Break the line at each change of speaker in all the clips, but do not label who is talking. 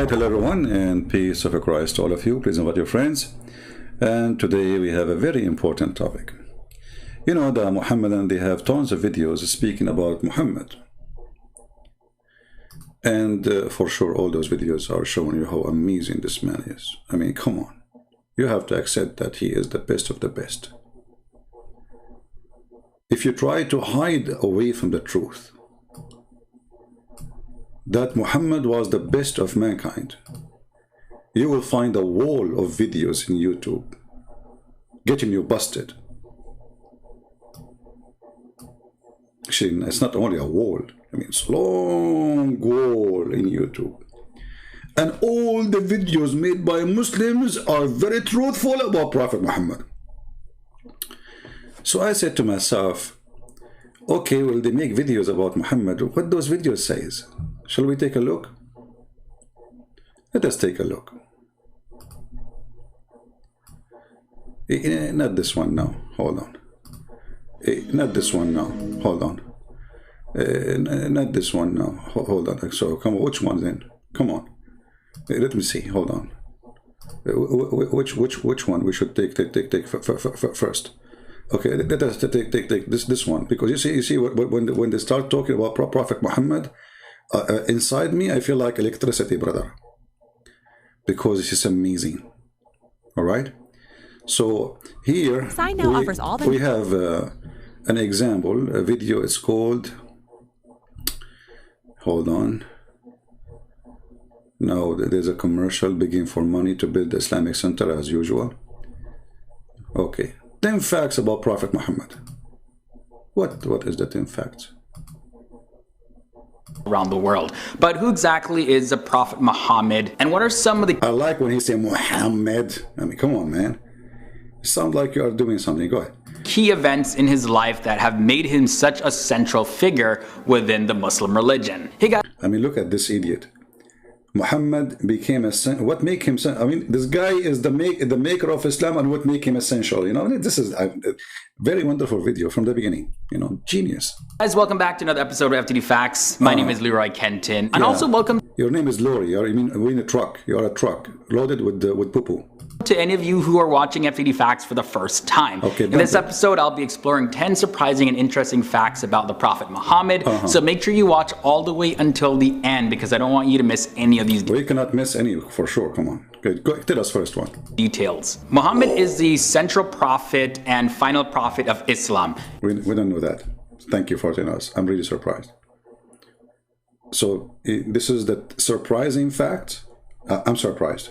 Alright, hello everyone, and peace of Christ to all of you. Please invite your friends. And today we have a very important topic. You know, the Muhammadan, they have tons of videos speaking about Muhammad. And for sure, all those videos are showing you how amazing this man is. I mean, come on. You have to accept that he is the best of the best. If you try to hide away from the truth, that Muhammad was the best of mankind, you will find a wall of videos in YouTube getting you busted. Actually, it's not only a wall, I mean, it's a long wall in YouTube. And all the videos made by Muslims are very truthful about Prophet Muhammad. So I said to myself, okay, well, they make videos about Muhammad. What those videos says? Shall we take a look? Let us take a look. Not this one now. Hold on. Not this one now. Hold on. Not this one now. Hold on. So come on. Which one then? Come on. Let me see. Hold on. Which one we should take first? Okay, let us take this one, because you see when they start talking about Prophet Muhammad, inside me I feel like electricity, brother, because it's just amazing. All right, so here we have an example, a video. It's called, hold on, now there's a commercial begging for money to build the Islamic Center as usual. Okay, 10 facts about Prophet Muhammad. What is the 10 facts?
Around the world. But who exactly is the Prophet Muhammad, and what are some of the...
I like when he say Muhammad. I mean, come on, man. You sound like you are doing something. Go ahead.
Key events in his life that have made him such a central figure within the Muslim religion.
I mean, look at this idiot. Muhammad became a what make him, I mean, this guy is the maker of Islam, and what make him essential, you know. This is a very wonderful video from the beginning, you know, genius.
Guys, welcome back to another episode of FTD Facts. My name is Leroy Kenton, and also welcome.
Your name is Lori. We're in a truck. You're a truck loaded with poo-poo.
To any of you who are watching FTD Facts for the first time.
Okay,
in this episode, I'll be exploring 10 surprising and interesting facts about the Prophet Muhammad. So make sure you watch all the way until the end, because I don't want you to miss any of these.
We cannot miss any, for sure. Come on. Good. Go, tell us first one.
Details. Muhammad is the central prophet and final prophet of Islam.
We don't know that. Thank you for telling us. I'm really surprised. So this is the surprising fact. I'm surprised.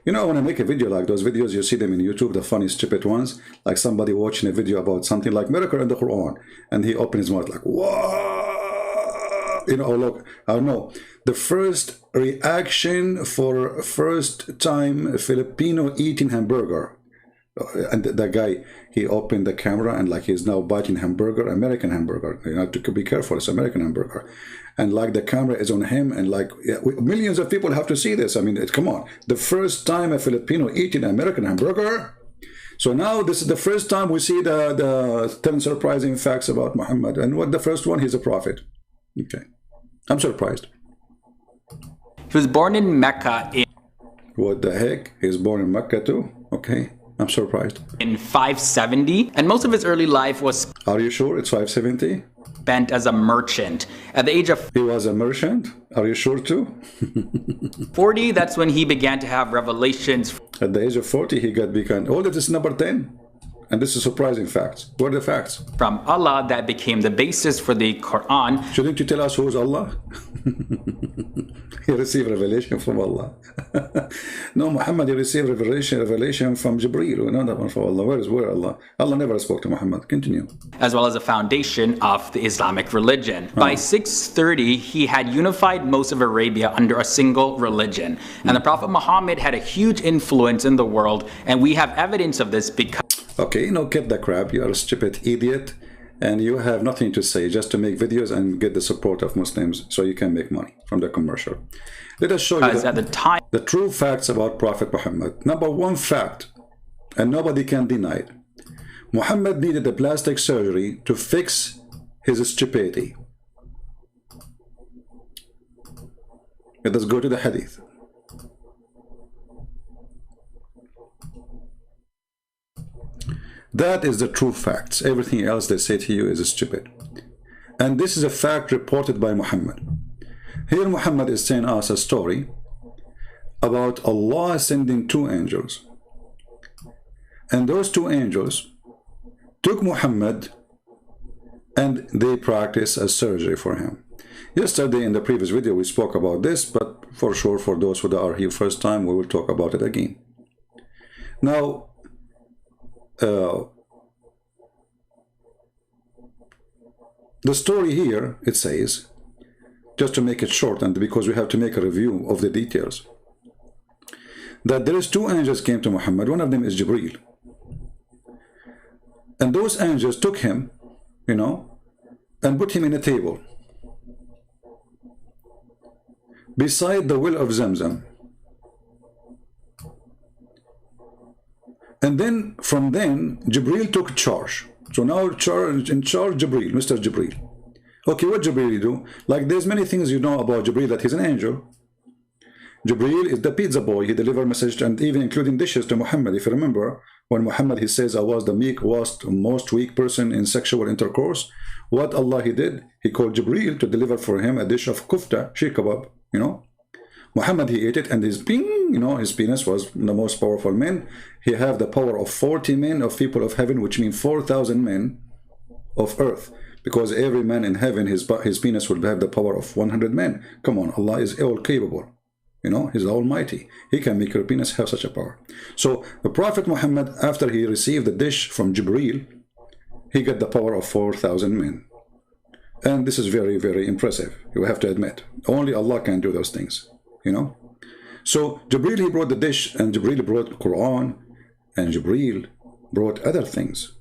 You know, when I make a video like those videos, you see them in YouTube, the funny, stupid ones, like somebody watching a video about something like miracle in the Quran, and he opens his mouth like, whoa, you know, look, I don't know. The first reaction for first time Filipino eating hamburger, and the guy, he opened the camera and like he's now biting hamburger, American hamburger. You have to be careful, it's American hamburger. And like the camera is on him, and like millions of people have to see this. I mean, come on. The first time a Filipino eating American hamburger. So now this is the first time we see the 10 surprising facts about Muhammad. And what the first one, he's a prophet. Okay. I'm surprised.
He was born in Mecca
What the heck? He's born in Mecca too? Okay. I'm surprised.
In 570, and most of his early life was...
Are you sure it's 570?
...spent as a merchant. At the age of...
He was a merchant? Are you sure too?
40, that's when he began to have revelations.
At the age of 40, he got become... Oh, that is number 10. And this is surprising facts. What are the facts?
From Allah that became the basis for the Quran.
Shouldn't you tell us who's Allah? He received revelation from Allah. No, Muhammad, he received revelation from Jibreel. No, that one from Allah. Where Allah? Allah never spoke to Muhammad. Continue.
As well as a foundation of the Islamic religion. By 630, he had unified most of Arabia under a single religion. And the Prophet Muhammad had a huge influence in the world, and we have evidence of this because...
Okay, no, get the crap. You are a stupid idiot, and you have nothing to say, just to make videos and get the support of Muslims so you can make money from the commercial. Let us show you the true facts about Prophet Muhammad. Number one fact, and nobody can deny it. Muhammad needed a plastic surgery to fix his stupidity. Let us go to the hadith. That is the true facts. Everything else they say to you is stupid. And this is a fact reported by Muhammad. Here Muhammad is telling us a story about Allah sending two angels. And those two angels took Muhammad and they practiced a surgery for him. Yesterday in the previous video we spoke about this, but for sure for those who are here first time we will talk about it again. Now the story here, it says, just to make it short and because we have to make a review of the details, that there is two angels came to Muhammad. One of them is Jibreel. And those angels took him, you know, and put him in a table beside the well of Zamzam. And then from then Jibreel took charge. So now in charge Jibreel, Mr. Jibreel. Okay, what Jibreel do? Like there's many things you know about Jibreel, that he's an angel. Jibreel is the pizza boy. He delivered message and even including dishes to Muhammad. If you remember, when Muhammad he says, I was the most weak person in sexual intercourse, what Allah he did? He called Jibreel to deliver for him a dish of kufta, sheikh kebab, you know. Muhammad he ate it and his ping, you know, his penis was the most powerful man. He have the power of 40 men of people of heaven, which means 4,000 men of earth. Because every man in heaven, his penis will have the power of 100 men. Come on, Allah is all capable. You know, He's Almighty. He can make your penis have such a power. So the Prophet Muhammad, after he received the dish from Jibreel, he got the power of 4,000 men. And this is very, very impressive. You have to admit. Only Allah can do those things. You know. So Jibreel he brought the dish, and Jibreel brought Quran, and Jibreel brought other things.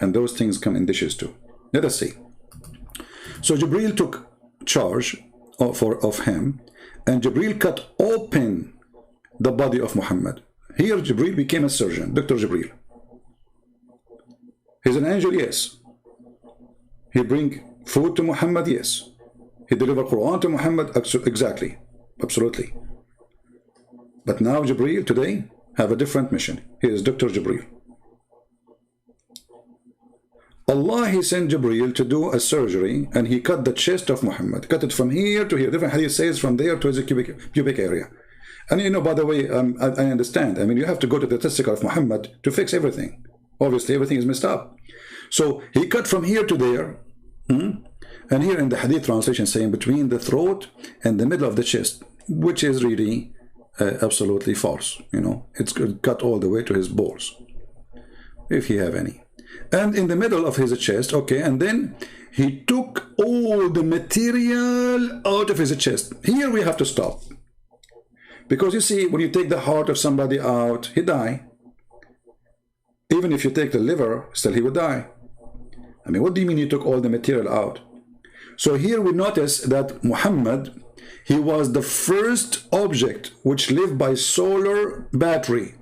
And those things come in dishes too. Let us see. So Jibreel took charge of him, and Jibreel cut open the body of Muhammad. Here Jibreel became a surgeon, Dr. Jibreel. He's an angel, yes. He bring food to Muhammad, yes. He deliver Quran to Muhammad, exactly, absolutely. But now Jibreel today have a different mission. He is Dr. Jibreel. Allah he sent Jibreel to do a surgery, and he cut the chest of Muhammad, cut it from here to here. Different hadith says from there to his pubic area. And you know, by the way, I understand. I mean, you have to go to the testicle of Muhammad to fix everything. Obviously, everything is messed up. So he cut from here to there. And here in the hadith translation saying between the throat and the middle of the chest, which is really absolutely false. You know, it's cut all the way to his balls, if he have any. And in the middle of his chest, okay, and then he took all the material out of his chest. Here we have to stop. Because you see, when you take the heart of somebody out, he die. Even if you take the liver, still he would die. I mean, what do you mean you took all the material out? So here we notice that Muhammad, he was the first object which lived by solar battery.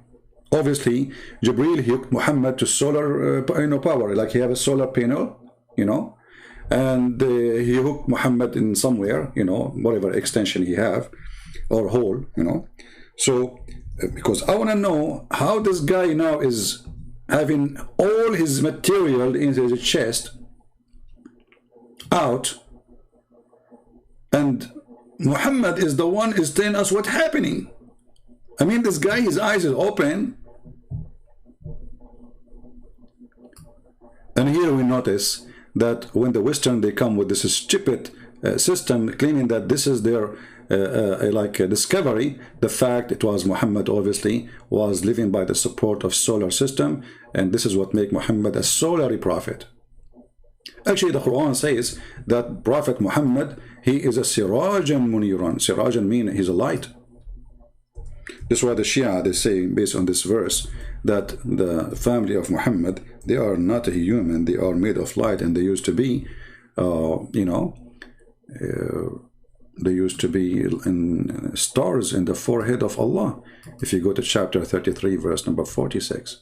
Obviously, Jibreel he hooked Muhammad to solar power, like he have a solar panel, you know, and he hooked Muhammad in somewhere, you know, whatever extension he have, or hole, you know. So, because I want to know how this guy now is having all his material in his chest out, and Muhammad is the one is telling us what's happening. I mean, this guy, his eyes is open. And here we notice that when the Western, they come with this stupid system claiming that this is their like a discovery, the fact it was Muhammad obviously was living by the support of solar system, and this is what make Muhammad a solar prophet. Actually, the Quran says that Prophet Muhammad, he is a sirajan muniran. Sirajan mean he's a light. This is why the Shia, they say, based on this verse, that the family of Muhammad, they are not a human, they are made of light, and they used to be, you know, they used to be in stars in the forehead of Allah. If you go to chapter 33, verse number 46.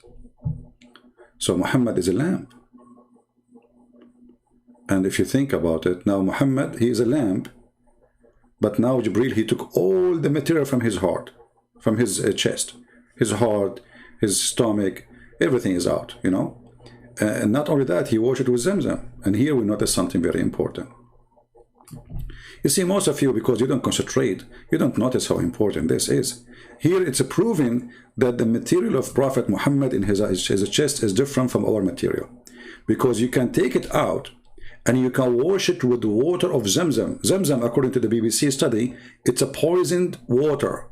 So Muhammad is a lamp. And if you think about it, now Muhammad, he is a lamp, but now Jibreel, he took all the material from his heart, from his chest, his heart, his stomach, everything is out, you know. And not only that, he washed it with Zamzam. And here we notice something very important. You see, most of you, because you don't concentrate, you don't notice how important this is. Here it's proving that the material of Prophet Muhammad in his chest is different from our material. Because you can take it out and you can wash it with the water of Zamzam. Zamzam, according to the BBC study, it's a poisoned water.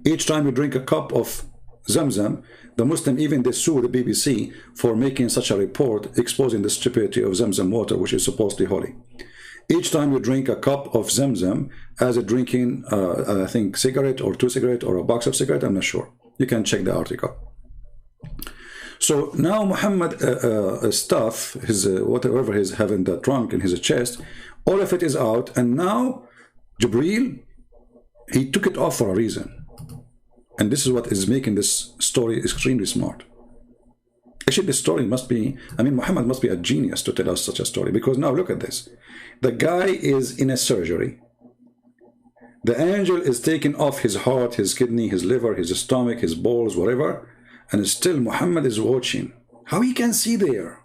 Each time you drink a cup of Zamzam, the Muslim, even they sue the BBC for making such a report exposing the stupidity of Zamzam water, which is supposedly holy. Each time you drink a cup of Zamzam, as a drinking, I think, cigarette or 2 cigarettes or a box of cigarette, I'm not sure. You can check the article. So now Muhammad stuff, his whatever he's having the trunk in his chest, all of it is out, and now Jibreel, he took it off for a reason. And this is what is making this story extremely smart. Actually, this story must be, I mean, Muhammad must be a genius to tell us such a story, because now look at this. The guy is in a surgery. The angel is taking off his heart, his kidney, his liver, his stomach, his balls, whatever, and still Muhammad is watching. How he can see there?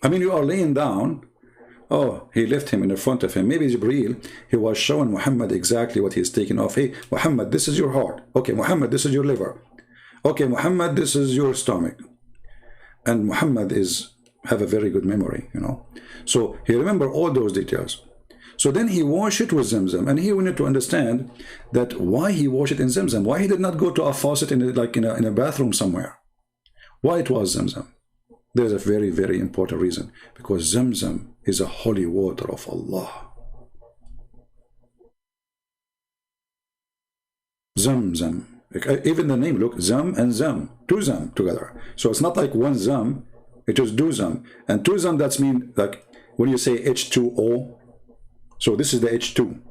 I mean, you are laying down. Oh, he left him in the front of him. Maybe Jibreel, he was showing Muhammad exactly what he's taking off. Hey, Muhammad, this is your heart. Okay, Muhammad, this is your liver. Okay, Muhammad, this is your stomach. And Muhammad have a very good memory, you know. So he remember all those details. So then he washed it with Zamzam. And here we need to understand that why he washed it in Zamzam. Why he did not go to a faucet in a bathroom somewhere. Why it was Zamzam? There's a very, very important reason. Because Zamzam is a holy water of Allah. Zamzam. Even the name, look, Zam and Zam. 2 Zam together. So it's not like 1 Zam. It is 2 Zam. And 2 Zam, that's mean like when you say H2O. So this is the H2.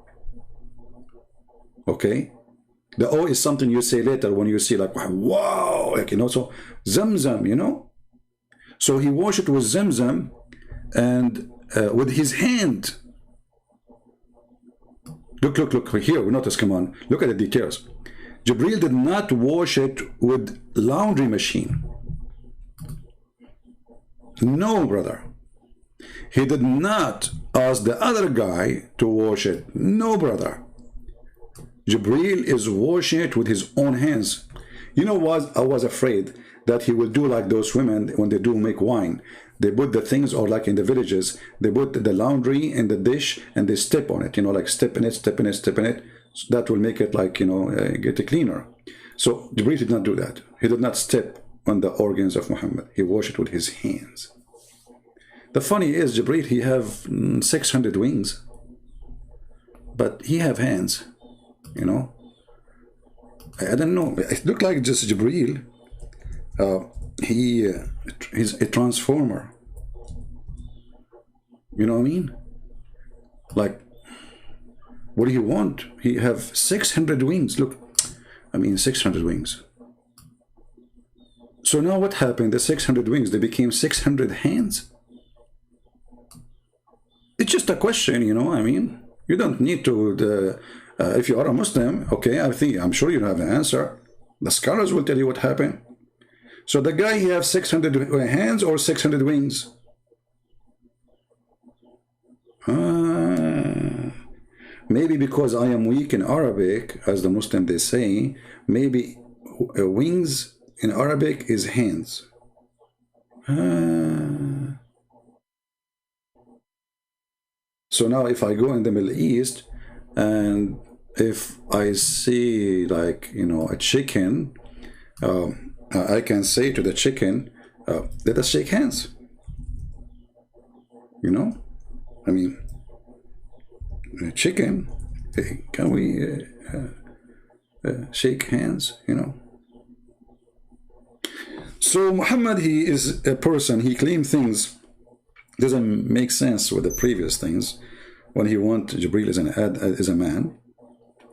Okay? The O is something you say later when you see like, wow, like, you know, so Zamzam, you know? So he washed it with Zamzam and with his hand. Look here, we notice, come on. Look at the details. Jibreel did not wash it with laundry machine. No, brother. He did not ask the other guy to wash it. No, brother. Jibreel is washing it with his own hands. You know what? I was afraid that he will do like those women when they do make wine. They put the things, or like in the villages, they put the laundry in the dish and they step on it, you know, like step in it, step in it, step in it. So that will make it like, you know, get it cleaner. So Jibreel did not do that. He did not step on the organs of Muhammad. He washed it with his hands. The funny is, Jibreel, he have 600 wings, but he have hands, you know. I don't know. It looked like just Jibreel. He's a transformer. You know what I mean? Like, what do you want? He have 600 wings. Look, I mean 600 wings. So now what happened? The 600 wings, they became 600 hands. It's just a question, you know. I mean, you don't need to. If you are a Muslim, okay, I'm sure you have the answer. The scholars will tell you what happened. So the guy, he has 600 hands or 600 wings? Maybe because I am weak in Arabic, as the Muslim they say, maybe wings in Arabic is hands. So now if I go in the Middle East and if I see, like, you know, a chicken, I can say to the chicken, let us shake hands. You know? I mean, chicken, hey, can we shake hands, you know? So Muhammad, he is a person, he claimed things doesn't make sense with the previous things. When he want Jibreel as a man,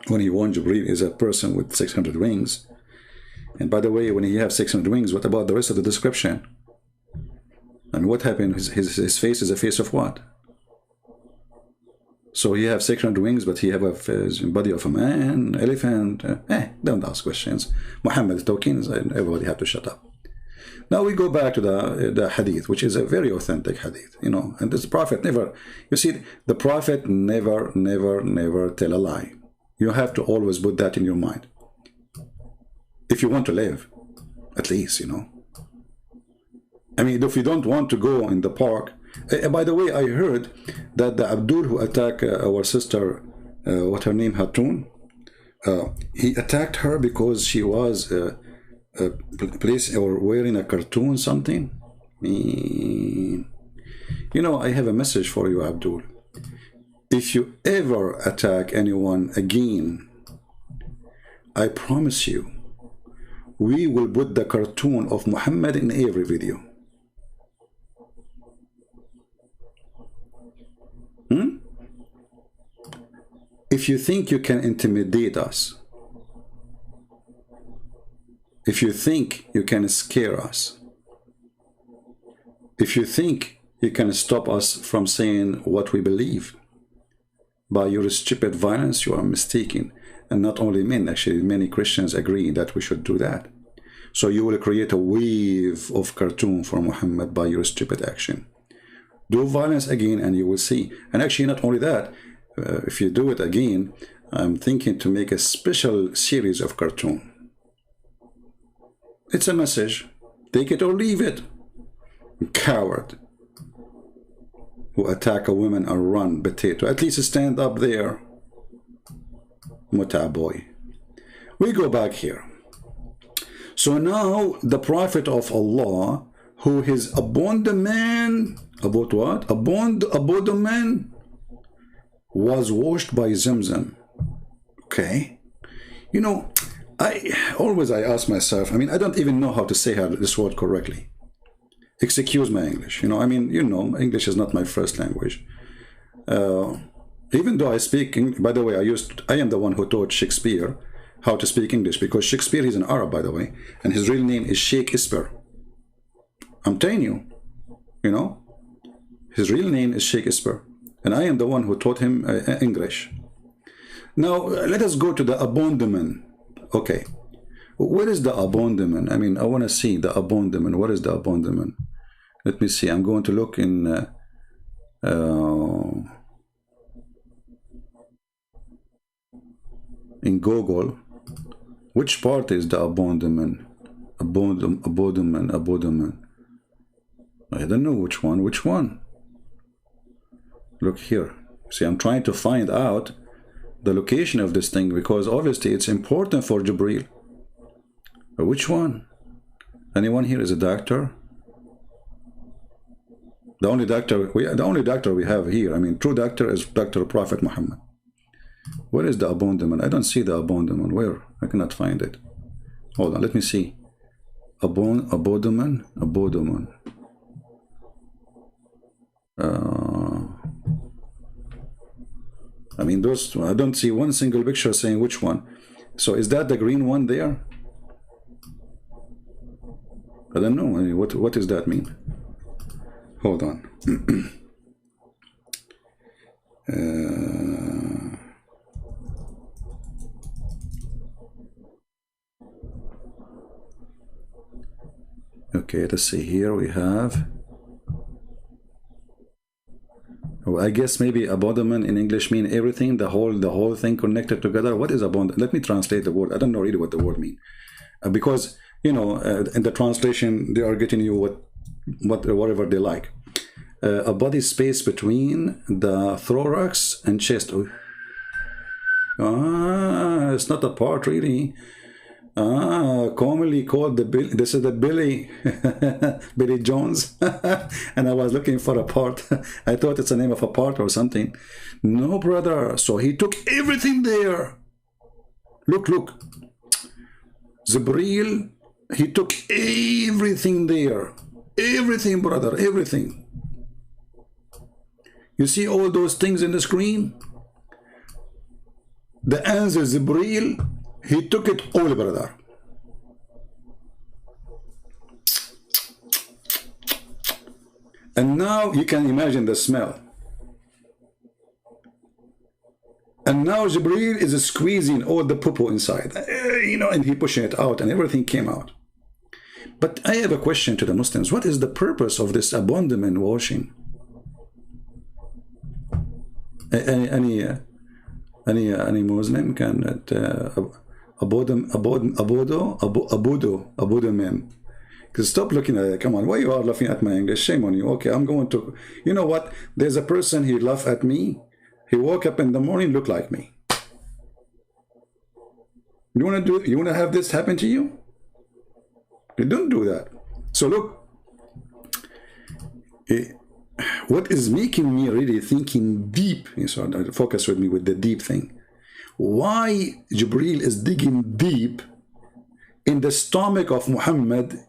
when he want Jibreel as a person with 600 wings. And by the way, when he has 600 wings, what about the rest of the description? And what happened? His face is a face of what? So he has 600 wings, but he have a body of a man, elephant. Don't ask questions. Muhammad is talking, everybody have to shut up. Now we go back to the hadith, which is a very authentic hadith, you know, and this prophet never, you see, the prophet never tell a lie. You have to always put that in your mind. If you want to live, at least, you know. I mean, if you don't want to go in the park. By the way, I heard that the Abdul who attacked our sister, what her name, Hatun, he attacked her because she was place or wearing a cartoon something. You know, I have a message for you, Abdul. If you ever attack anyone again, I promise you, we will put the cartoon of Muhammad in every video. If you think you can intimidate us, if you think you can scare us, if you think you can stop us from saying what we believe by your stupid violence, you are mistaken. And not only men, actually many Christians agree that we should do that. So you will create a wave of cartoon for Muhammad by your stupid action. Do violence again and you will see. And actually not only that, if you do it again, I'm thinking to make a special series of cartoon. It's a message. Take it or leave it. Coward who attack a woman or run potato. At least stand up there. Muta boy. We go back here. So now the Prophet of Allah, who is upon the man, about what? Upon the man, was washed by Zamzam. Okay. You know, I ask myself, I mean, I don't even know how to say this word correctly. Excuse my English. You know, I mean, you know, English is not my first language. Even though I speak, by the way, I am the one who taught Shakespeare how to speak English, because Shakespeare is an Arab, by the way, and his real name is Sheikh Isper. I'm telling you, you know, his real name is Sheikh Isper. And I am the one who taught him English. Now, let us go to the abandonment. Okay. What is the abandonment? I mean, I want to see the abandonment. What is the abandonment? Let me see. I'm going to look in Google. Which part is the abandonment? Abandonment. I don't know which one. Which one? Look here. See, I'm trying to find out the location of this thing, because obviously it's important for Jibreel. But which one? Anyone here is a doctor? The only doctor we have here, I mean, true doctor, is Dr. Prophet Muhammad. Where is the abandonment? I don't see the abandonment. Where? I cannot find it. Hold on, let me see. Abandonment. I mean, those, I don't see one single picture saying which one. So is that the green one there? I don't know. I mean, what does that mean? Hold on. Okay, let's see. Here we have. Oh, I guess maybe abandonment in English mean everything, the whole thing connected together. What is abandonment? Let me translate the word. I don't know really what the word means, because you know, in the translation they are getting you whatever they like. A body space between the thorax and chest. It's not a part really. Commonly called the Billy. This is the Billy, Billy Jones. And I was looking for a part. I thought it's the name of a part or something. No, brother. So he took everything there. Look. Jibreel, he took everything there. Everything, brother, everything. You see all those things in the screen? The answer, Jibreel, he took it all, brother. And now you can imagine the smell. And now Jibreel is squeezing all the poo-poo inside, you know, and he pushing it out and everything came out. But I have a question to the Muslims. What is the purpose of this abandonment washing? Any Muslim can abodo. Because stop looking at it. Come on, why you are laughing at my English? Shame on you. Okay, I'm going to. You know what? There's a person, he laughed at me. He woke up in the morning, look like me. You want to do? You want to have this happen to you? You don't do that. So look, what is making me really thinking deep? So focus with me with the deep thing. Why Jibreel is digging deep in the stomach of Muhammad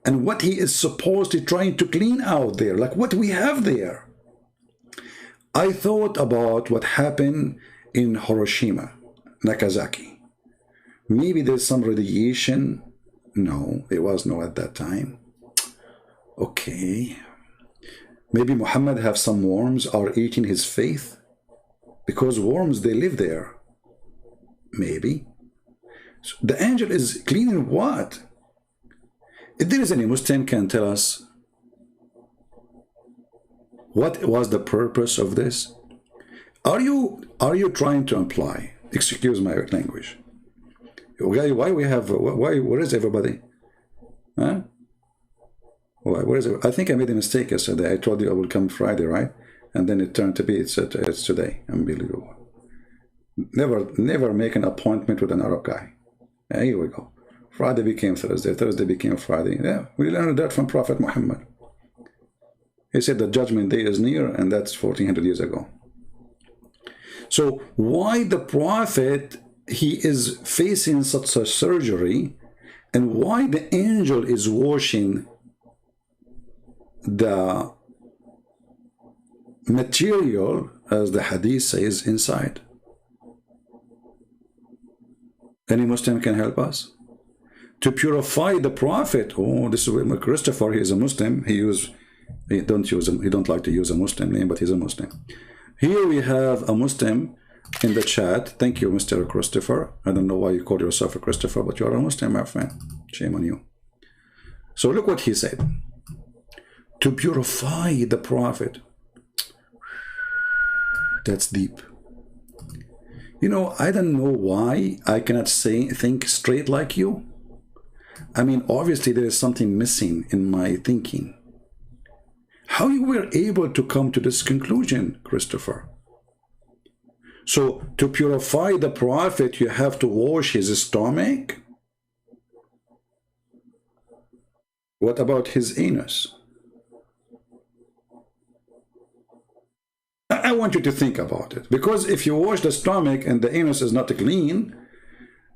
and what he is supposedly trying to clean out there, like what we have there. I thought about what happened in Hiroshima, Nagasaki. Maybe there's some radiation. No, there was no at that time. Okay. Maybe Muhammad have some worms are eating his faith, because worms, they live there. Maybe. So the angel is cleaning what? If there is any Muslim can tell us what was the purpose of this? Are you trying to imply? Excuse my language. Why we have? Why? Where is everybody? Huh? Why? Where is it? I think I made a mistake yesterday. I told you I will come Friday, right? And then it turned to be it's today. Unbelievable. Never make an appointment with an Arab guy. Here we go. Friday became Thursday. Thursday became Friday. Yeah, we learned that from Prophet Muhammad. He said the judgment day is near, and that's 1400 years ago. So why the Prophet, he is facing such a surgery, and why the angel is washing the material, as the hadith says, inside? Any Muslim can help us? To purify the Prophet. Oh, this is Christopher, he is a Muslim. He don't like to use a Muslim name, but he's a Muslim. Here we have a Muslim in the chat. Thank you, Mr. Christopher. I don't know why you call yourself a Christopher, but you are a Muslim, my friend. Shame on you. So look what he said. To purify the Prophet. That's deep. You know, I don't know why I cannot think straight like you. I mean, obviously there is something missing in my thinking. How you were able to come to this conclusion, Christopher? So, to purify the Prophet, you have to wash his stomach? What about his anus? I want you to think about it. Because if you wash the stomach and the anus is not clean,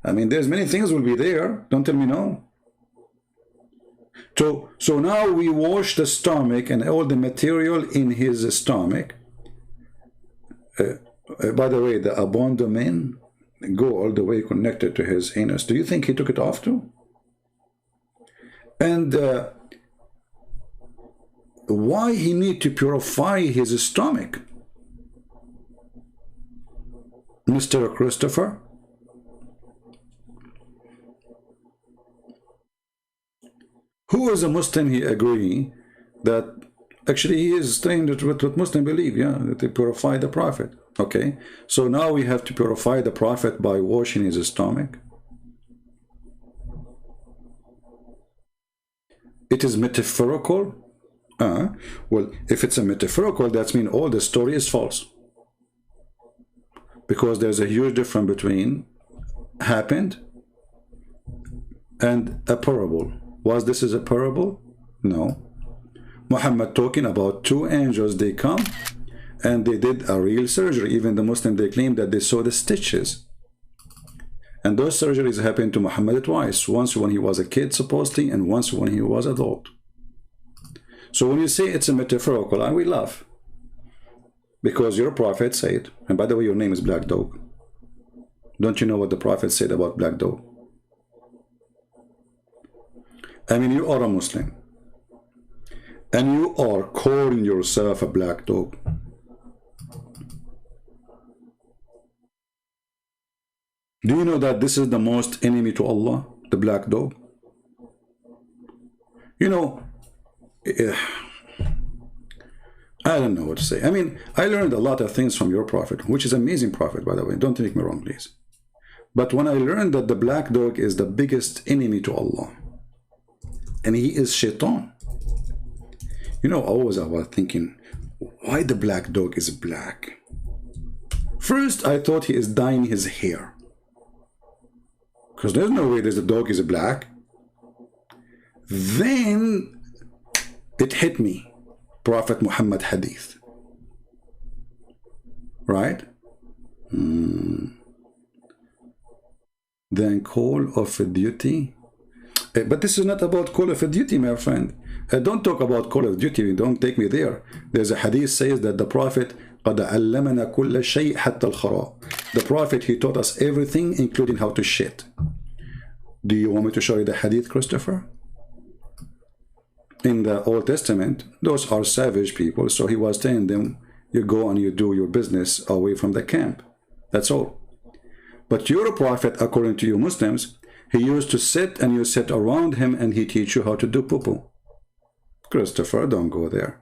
I mean, there's many things will be there. Don't tell me no. So now we wash the stomach and all the material in his stomach. By the way, the abdomen go all the way connected to his anus. Do you think he took it off too? And why he need to purify his stomach? Mr. Christopher? Who is a Muslim, he agree that actually he is saying that what Muslim believe, yeah, that they purify the Prophet. Okay, so now we have to purify the Prophet by washing his stomach. It is metaphorical? Well, if it's a metaphorical, that means all the story is false. Because there's a huge difference between happened and a parable. Was this is a parable? No. Muhammad talking about two angels, they come and they did a real surgery. Even the Muslim, they claim that they saw the stitches. And those surgeries happened to Muhammad twice. Once when he was a kid, supposedly, and once when he was adult. So when you say it's a metaphorical, we laugh. Because your Prophet said, and by the way, your name is Black Dog. Don't you know what the Prophet said about Black Dog? I mean, you are a Muslim. And you are calling yourself a black dog. Do you know that this is the most enemy to Allah, the black dog? You know, I don't know what to say. I mean, I learned a lot of things from your prophet, which is amazing prophet, by the way. Don't take me wrong, please. But when I learned that the black dog is the biggest enemy to Allah, and he is shaitan, you know, always I was thinking, why the black dog is black? First, I thought he is dyeing his hair, because there's no way the dog is black. Then it hit me, Prophet Muhammad hadith, right? Then call of duty. But this is not about call of duty, my friend. Don't talk about call of duty. Don't take me there. There's a hadith says that the Prophet قَدْ عَلَّمَنَا كُلَّ شَيْء حَتَّى الْخَرَاء. The Prophet, he taught us everything, including how to shit. Do you want me to show you the hadith, Christopher? In the Old Testament, those are savage people. So he was telling them, you go and you do your business away from the camp. That's all. But your prophet, according to you Muslims, he used to sit and you sit around him and he teach you how to do poo-poo. Christopher, don't go there.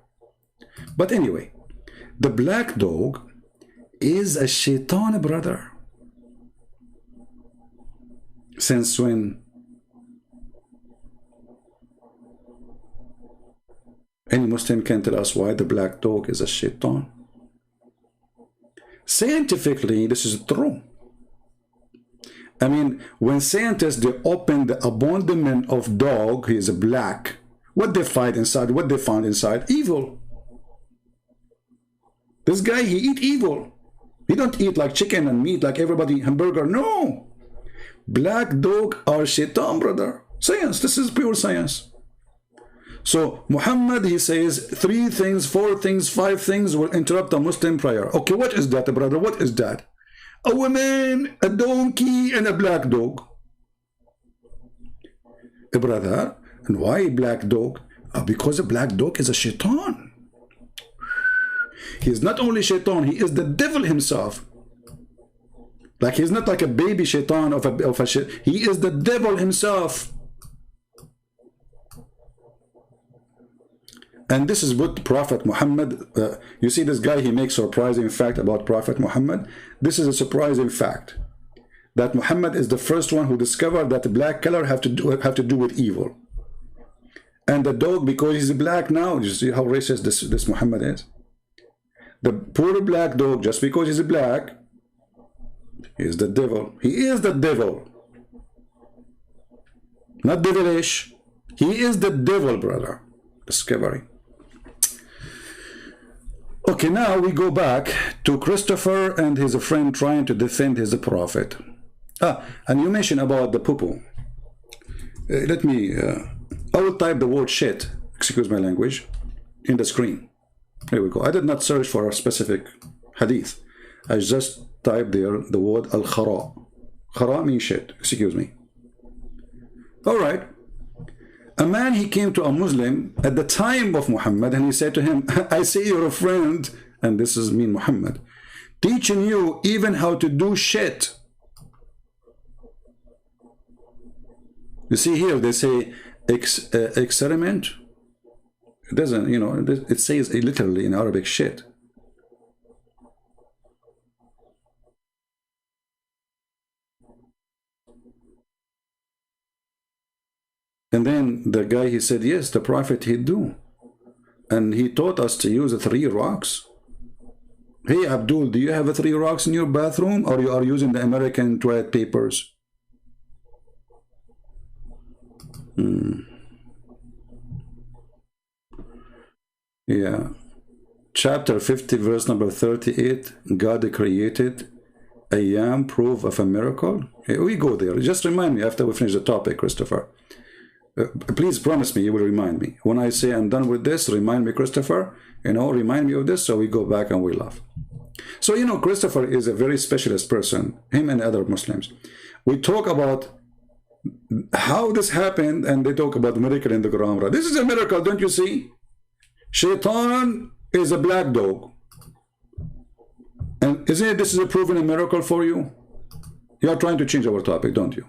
But anyway, the black dog is a shaitan, brother. Since when? Any Muslim can tell us why the black dog is a shaitan? Scientifically, this is true. I mean, when scientists, they open the abandonment of dog, he is black. What they find inside, what they found inside? Evil. This guy, he eat evil. He don't eat like chicken and meat like everybody, hamburger. No. Black dog are shaitan, brother. Science, this is pure science. So Muhammad, he says 3 things, 4 things, 5 things will interrupt a Muslim prayer. Okay, what is that, brother? What is that? A woman, a donkey, and a black dog. Brother, and why black dog? Because a black dog is a shaitan. He is not only shaitan, he is the devil himself. Like he's not like a baby shaitan of a shaitan. He is the devil himself. And this is what Prophet Muhammad, you see this guy, he makes surprising fact about Prophet Muhammad. This is a surprising fact, that Muhammad is the first one who discovered that the black color have to do with evil. And the dog, because he's black now, you see how racist this Muhammad is? The poor black dog, just because he's black, he is the devil. He is the devil. Not devilish. He is the devil, brother. Discovery. Okay, now we go back to Christopher and his friend trying to defend his prophet. And you mentioned about the poo-poo. Let me, I will type the word shit, excuse my language, in the screen. Here we go. I did not search for a specific hadith. I just typed there the word al-khara. Khara means shit, excuse me. All right. A man, he came to a Muslim at the time of Muhammad and he said to him, I see you're a friend, and this is me, Muhammad, teaching you even how to do shit. You see here, they say experiment. It doesn't, you know, it says literally in Arabic shit. And then the guy, he said, yes, the prophet, he'd do. And he taught us to use 3 rocks. Hey, Abdul, do you have 3 rocks in your bathroom, or you are using the American toilet papers? Yeah. Chapter 50, verse number 38, God created a yam, proof of a miracle. Hey, we go there. Just remind me after we finish the topic, Christopher. Please promise me you will remind me. When I say I'm done with this, remind me, Christopher. You know, remind me of this, so we go back and we laugh. So, you know, Christopher is a very specialist person, him and other Muslims. We talk about how this happened, and they talk about miracle in the Quran. This is a miracle, don't you see? Shaitan is a black dog. And isn't it, this is a proven a miracle for you? You are trying to change our topic, don't you?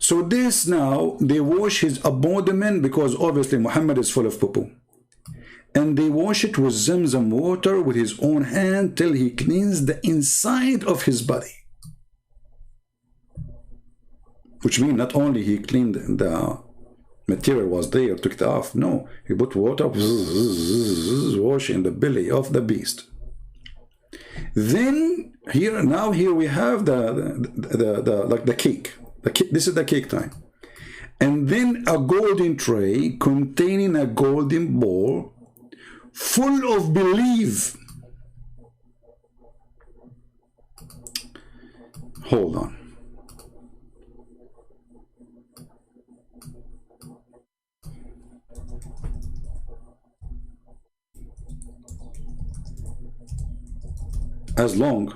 So this now, they wash his abdomen because obviously Muhammad is full of poo-poo. And they wash it with Zamzam water with his own hand till he cleans the inside of his body. Which means not only he cleaned the material was there, took it off. No, he put water, washing the belly of the beast. Then here we have the cake. This is the cake time. And then a golden tray containing a golden bowl full of belief. Hold on. As long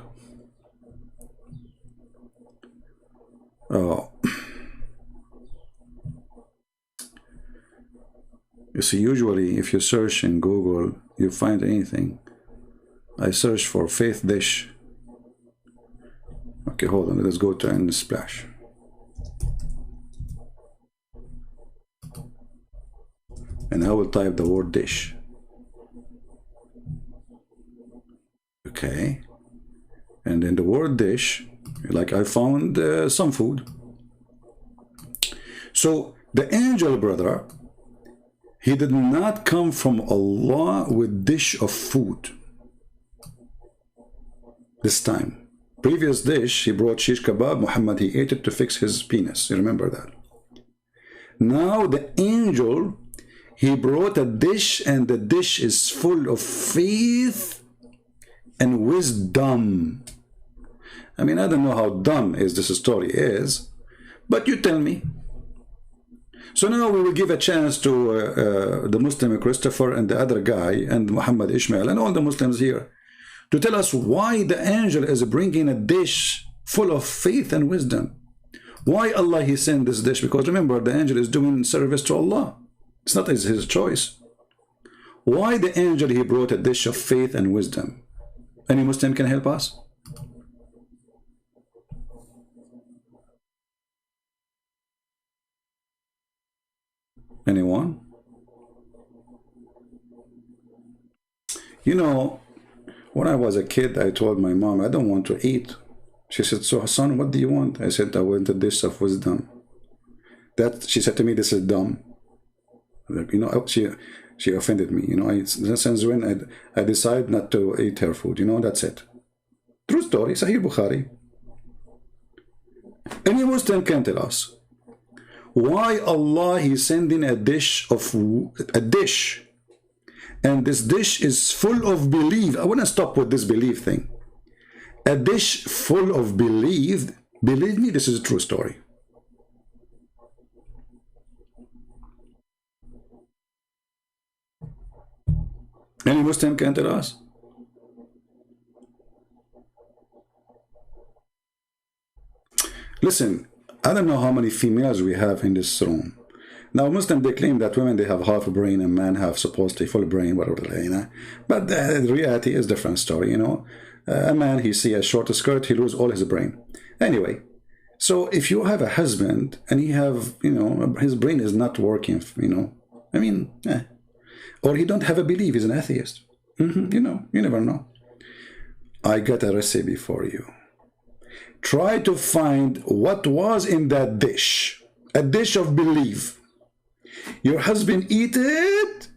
you see, usually if you search in Google, you find anything. I search for faith dish. Okay, hold on, let's go to Unsplash. And I will type the word dish. Okay. And then the word dish, like I found some food. So the angel brother, he did not come from Allah with dish of food. This time. Previous dish, he brought shish kebab. Muhammad, he ate it to fix his penis. You remember that? Now the angel, he brought a dish, and the dish is full of faith and wisdom. I mean, I don't know how dumb is this story is, but you tell me. So now we will give a chance to the Muslim Christopher and the other guy and Muhammad Ishmael and all the Muslims here to tell us why the angel is bringing a dish full of faith and wisdom. Why Allah he sent this dish? Because remember, the angel is doing service to Allah. It's not his choice. Why the angel he brought a dish of faith and wisdom? Any Muslim can help us? Anyone? You know, when I was a kid, I told my mom, I don't want to eat. She said, so Hassan, what do you want? I said, I want a dish of wisdom. She said to me, this is dumb. You know, she offended me. You know, since when I decide not to eat her food. You know, that's it. True story, Sahih Bukhari. Any Muslim can tell us why Allah is sending a dish, and this dish is full of belief. I want to stop with this belief thing. A dish full of belief. Believe me, this is a true story. Any Muslim can tell us? Listen, I don't know how many females we have in this room. Now, Muslim, they claim that women, they have half a brain and men have supposedly full brain, whatever, you know. But the reality is a different story, you know. A man, he see a short skirt, he lose all his brain. Anyway, so if you have a husband and he have, you know, his brain is not working, you know, I mean, or he don't have a belief, he's an atheist. You know, you never know. I got a recipe for you. Try to find what was in that dish. A dish of belief. Your husband eat it,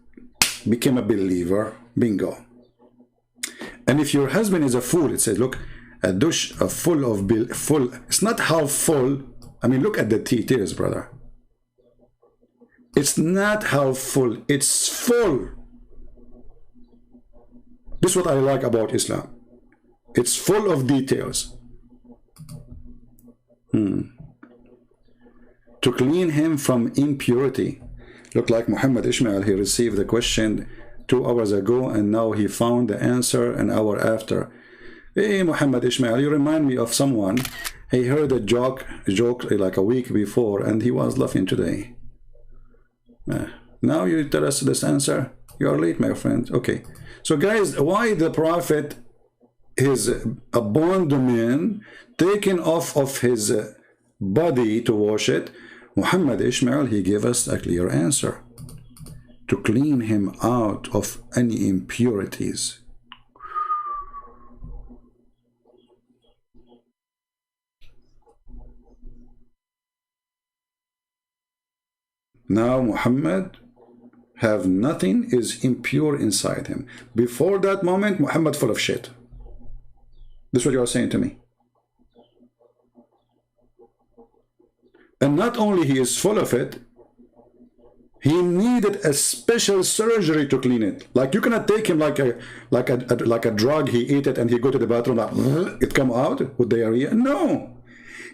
became a believer. Bingo. And if your husband is a fool, it says, look, a dish full of full. It's not half full. I mean, look at the details, brother. It's not half full. It's full. This is what I like about Islam. It's full of details. To clean him from impurity. Look like Muhammad Ishmael, he received the question 2 hours ago and now he found the answer an hour after. Hey Muhammad Ishmael, you remind me of someone. He heard a joke like a week before and he was laughing today. Now you tell us this answer? You are late, my friend. Okay. So guys, why the Prophet, his abdomen taken off of his body to wash it, Muhammad Ishmael, he gave us a clear answer. To clean him out of any impurities. Now Muhammad have nothing is impure inside him. Before that moment, Muhammad full of shit. This is what you are saying to me. And not only he is full of it, he needed a special surgery to clean it. Like you cannot take him like a drug. He eat it and he go to the bathroom like it come out with diarrhea. No.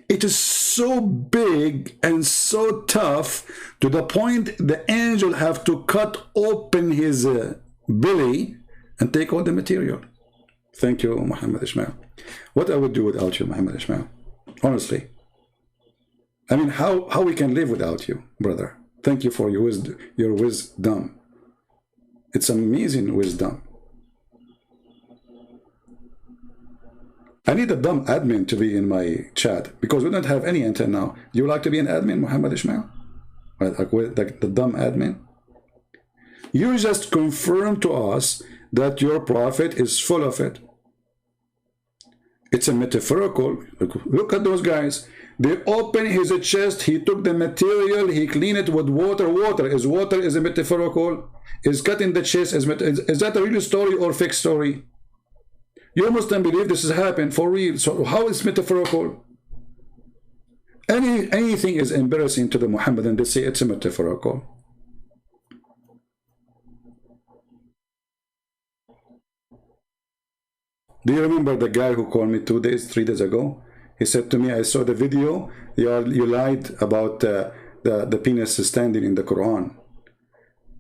It is so big and so tough to the point the angel have to cut open his belly and take all the material. Thank you, Muhammad Ishmael. What I would do without you, Muhammad Ishmael? Honestly. I mean, how we can live without you, brother? Thank you for your wisdom. It's amazing wisdom. I need a dumb admin to be in my chat because we don't have any until now. Do you like to be an admin, Muhammad Ishmael? Like the dumb admin? You just confirm to us that your prophet is full of it. It's a metaphorical. Look at those guys. They open his chest. He took the material. He cleaned it with water. Water is a metaphorical. Is cutting the chest. Is that a real story or fake story? You Muslims believe this has happened for real. So how is metaphorical? Anything is embarrassing to the Muhammadan. They say it's a metaphorical. Do you remember the guy who called me 3 days ago? He said to me, I saw the video. You lied about the penis standing in the Quran.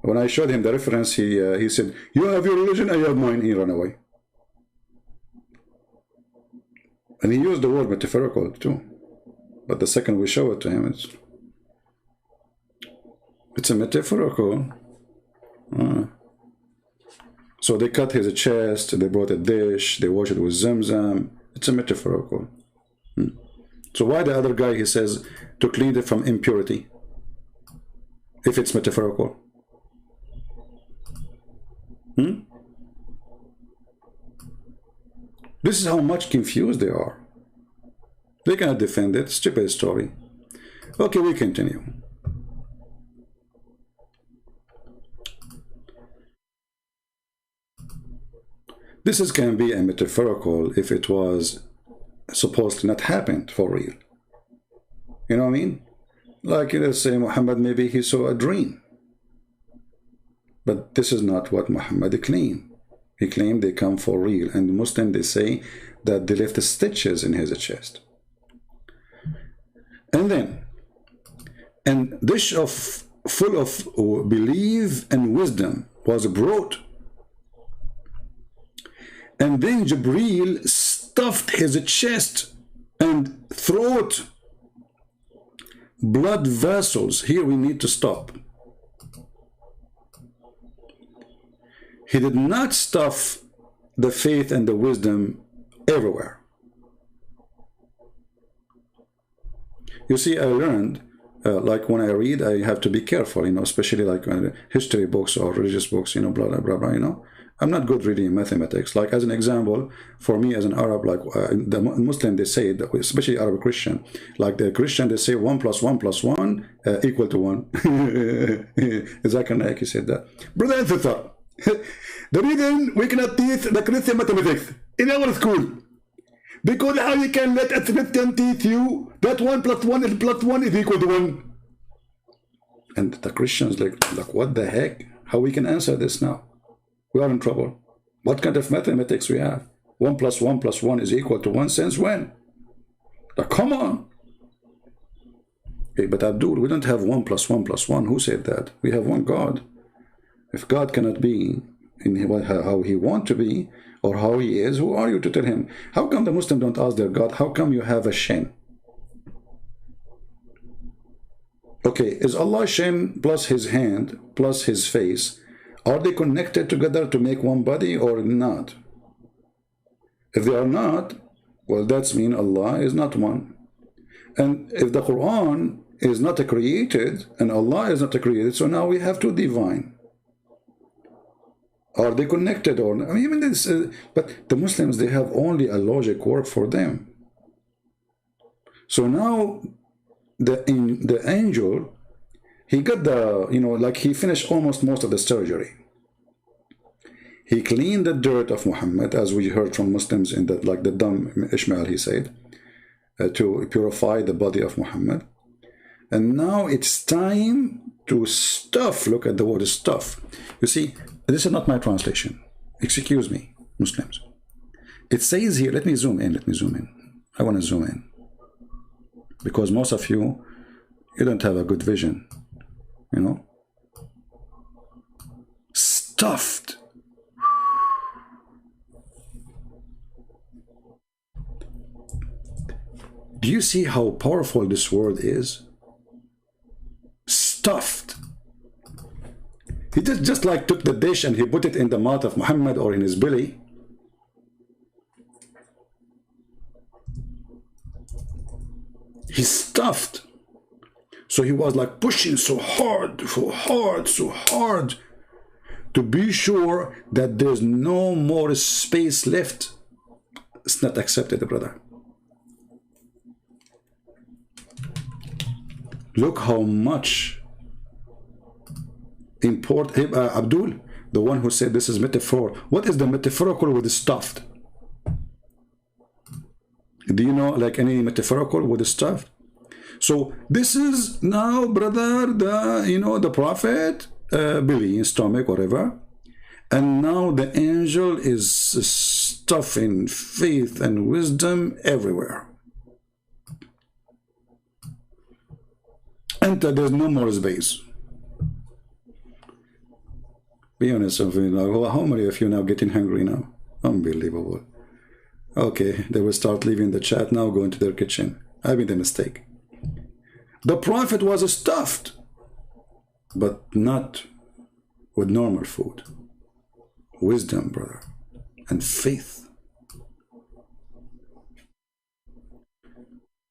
When I showed him the reference, he said, you have your religion, I have mine. He ran away. And he used the word metaphorical too. But the second we show it to him, it's a metaphorical. So they cut his chest, they brought a dish, they washed it with Zamzam. It's a metaphorical. So why the other guy, he says, to clean it from impurity, if it's metaphorical? This is how much confused they are. They cannot defend it. Stupid story. Okay, we continue. This can be a metaphorical if it was supposed to not happen for real. You know what I mean? Like, let's say Muhammad, maybe he saw a dream. But this is not what Muhammad claimed. He claimed they come for real. And Muslims, they say that they left the stitches in his chest. And then, and dish full of belief and wisdom was brought. And then Jibreel stuffed his chest and throat, blood vessels. Here we need to stop. He did not stuff the faith and the wisdom everywhere. You see, I learned, like when I read, I have to be careful, you know, especially like history books or religious books, you know, blah, blah, blah, blah, you know. I'm not good reading mathematics. Like, as an example, for me as an Arab, like the Muslim, they say, especially Arab Christian, like the Christian, they say 1 + 1 + 1 equal to 1. Zakir Naik, he said that. Brother and sister, the reason we cannot teach the Christian mathematics in our school, because how you can let a Christian teach you that 1 + 1 is equal to 1? And the Christians like what the heck? How we can answer this now? We are in trouble. What kind of mathematics we have? 1 + 1 + 1 is equal to 1 since when? Like, come on. Okay, but Abdul, we don't have 1 + 1 + 1. Who said that? We have one God. If God cannot be in how he wants to be or how he is, who are you to tell him? How come the Muslims don't ask their God? How come you have a shin? Okay, is Allah shin plus his hand plus his face? Are they connected together to make one body or not? If they are not, well, that's mean Allah is not one. And if the Quran is not a created and Allah is not a created, so now we have two divine. Are they connected or not? I mean, this, but the Muslims, they have only a logic work for them. So now the angel, he got the, you know, like he finished almost most of the surgery. He cleaned the dirt of Muhammad, as we heard from Muslims in that, like the dumb Ishmael, he said, to purify the body of Muhammad. And now it's time to stuff. Look at the word stuff. You see, this is not my translation. Excuse me, Muslims. It says here, let me zoom in. I want to zoom in. Because most of you don't have a good vision, you know. Stuffed. Do you see how powerful this word is? Stuffed. He just like took the dish and he put it in the mouth of Muhammad or in his belly. He stuffed. So he was like pushing so hard to be sure that there's no more space left. It's not accepted, brother. Look how much Abdul, the one who said this is metaphor. What is the metaphorical with the stuffed? Do you know like any metaphorical with the stuffed? So this is now, brother, the prophet, belly, stomach, whatever. And now the angel is stuffing faith and wisdom everywhere. And there's no more space. Be honest with me now. How many of you now getting hungry now? Unbelievable. Okay, they will start leaving the chat now, going to their kitchen. I made a mistake. The prophet was stuffed, but not with normal food. Wisdom, brother, and faith.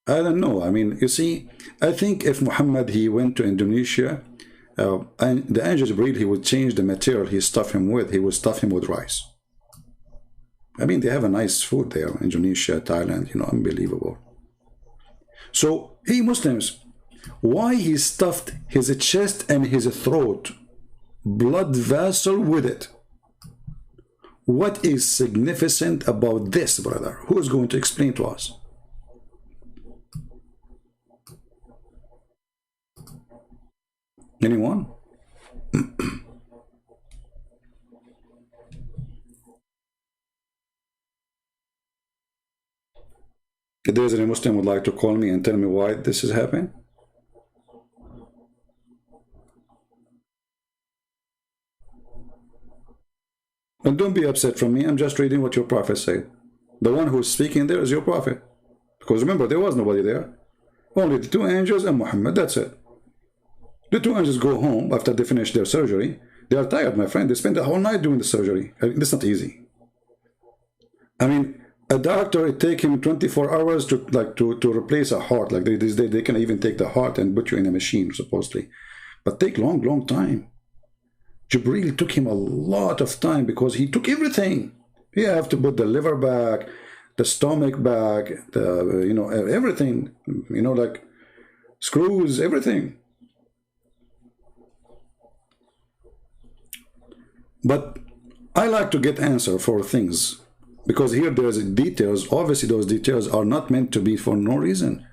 I don't know. I mean, you see, I think if Muhammad, he went to Indonesia, and the angel Jibreel, he would change the material he stuffed him with. He would stuff him with rice. I mean, they have a nice food there, Indonesia, Thailand, you know, unbelievable. So, hey Muslims, why he stuffed his chest and his throat, blood vessel with it? What is significant about this, brother? Who is going to explain to us? Anyone? If there's any Muslim would like to call me and tell me why this is happening? And don't be upset from me. I'm just reading what your prophet said. The one who's speaking there is your prophet. Because remember, there was nobody there. Only the two angels and Muhammad. That's it. The two angels go home after they finish their surgery. They are tired, my friend. They spend the whole night doing the surgery. That's not easy. I mean, a doctor, it takes him 24 hours to replace a heart. Like they can even take the heart and put you in a machine, supposedly. But take long time. Jibreel took him a lot of time because he took everything. He have to put the liver back, the stomach back, everything. Like screws, everything. But I like to get answer for things. Because here there's details. Obviously, those details are not meant to be for no reason.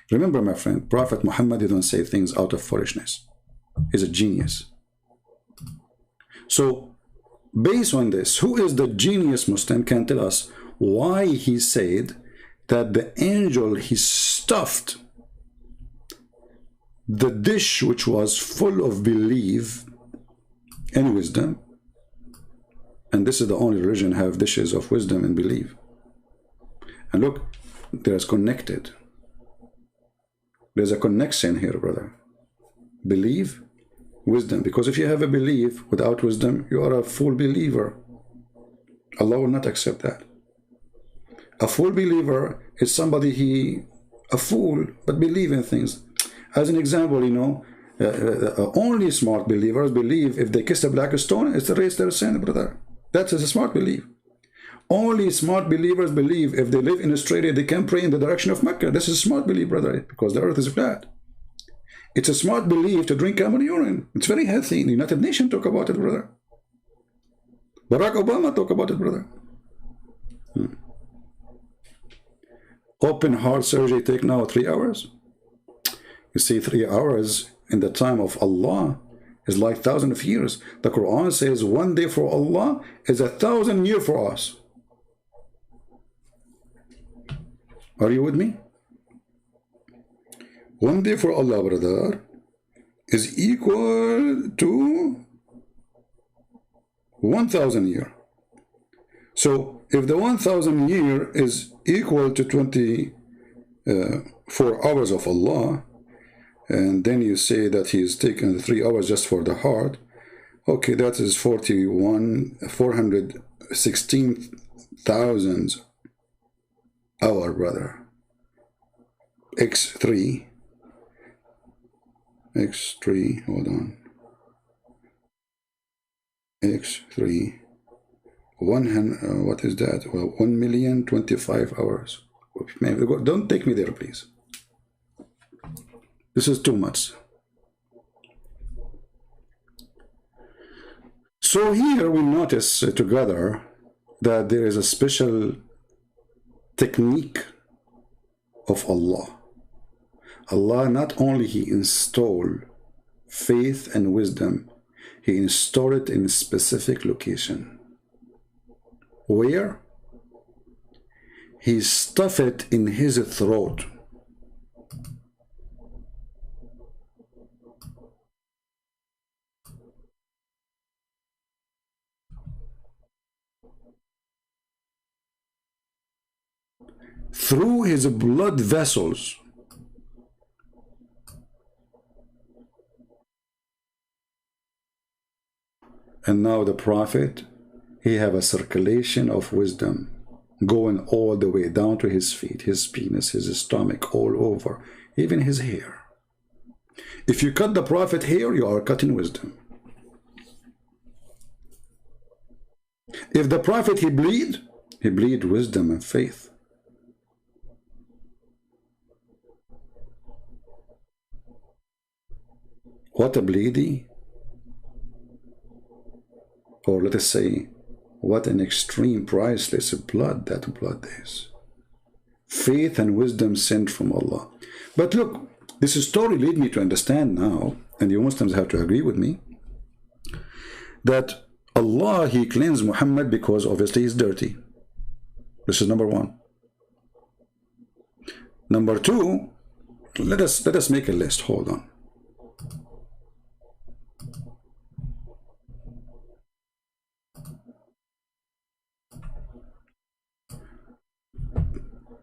Remember, my friend, Prophet Muhammad didn't say things out of foolishness. He's a genius. So, based on this, who is the genius Muslim can tell us why he said that the angel, he stuffed the dish which was full of belief and wisdom. And this is the only religion have dishes of wisdom and belief. And look, there's connected. There's a connection here, brother. Belief, wisdom. Because if you have a belief without wisdom, you are a full believer. Allah will not accept that. A full believer is somebody a fool, but believe in things. As an example, you know, only smart believers believe if they kiss a black stone, it's erased their sin, brother. That's a smart belief. Only smart believers believe if they live in Australia, they can pray in the direction of Mecca. This is a smart belief, brother, because the earth is flat. It's a smart belief to drink camel urine. It's very healthy. The United Nations talk about it, brother. Barack Obama talk about it, brother. Open heart surgery take now 3 hours. You see, 3 hours in the time of Allah is like 1,000 of years. The Quran says 1 day for Allah is 1,000 years for us. Are you with me? 1 day for Allah, brother, is equal to 1,000 years. So if the 1,000 year is equal to 24 hours of Allah, and then you say that he is taken 3 hours just for the heart, okay, that is 416,000 hour, brother. X3, hold on. X3, what is that? Well, 1,025,000 hours. Don't take me there, please. This is too much. So here we notice together that there is a special technique of Allah. Allah not only He installed faith and wisdom, He installed it in a specific location. Where? He stuffed it in His throat. Through His blood vessels. And now the Prophet, he have a circulation of wisdom going all the way down to his feet, his penis, his stomach, all over, even his hair. If you cut the Prophet hair, you are cutting wisdom. If the Prophet he bleed wisdom and faith. What a bleedy, or let us say, what an extreme priceless blood that blood is. Faith and wisdom sent from Allah. But look, this story lead me to understand now, and you Muslims have to agree with me, that Allah, He cleansed Muhammad because obviously he's dirty. This is number one. Number two, let us make a list. Hold on.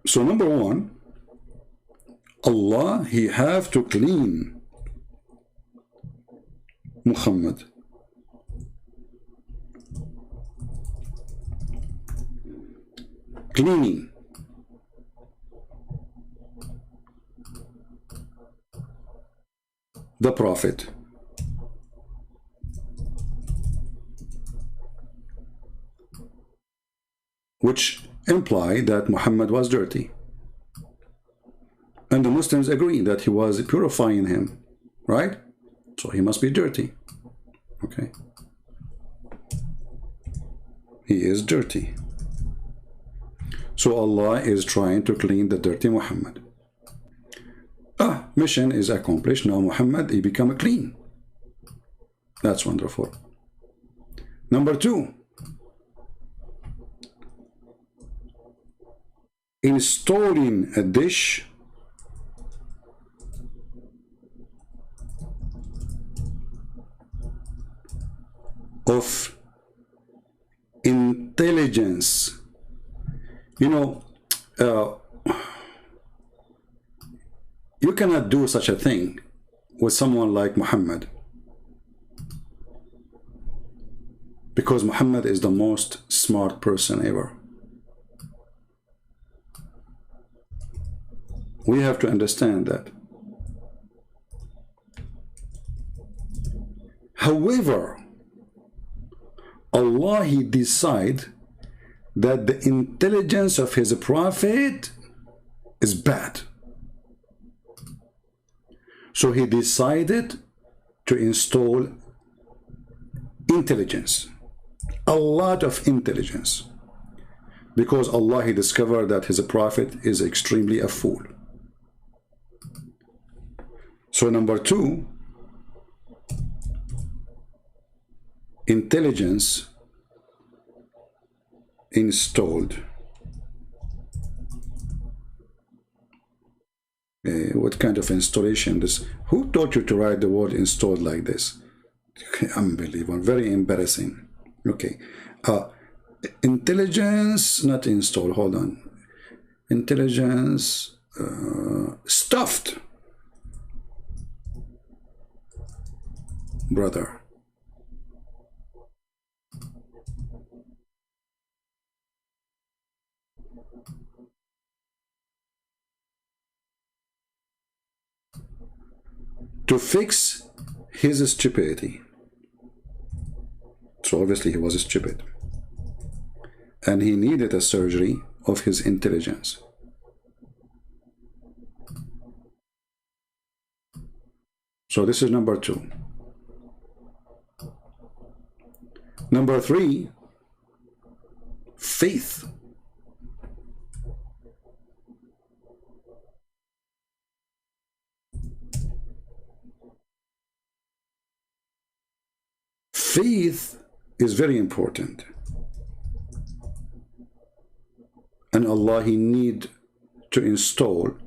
So number one, Allah, He have to clean Muhammad. Cleaning. The Prophet. Which imply that Muhammad was dirty. And the Muslims agree that he was purifying him, right? So he must be dirty. Okay. He is dirty. So Allah is trying to clean the dirty Muhammad. Mission is accomplished. Now Muhammad, he become clean. That's wonderful. Number two, installing a dish of intelligence. You know, you cannot do such a thing with someone like Muhammad, because Muhammad is the most smart person ever. We have to understand that. However, Allah, He decide that the intelligence of His Prophet is bad. So He decided to install intelligence, a lot of intelligence, because Allah, He discovered that His Prophet is extremely a fool. So number two, intelligence installed. What kind of installation this? Who taught you to write the word installed like this? Unbelievable, very embarrassing. Okay, intelligence, not installed, hold on. Intelligence stuffed. Brother. To fix his stupidity. So obviously he was stupid. And he needed a surgery of his intelligence. So this is number two. Number three, faith. Faith is very important. And Allah, He need to install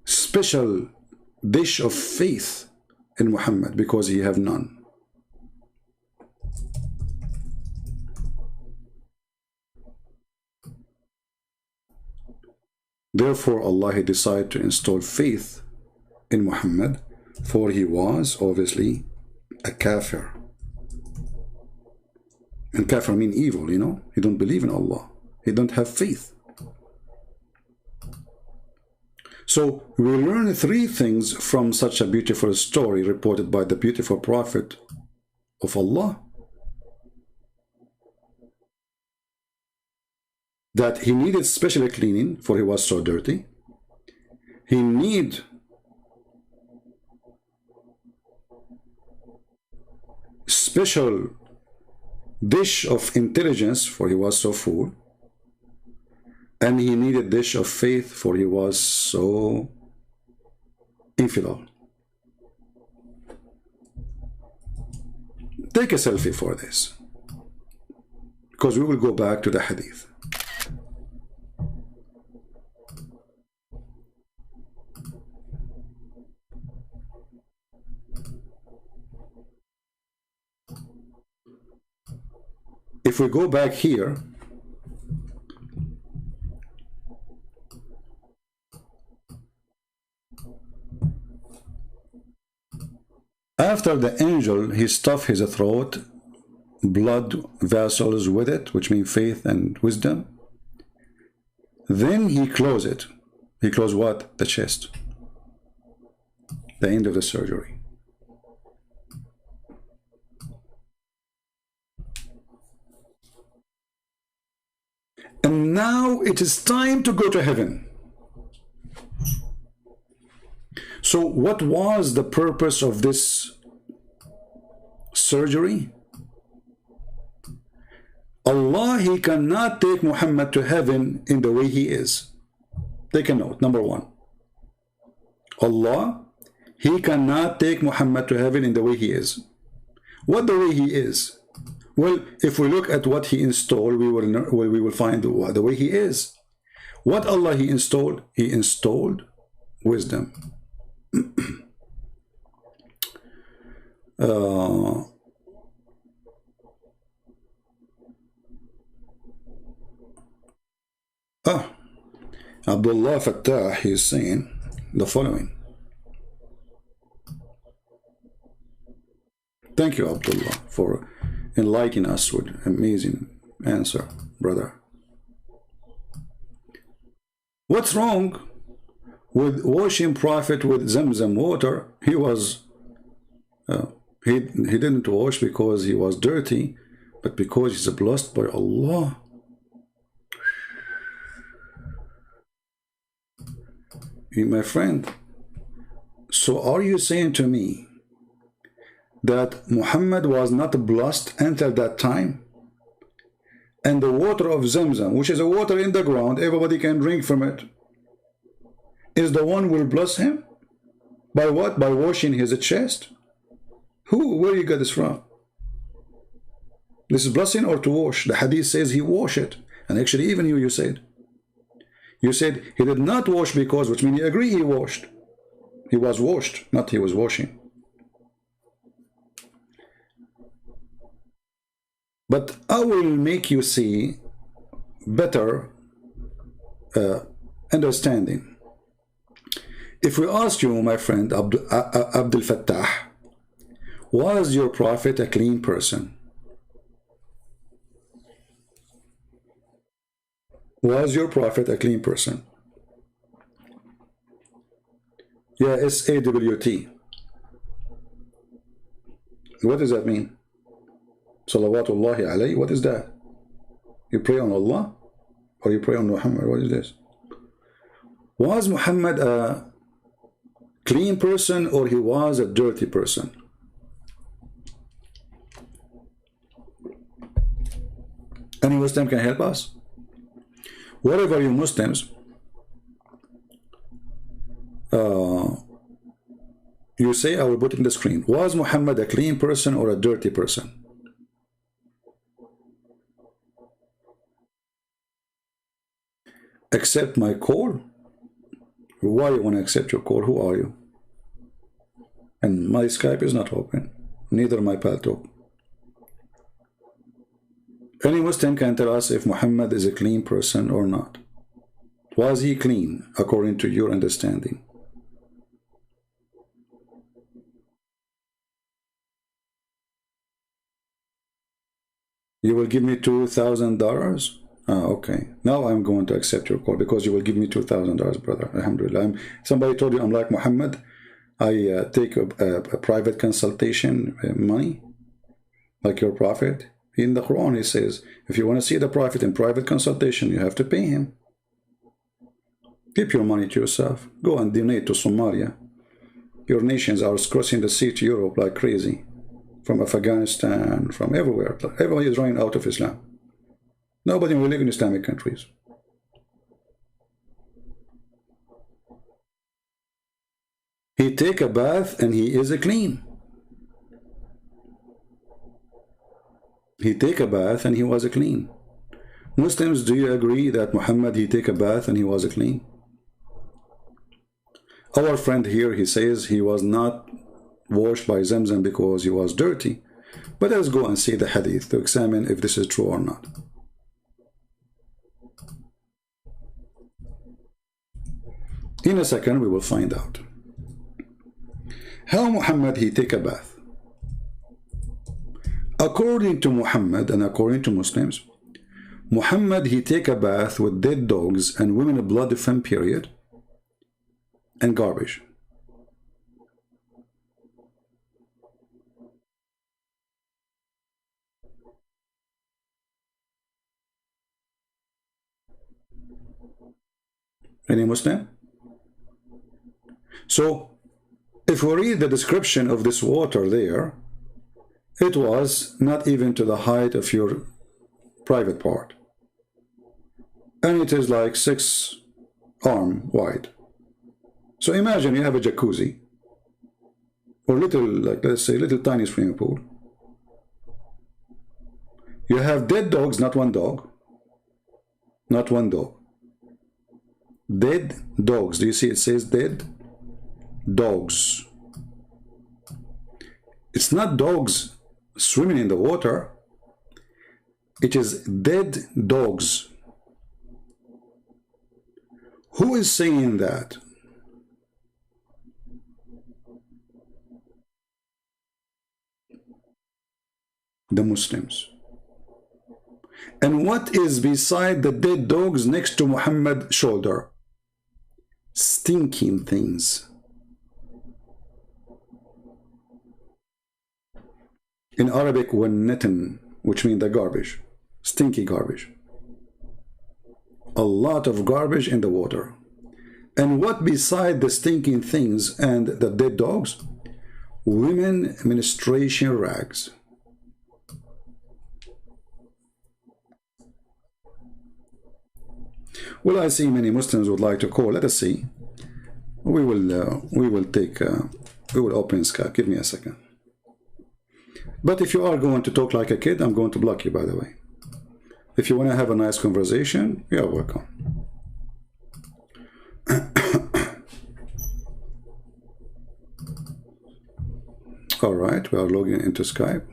special dish of faith in Muhammad because he have none. Therefore, Allah, He decided to install faith in Muhammad, for he was obviously a kafir. And kafir mean evil, you know. He don't believe in Allah. He don't have faith. So we learn three things from such a beautiful story reported by the beautiful Prophet of Allah. That he needed special cleaning, for he was so dirty. He need special dish of intelligence, for he was so full. And he needed dish of faith, for he was so infidel. Take a selfie for this, because we will go back to the hadith. If we go back here, after the angel, he stuffed his throat, blood vessels with it, which mean faith and wisdom. Then he closed it. He closed what? The chest. The end of the surgery. And now it is time to go to heaven. So what was the purpose of this surgery? Allah, He cannot take Muhammad to heaven in the way he is. Take a note, number one. Allah, He cannot take Muhammad to heaven in the way he is. What the way he is? Well, if we look at what He installed, we will find the way He is. What Allah He installed? He installed wisdom. Abdullah Fattah, he is saying the following. Thank you, Abdullah, for enlightening us with amazing answer, brother. What's wrong with washing Prophet with Zamzam water? He didn't wash because he was dirty, but because he's blessed by Allah. My friend, so are you saying to me that Muhammad was not blessed until that time? And the water of Zamzam, which is a water in the ground, everybody can drink from it, is the one who will bless him? By what? By washing his chest? Where you got this from? This is blessing or to wash? The hadith says he washed it. And actually even you said. You said he did not wash because, which means you agree he washed. He was washed, not he was washing. But I will make you see better understanding. If we ask you, my friend Abdul Fattah, was your prophet a clean person? Was your prophet a clean person? Yeah, S-A-W-T. What does that mean? Salawatullahi alayhi. What is that? You pray on Allah? Or you pray on Muhammad? What is this? Was Muhammad a clean person or he was a dirty person? Any Muslim can help us? Whatever you Muslims, you say, I will put it in the screen. Was Muhammad a clean person or a dirty person? Accept my call? Why you want to accept your call? Who are you? And my Skype is not open, neither my Paltalk. Any Muslim can tell us if Muhammad is a clean person or not. Was he clean according to your understanding? You will give me $2,000? Okay. Now I'm going to accept your call because you will give me $2,000, brother. Alhamdulillah. Somebody told you I'm like Muhammad. I take a private consultation money like your prophet. In the Quran, it says, if you want to see the prophet in private consultation, you have to pay him. Keep your money to yourself. Go and donate to Somalia. Your nations are crossing the sea to Europe like crazy. From Afghanistan, from everywhere. Everybody is running out of Islam. Nobody will live in Islamic countries. He take a bath and he is clean. He take a bath and he was clean. Muslims, do you agree that Muhammad, he take a bath and he was clean? Our friend here, he says he was not washed by Zamzam because he was dirty. But let's go and see the hadith to examine if this is true or not. In a second, we will find out. How Muhammad, he take a bath? According to Muhammad and according to Muslims, Muhammad, he take a bath with dead dogs and women blood from period and garbage. Any Muslim? So, if we read the description of this water there, it was not even to the height of your private part. And it is like 6 arms wide. So imagine you have a jacuzzi, or little, like let's say, little tiny swimming pool. You have dead dogs, not one dog. Not one dog. Dead dogs. Do you see it says dead dogs? It's not dogs swimming in the water. It is dead dogs. Who is saying that? The Muslims. And what is beside the dead dogs next to Muhammad's shoulder? Stinking things. In Arabic, wanatin, which means the garbage, stinky garbage. A lot of garbage in the water. And what beside the stinking things and the dead dogs? Women menstruation rags. Well, I see many Muslims would like to call. Let us see. We will open Skype. Give me a second. But if you are going to talk like a kid, I'm going to block you, by the way. If you want to have a nice conversation, you're welcome. All right, we are logging into Skype.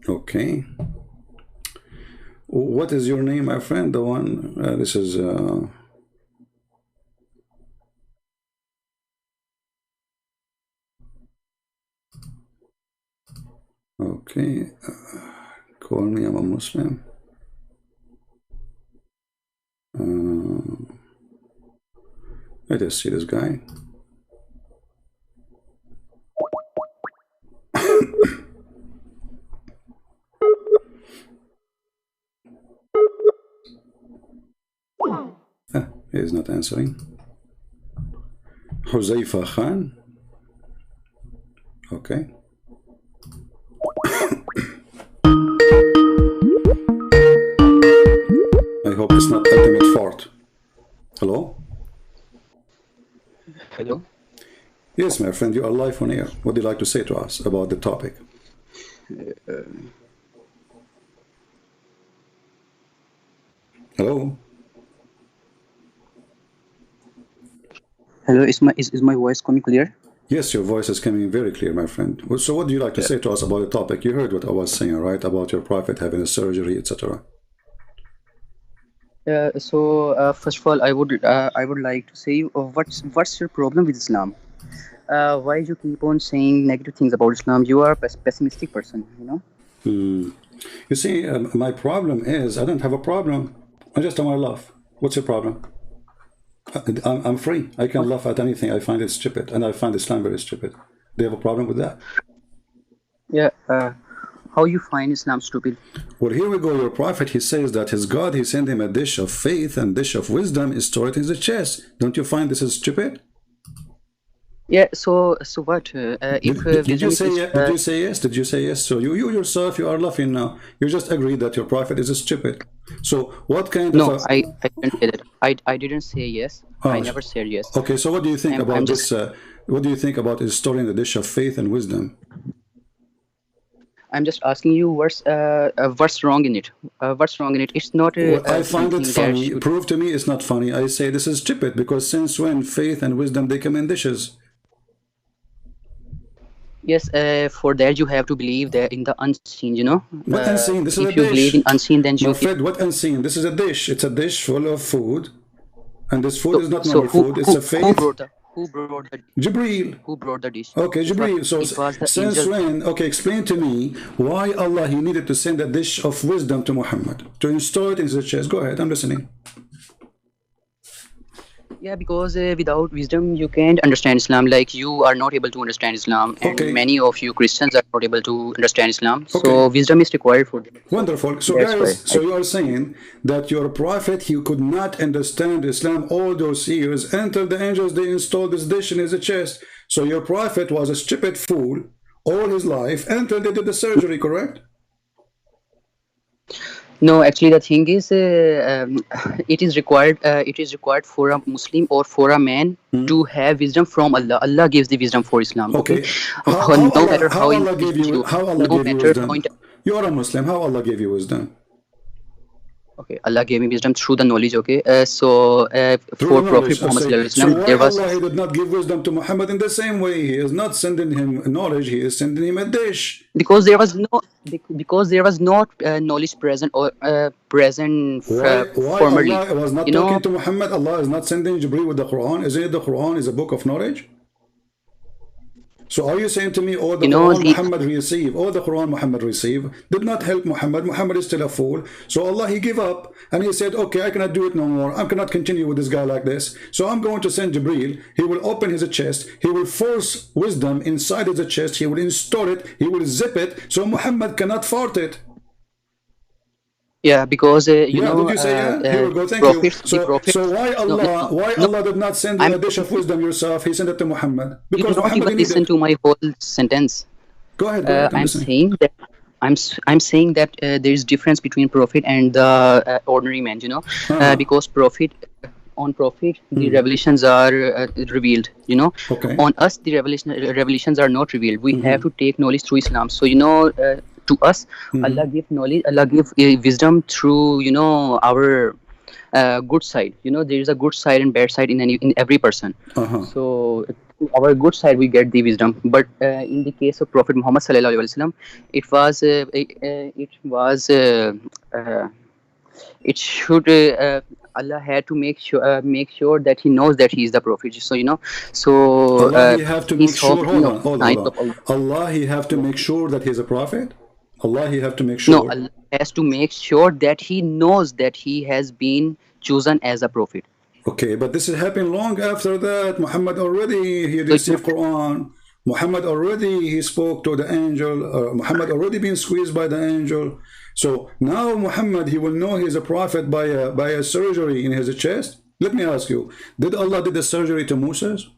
Okay. What is your name, my friend? The one, this is... Okay. Call me, I'm a Muslim. Let us see this guy. He is not answering. Huzaifa Khan. Okay. I hope it's not ultimate fart. Hello?
Hello?
Yes, my friend, you are live on air. What do you like to say to us about the topic? Hello?
Hello, is my voice coming clear?
Yes, your voice is coming very clear, my friend. So what do you like to say to us about the topic? You heard what I was saying, right? About your prophet having a surgery, etc.
First of all, I would like to say, what's your problem with Islam? Why you keep on saying negative things about Islam? You are a pessimistic person, you know.
You see, my problem is I don't have a problem. I just don't want to laugh. What's your problem? I'm free. I can laugh at anything. I find it stupid, and I find Islam very stupid. Do you have a problem with that?
Yeah. How you find Islam stupid?
Well, here we go. Your prophet, he says that his God, he sent him a dish of faith and dish of wisdom is stored in his chest. Don't you find this is stupid?
Yeah. So what?
Did you say yes? Did you say yes? Did you say yes? So you yourself, you are laughing now. You just agreed that your prophet is stupid. So what kind
of?
No,
I didn't say that. I didn't say yes. I never said yes.
Okay. So what do you think about this? What do you think about is storing the dish of faith and wisdom?
I'm just asking you what's wrong in it. What's wrong in it? It's not.
I find it funny. Prove to me it's not funny. I say this is stupid because since when faith and wisdom they come in dishes?
Yes, for that you have to believe that in the unseen, you know.
What unseen? This is a dish.
If you believe in unseen, then you.
My friend, what unseen? This is a dish. It's a dish full of food, and this food is not normal food. It's a faith.
Who brought the
Jibreel.
Who brought the dish?
Okay, Jibreel. So since when? Okay, explain to me why Allah he needed to send a dish of wisdom to Muhammad to install it in his chest. Go ahead, I'm listening.
Yeah, because without wisdom you can't understand Islam. Like you are not able to understand Islam, and many of you Christians are not able to understand Islam. Okay. So wisdom is required for them.
Wonderful. So guys, so you are saying that your prophet he could not understand Islam all those years until the angels they installed this dish in his chest. So your prophet was a stupid fool all his life until they did the surgery, correct?
No, actually, the thing is, it is required. It is required for a Muslim or for a man to have wisdom from Allah. Allah gives the wisdom for Islam. Okay. No matter how
Allah gave you wisdom. You are a Muslim. How Allah gave you wisdom?
Okay, Allah gave me wisdom through the knowledge. Okay, for Prophet Muhammad,
there was. Allah did not give wisdom to Muhammad in the same way. He is not sending him knowledge. He is sending him a dish.
Because there was not knowledge present or present formerly.
Allah was not talking to Muhammad. Allah is not sending Jibreel with the Quran. Isn't it the Quran is a book of knowledge? So are you saying to me all the
You know,
Quran Muhammad received, all the Quran Muhammad received did not help Muhammad? Muhammad is still a fool. So Allah, he gave up and he said, okay, I cannot do it no more. I cannot continue with this guy like this. So I'm going to send Jibreel. He will open his chest. He will force wisdom inside his chest. He will install it. He will zip it. So Muhammad cannot fart it.
yeah, because you know,
did you say here we go, thank
prophets,
you.
the prophets,
So why Allah, Allah did not send you
I'm-
a dish of wisdom yourself? He sent it to Muhammad.
you
Because
do not
Muhammad
even
needed
listen
it.
to my whole sentence.
Go ahead, I'm
I'm
listening.
saying that I'm saying that there is difference between prophet and the ordinary man. You know, because prophet, on prophet the revelations are revealed. You know,
Okay.
on us the revelations are not revealed. We have to take knowledge through Islam. So you know, to us, Allah give knowledge. Allah give wisdom through, you know, our good side. You know, there is a good side and bad side in every person. So our good side we get the wisdom, but in the case of Prophet Muhammad sallallahu alaihi wasallam, it should Allah had to make sure that he knows that he is the prophet. So you know, so
Allah, he have to
he
make
saw,
sure.
you
Hold
know,
on, hold
signs
on.
of Allah.
Allah, he have to make sure that he's a prophet. Allah, he have to make sure.
No, Allah has to make sure that he knows that he has been chosen as a prophet.
Okay, but this is happening long after that. Muhammad already he received Quran. Muhammad already he spoke to the angel. Muhammad already been squeezed by the angel. So now Muhammad, he will know he's a prophet by a surgery in his chest. Let me ask you: did Allah did the surgery to Moses?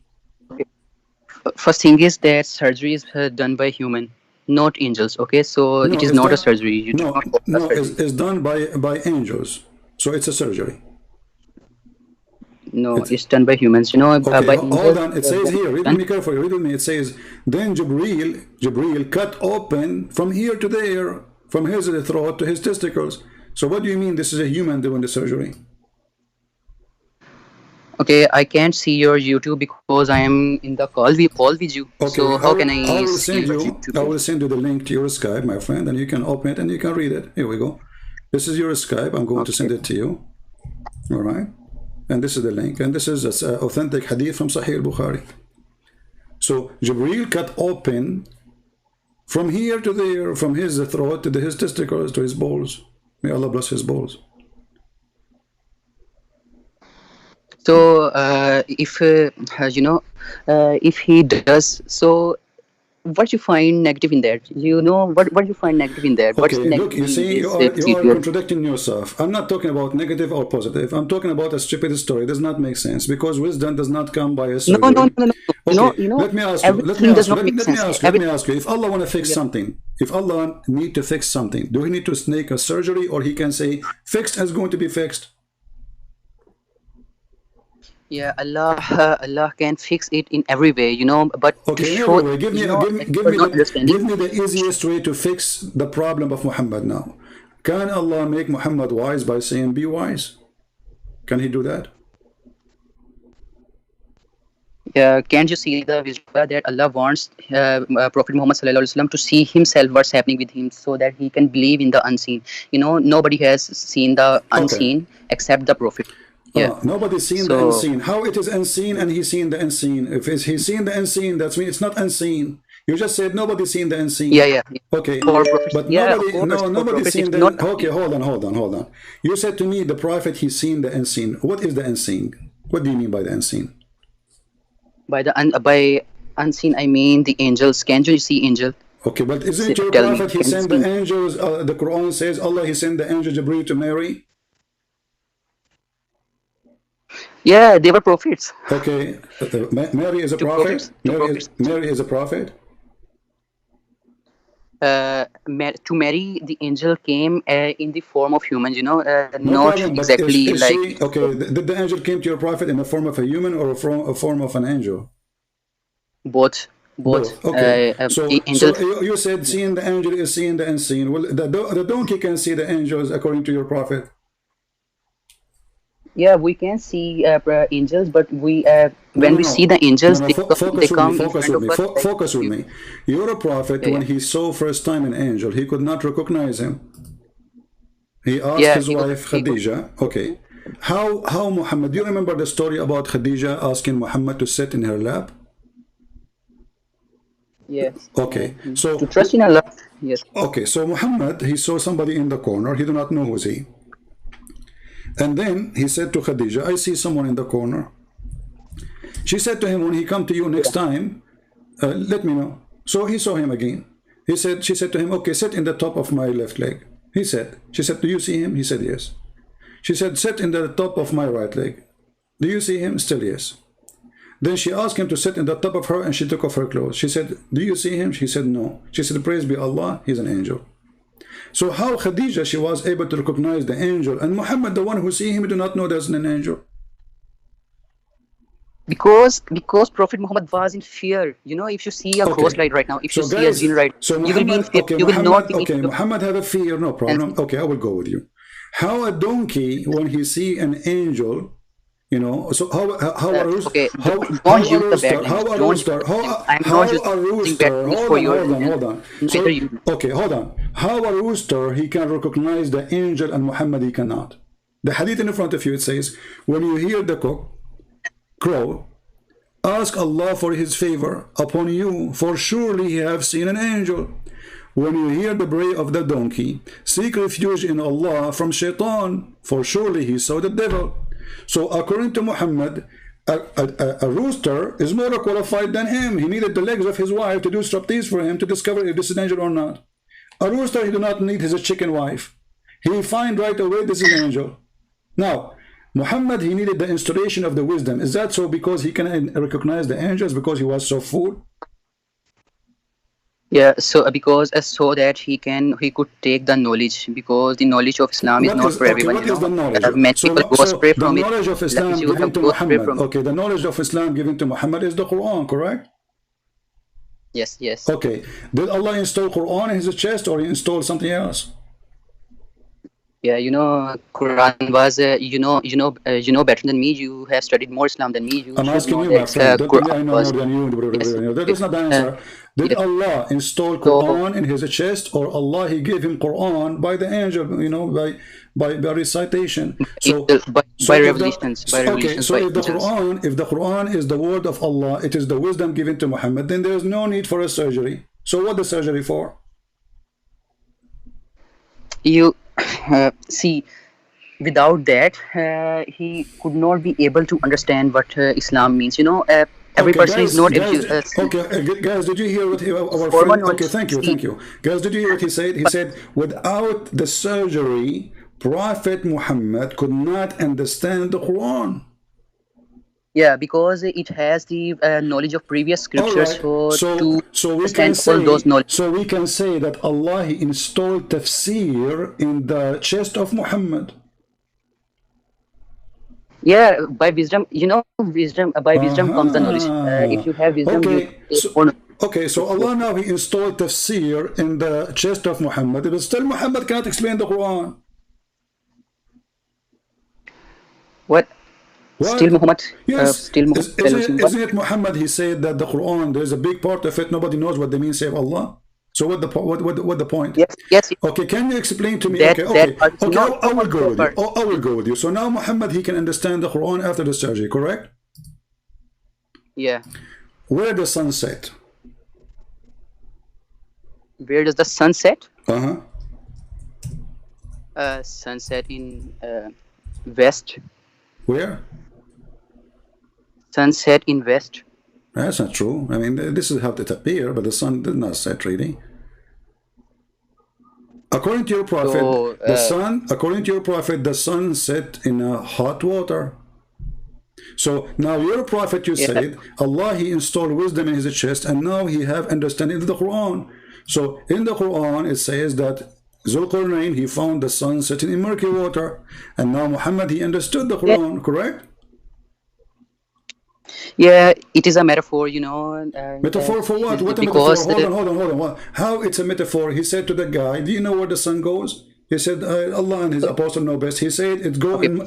First thing is that surgery is done by human, not angels. Okay, so
No,
it is
it's
not a
done-
surgery. You do
No,
not call it a
no,
surgery.
it's done by angels. So it's a surgery.
No, it's done by humans. You know,
Okay,
by
hold
angels,
on. It says here, read
done-
me carefully, read with me. It says, then Jibreel cut open from here to there, from his throat to his testicles. So what do you mean this is a human doing the surgery?
Okay, I can't see your YouTube because I am in the call with you.
Okay,
So how can I
will
see
send
your
you,
YouTube?
I will send you the link to your Skype, my friend, and you can open it and you can read it. Here we go. This is your Skype. I'm going to send it to you. All right. And this is the link. And this is an authentic hadith from Sahih al-Bukhari. So Jibreel cut open from here to there, from his throat to his testicles to his balls. May Allah bless his balls.
So if you know, if he does so, what you find negative in that? You know, what you find negative in that? What's
Okay,
negative
look, you
in
see,
this
you are
procedure?
contradicting yourself. I'm not talking about negative or positive. I'm talking about a stupid story. It does not make sense because wisdom does not come by a surgery.
No.
Okay,
You know,
let me ask you. Let me
everything does
ask you.
not
Let
make
me
sense.
ask you. Let me ask you. If Allah want to fix something, if Allah need to fix something, do he need to snake a surgery, or he can say fixed is going to be fixed?
Yeah, Allah can fix it in every way, you know. But
Okay,
to
in
show,
every way, give me,
you know,
give me the easiest way to fix the problem of Muhammad now. Can Allah make Muhammad wise by saying be wise? Can he do that?
can't you see the wisdom that Allah wants Prophet Muhammad sallallahu alaihi wasallam to see himself what's happening with him, so that he can believe in the unseen. You know, nobody has seen the unseen except the Prophet. Yeah.
Nobody's seen the unseen. How it is unseen and he's seen the unseen? If he's seen the unseen, that's mean it's not unseen. You just said nobody's seen the unseen.
Yeah.
Okay,
For prophets,
but
yeah,
nobody,
of course, for
nobody's
prophets,
seen
it's
the.
not-
Okay, hold on. You said to me the prophet he's seen the unseen. What is the unseen? What do you mean by the unseen?
By unseen, I mean the angels. Can't you see angel?
Okay, but isn't your
Tell me,
prophet he
can you
sent the
see?
angels? The Quran says Allah he sent the angel Jibreel to Mary.
Yeah, they were prophets.
Okay, Mary is a
Two
prophet.
prophets.
Mary is a prophet.
To Mary, the angel came in the form of humans. You know,
No
not
problem, but
exactly
is
like.
she, okay, did the angel came to your prophet in the form of a human or a form of an angel?
Both.
Okay.
The
So
angel.
you said seeing the angel is seeing the unseen. Well, the donkey can see the angels according to your prophet.
Yeah, we can see angels, but when we see the angels, they come in front of us.
Focus with me. You're a prophet. When he saw first time an angel, he could not recognize him. He asked his wife Khadija. Okay. How Muhammad? Do you remember the story about Khadija asking Muhammad to sit in her lap?
Yes.
Okay, so
To trust in Allah. Yes.
okay, so Muhammad, he saw somebody in the corner. He do not know who's he. And then he said to Khadija, I see someone in the corner. She said to him, when he come to you next time, let me know. So he saw him again. She said to him, okay, sit in the top of my left leg. She said, do you see him? He said, yes. She said, sit in the top of my right leg. Do you see him? Still yes. Then she asked him to sit in the top of her, and she took off her clothes. She said, do you see him? She said, no. She said, praise be Allah, he's an angel. So how Khadija, she was able to recognize the angel, and Muhammad, the one who see him, do not know there's an angel?
Because Prophet Muhammad was in fear. You know, if you see a ghost light right now, if you see a jinn right, you will be in fear. You will not be in fear.
Muhammad had a fear, no problem. Okay, I will go with you. How a donkey, when he see an angel, you know, so how a rooster, hold on. How a rooster, he can recognize the angel and Muhammad he cannot. The hadith in front of you, it says, when you hear the crow, ask Allah for his favor upon you, for surely you have seen an angel. When you hear the bray of the donkey, seek refuge in Allah from shaitan, for surely he saw the devil. So according to Muhammad, a rooster is more qualified than him. He needed the legs of his wife to do striptease for him to discover if this is an angel or not. A rooster, he do not need his chicken wife. He find right away this is an angel. Now, Muhammad, he needed the installation of the wisdom. Is that so because he can recognize the angels because he was so full?
Yeah, so because so that he could take the knowledge, because the knowledge of Islam is not for everyone.
What is the knowledge?
The
knowledge of Islam given to Muhammad. Okay, the knowledge of Islam given to Muhammad is the Quran, correct?
Yes, yes.
Okay, did Allah install Quran in his chest, or he installed something else?
Yeah, you know, Quran was, you know better than me. You have studied more Islam than me.
I'm asking you, my friend. Don't tell me I know more than you. That is not the answer. Did Allah install Quran in his chest, or Allah, he gave him Quran by the angel, you know, by recitation? So,
by revelations.
Okay, so if the Quran is the word of Allah, it is the wisdom given to Muhammad, then there is no need for a surgery. So what the surgery for?
You see, without that, he could not be able to understand what Islam means. You know, every person is not.
Guys, did you hear what our friend? Okay, thank you. Guys, did you hear what he said? He said, without the surgery, Prophet Muhammad could not understand the Quran.
Yeah, because it has the knowledge of previous scriptures.
Right. So we can say, those knowledge. So we can say that Allah, he installed tafsir in the chest of Muhammad.
Yeah, by wisdom, you know, by wisdom comes the knowledge. If you have wisdom,
so Allah now, he installed tafsir in the chest of Muhammad, but still Muhammad cannot explain the Quran.
What? Still Muhammad?
Yes. Isn't it Muhammad, he said that the Quran, there's a big part of it, nobody knows what they mean, save Allah. So what the point?
Yes.
Okay, can you explain to me? I will go with you. So now Muhammad, he can understand the Quran after the surgery, correct?
Yeah.
Where does the sun set?
Where does the sun set?
Sunset
in west.
Where?
Sunset in west.
That's not true. I mean, this is how it appears, but the sun did not set really. According to your prophet, the sun set in hot water. So now your prophet, you said, Allah, he installed wisdom in his chest, and now he have understanding of the Quran. So in the Quran, it says that Zulqarnain, he found the sun setting in murky water, and now Muhammad, he understood the Quran, correct?
Yeah, it is a metaphor, you know.
Metaphor for what? What a metaphor? Hold on. How it's a metaphor? He said to the guy, do you know where the sun goes? He said, Allah and his apostle know best. He said, it goes in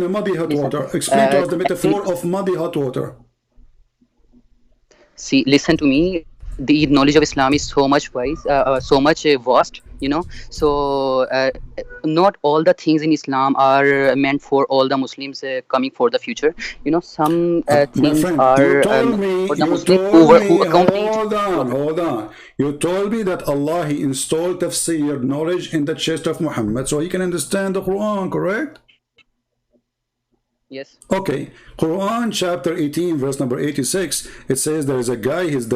a muddy hot water. Explain to us the metaphor of muddy hot water.
See, listen to me. the knowledge of Islam is so much so much vast, so not all the things in Islam are meant for all the Muslims coming for the future. Some
My
things
friend,
are
you told me,
for the
you
Muslims
told me,
who complete.
hold on. You told me that Allah, He installed tafsir knowledge in the chest of Muhammad so he can understand the Quran, correct?
Yes.
Okay, Quran chapter 18 verse number 86, it says there is a guy, his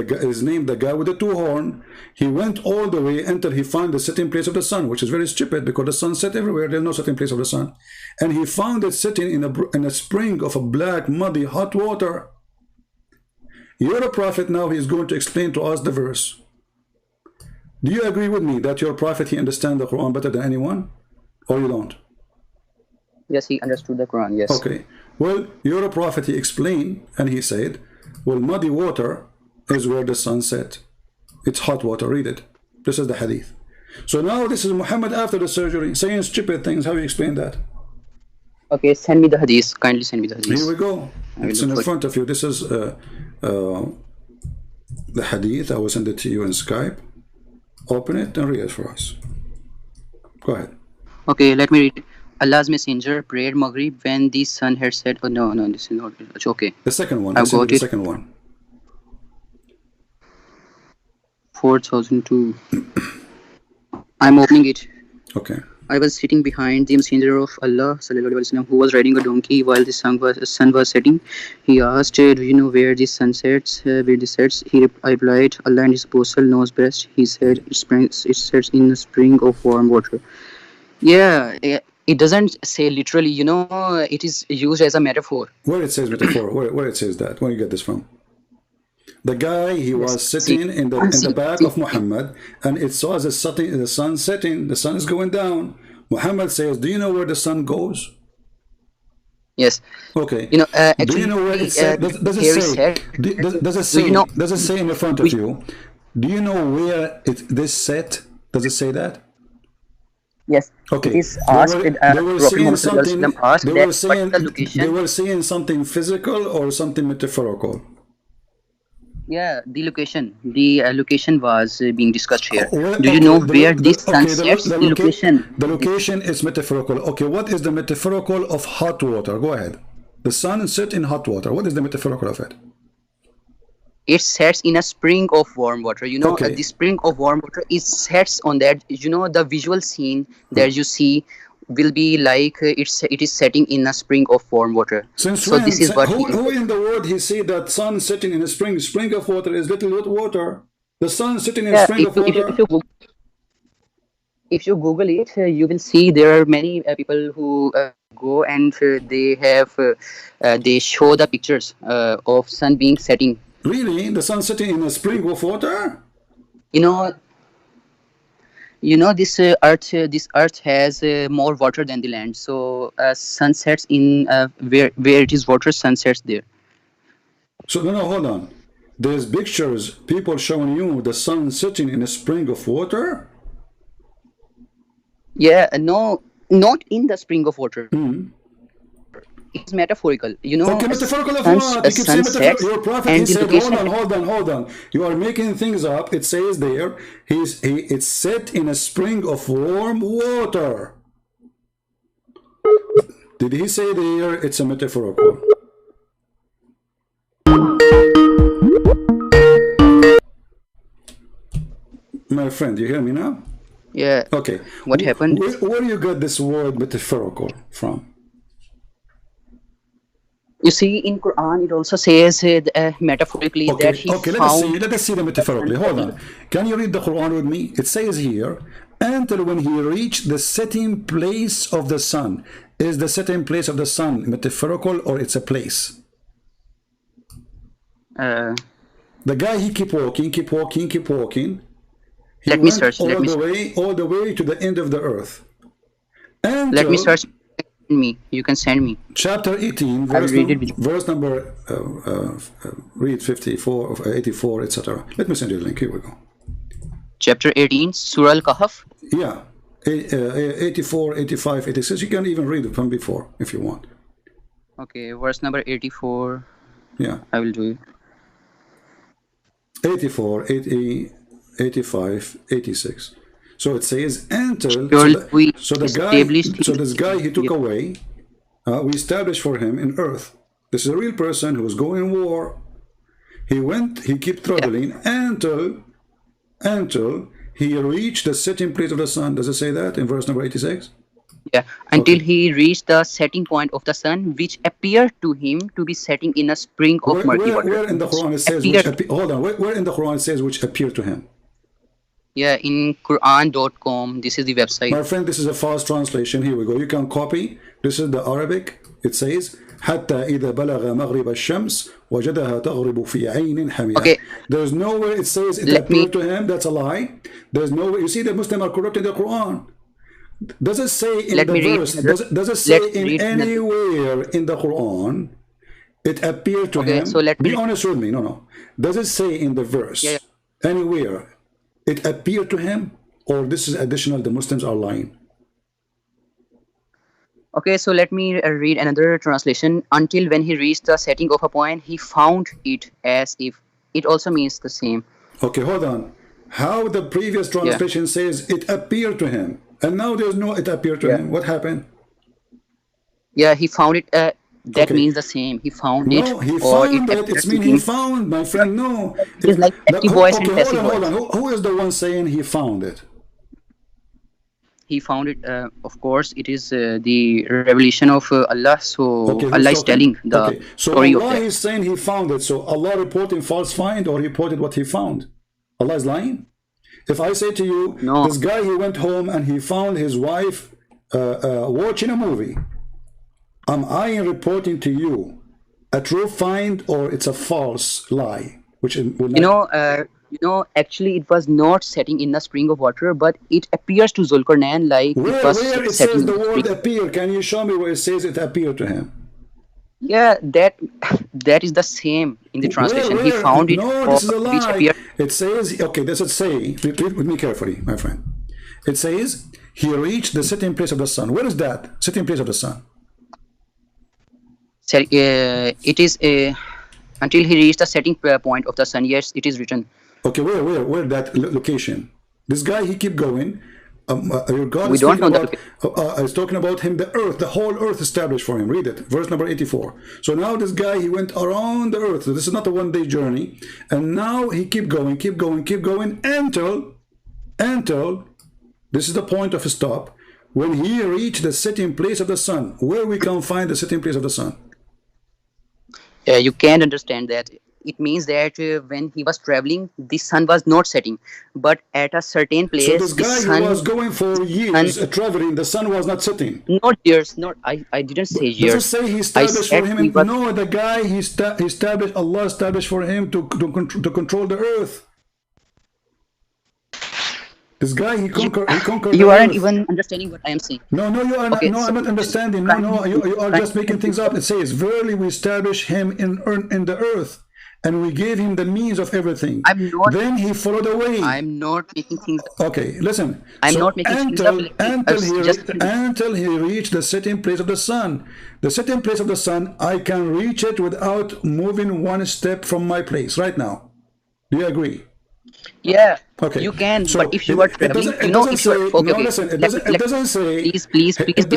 name the guy with the two horn. He went all the way until he found the sitting place of the sun, which is very stupid because the sun set everywhere. There's no sitting place of the sun, and he found it sitting in a spring of a black muddy hot water. You're a prophet now. He's going to explain to us the verse. Do you agree with me that your prophet, he understands the Quran better than anyone, or you don't?
Yes, he understood the Quran. Yes.
Okay. Well, you're a prophet, he explained, and he said, well, muddy water is where the sun set. It's hot water. Read it. This is the hadith. So now this is Muhammad after the surgery saying stupid things. How do you explain that?
Okay, send me the hadith. Kindly send me the hadith.
Here we go. It's in front of you. This is the hadith. I will send it to you in Skype. Open it and read it for us. Go ahead.
Okay, let me read. Allah's messenger prayed Maghrib when the sun had set. Oh, no, this is not. Okay.
The second one.
I've got
the
it.
second one.
4002. I'm opening it.
Okay.
I was sitting behind the messenger of Allah ﷺ, who was riding a donkey while the sun was setting. He asked, do you know where the sun sets? He replied, Allah and His Apostle knows best. He said, it sets in a spring of warm water. Yeah, it doesn't say literally, it is used as a metaphor.
Where it says metaphor? Where it says that? Where you get this from? The guy, he was sitting in the back of Muhammad, and it saw the sun setting. The sun is going down. Muhammad says, do you know where the sun goes?
Yes.
Okay.
Actually,
do you know where it says? Does it say? Does it say? Does it say in the front of you? Do you know where this set? Does it say that?
Yes.
Okay.
It is asked.
They were saying something. They were saying something physical or something metaphorical.
Yeah, the location was being discussed here. Do you know where this sun sets? The location.
The location is metaphorical. Okay, what is the metaphorical of hot water? Go ahead. The sun sets in hot water. What is the metaphorical of it?
It sets in a spring of warm water. The spring of warm water sets on that. The visual scene that you see will be like it is setting in a spring of warm water.
Since
so
when?
This is what
who in the world he see that sun sitting in a spring of water is little water? The sun sitting in a spring of water.
If you Google it, you will see there are many people who go and they show the pictures of sun being setting.
Really? The sun sitting in a spring of water?
This earth has more water than the land. So sun sets in where it is water, sun sets there.
So no, hold on. There's pictures, people showing you the sun sitting in a spring of water?
Yeah, no, not in the spring of water. It's metaphorical,
Okay, metaphorical of what? You keep saying metaphorical. Your prophet, he said, hold on. You are making things up. It says there, it's set in a spring of warm water. Did he say there it's a metaphorical? My friend, you hear me now?
Yeah.
Okay.
What happened?
Where do you get this word metaphorical from?
You see, in Quran, it also says metaphorically that he found...
Let us see the metaphorically. Hold on. Can you read the Quran with me? It says here, until when he reached the setting place of the sun. Is the setting place of the sun metaphorical or it's a place?
The
guy, he keep walking. He
let me search.
all the way to the end of the earth.
Let me search. You can send me.
Chapter 18, verse number, read 54, 84, etc. Let me send you the link. Here we go.
Chapter 18, Surah Al-Kahf.
Yeah, 84, 85, 86. You can even read it from before if you want.
Okay, verse number 84.
Yeah.
I will do it.
84, 80, 85, 86. So it says until so this guy he took away, we established for him in earth. This is a real person who was going war. He kept traveling until he reached the setting place of the sun. Does it say that in verse number 86?
Yeah, until he reached the setting point of the sun, which appeared to him to be setting in a spring of murky water.
Where in the Quran it says hold on, where in the Quran it says which appeared to him?
Yeah, in Quran.com. This is the website.
My friend, this is a false translation. Here we go. You can copy. This is the Arabic. It says حتى إذا بلغ مغرب الشمس وجدها تغرب في عين حمية.
Okay.
There's nowhere it says it appeared to him. That's a lie. There's no way. You see, the Muslims are corrupting the Quran. Does it say in the verse? Does it say in anywhere in the Quran it appeared to him?
So
be honest with me. No. Does it say in the verse anywhere it appeared to him, or this is additional? The Muslims are lying.
Okay, so let me read another translation. Until when he reached the setting of a point, he found it as if. It also means the same.
Okay, hold on. How the previous translation says it appeared to him, and now there's no it appeared to him. What happened?
Yeah, he found it. That means the same. He found it.
No, he found it. It means he found, my friend. No.
It's like active voice and passive voice.
Hold on. Who is the one saying he found it?
He found it. Of course, it is the revelation of Allah. So Allah is telling the story of that.
So Allah is saying he found it. So Allah reporting false find or reported what he found? Allah is lying? If I say to you, this guy, he went home and he found his wife watching a movie, am I reporting to you a true find or it's a false lie? Which
actually it was not setting in the spring of water, but it appears to Zulkarnain like
where it says the word appear. Can you show me where it says it appeared to him?
Yeah, that is the same in the translation. He found it.
No, this is a lie. It says, okay, does it say, read with me carefully, my friend. It says, he reached the sitting place of the sun. Where is that? Sitting place of the sun.
It is until he reached the setting point of the sun. Yes, it is written.
Okay, where that location? This guy, he keep going. Your God
we
is
don't know
about, is talking about him, the earth, the whole earth established for him. Read it, verse number 84. So now this guy, he went around the earth. So this is not a one-day journey. And now he keep going until this is the point of a stop. When he reached the sitting place of the sun, where we can find the sitting place of the sun?
You can't understand that. It means that when he was traveling, the sun was not setting, but at a certain place.
So this guy who was going for years traveling, the sun was not setting.
Not years. Not I didn't say years.
Does it say he established for him? No, the guy he established. Allah established for him to control the earth. This guy he conquered.
You aren't even understanding what I am saying.
No, you are not. Okay, I'm not understanding. No, you are just making things up. It says, "Verily, we established him in the earth." And we gave him the means of everything. Then he followed away.
I'm not making things up.
Okay, listen.
I'm not making things up.
Until he reached the sitting place of the sun. The sitting place of the sun, I can reach it without moving one step from my place right now. Do you agree?
Yeah.
Okay.
You can, so but if you are traveling, it
doesn't say.
Please.
It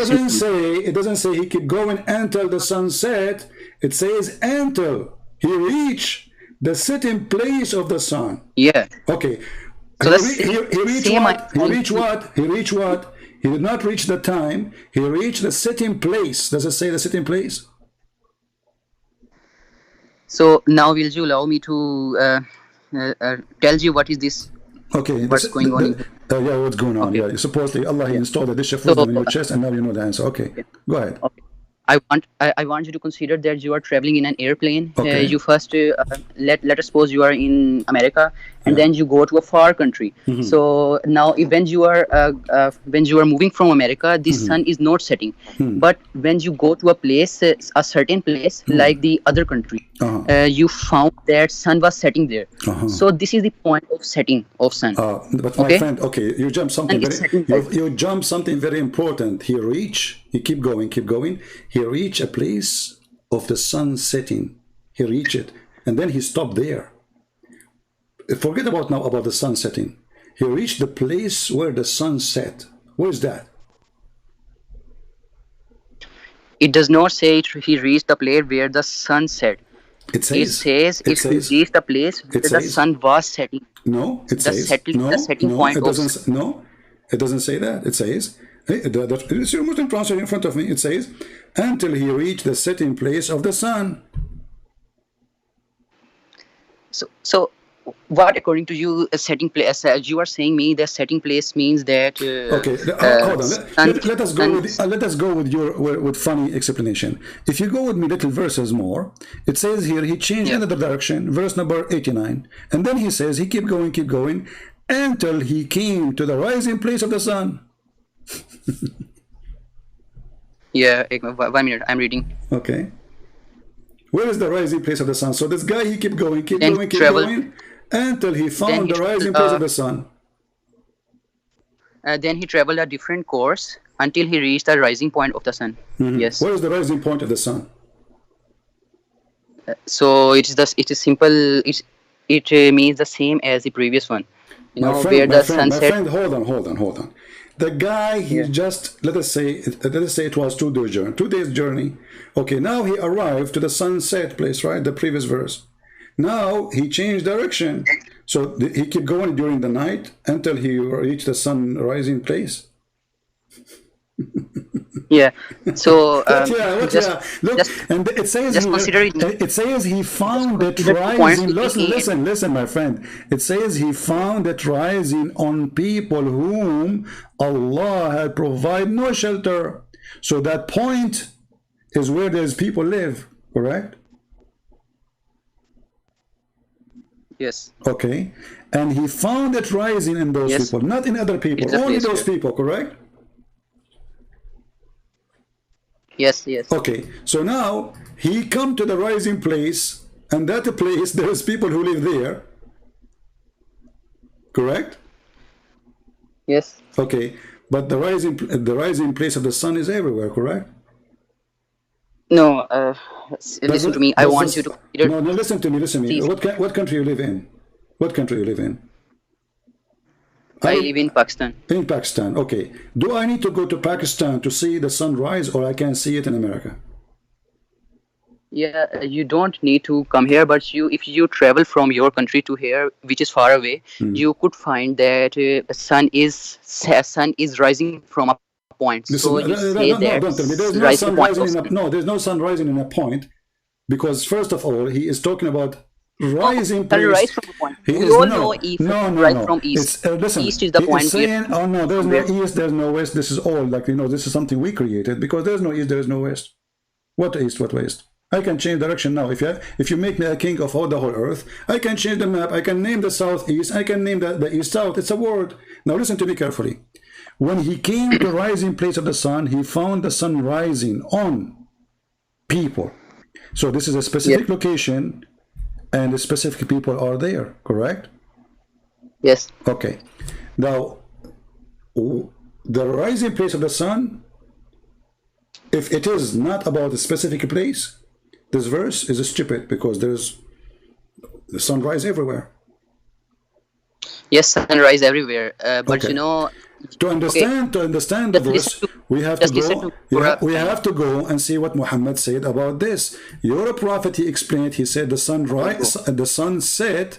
doesn't say he keep going until the sun set. It says until he reached the sitting place of the sun.
Yeah.
Okay.
So
he reached what? He reached what? He did not reach the time. He reached the sitting place. Does it say the sitting place?
So now will you allow me to tell you what is this?
Okay.
What's going on?
Yeah, what's going on? Okay. Yeah. Supposedly Allah he installed a dish of wisdom in your chest, and now you know the answer. Okay. Go ahead.
Okay. I want you to consider that you are traveling in an airplane.
Okay.
You first let us suppose you are in America, and then you go to a far country. So now, when you are moving from America, the sun is not setting. But when you go to a place, a certain place, like the other country, you found that sun was setting there. So this is the point of setting of sun.
But my friend, okay, you jumped something you jumped something very important. He keep going. He reached a place of the sun setting. He reached it, and then he stopped there. forget about now about the sun setting. He reached the place where the sun set. Where is that?
It does not say he reached the place where the sun set.
It says.
It says
It
if he
says.
reached the place where the
says-
sun was setting.
No, it
The
says.
setting-
No,
the setting
no,
point
it
of-
doesn't. No, it doesn't say that. It says. It's your Muslim translation in front of me. It says, until he reached the setting place of the sun.
So what according to you a setting place? As you are saying me, the setting place means that.
Okay, hold on. Let us go with let us go with your with funny explanation. If you go with me little verses more, it says here he changed another direction, verse number 89, and then he says he keep going, until he came to the rising place of the sun.
Yeah, 1 minute. I'm reading.
Okay. Where is the rising place of the sun? So this guy he keep going,
Then travel-
going, until he found
he
the rising
travel,
place of the sun.
Then he traveled a different course until he reached the rising point of the sun. Yes.
Where is the rising point of the sun?
So it is simple. It means the same as the previous one. You know, where the sun
my
set.
friend, hold on. The guy, he just, let us say it was 2 days journey. Okay, now he arrived to the sunset place, right? The previous verse. Now he changed direction. So he kept going during the night until he reached the sun rising place.
Yeah. So
Look, and it says
just
here,
consider it.
it says he found it
consider the
rising.
points
Listen, my friend. It says he found it rising on people whom Allah had provided no shelter. So that point is where those people live, correct?
Yes.
Okay, and he found it rising in those
Yes.
people, not in other people,
It's a
only
place,
those
yeah.
people, correct?
Yes. Yes.
Okay, so now he come to the rising place, and that place there's people who live there, correct?
Yes.
Okay, but the rising place of the sun is everywhere, correct?
No. Listen to me. I want you to consider.
No, listen to me.
Please.
What country you live in? What country you live in?
I live in Pakistan.
In Pakistan. Okay. Do I need to go to Pakistan to see the sunrise, or I can see it in America?
Yeah, you don't need to come here, but if you travel from your country to here, which is far away, you could find that sun is rising from a point.
Listen,
So you say that
don't tell me. There's no
rising
sun
point
rising
of-
there's no sun rising in a point, because first of all, he is talking about rising
Sun
place.
rise from a point.
He
We
is
all
no,
know east,
no,
rise from east.
It's, listen,
East is the
he
point
is saying, oh no, there's no
where-
east, there's no west. This is all like, this is something we created, because there's no east, there's no west. What east, what west? I can change direction now. If you make me a king of all the whole earth, I can change the map. I can name the southeast. I can name the east south. It's a word. Now listen to me carefully. When he came to the rising place of the sun, he found the sun rising on people. So this is a specific location, and the specific people are there, correct?
Yes.
Okay. Now, the rising place of the sun, if it is not about a specific place, this verse is stupid, because there's the sunrise everywhere.
Yes, sunrise everywhere. But
Okay. To understand the
Just
verse,
listen to-
we have to
just
go.
listen to
We have to go and see what Muhammad said about this. Your prophet, he explained. He said the sun set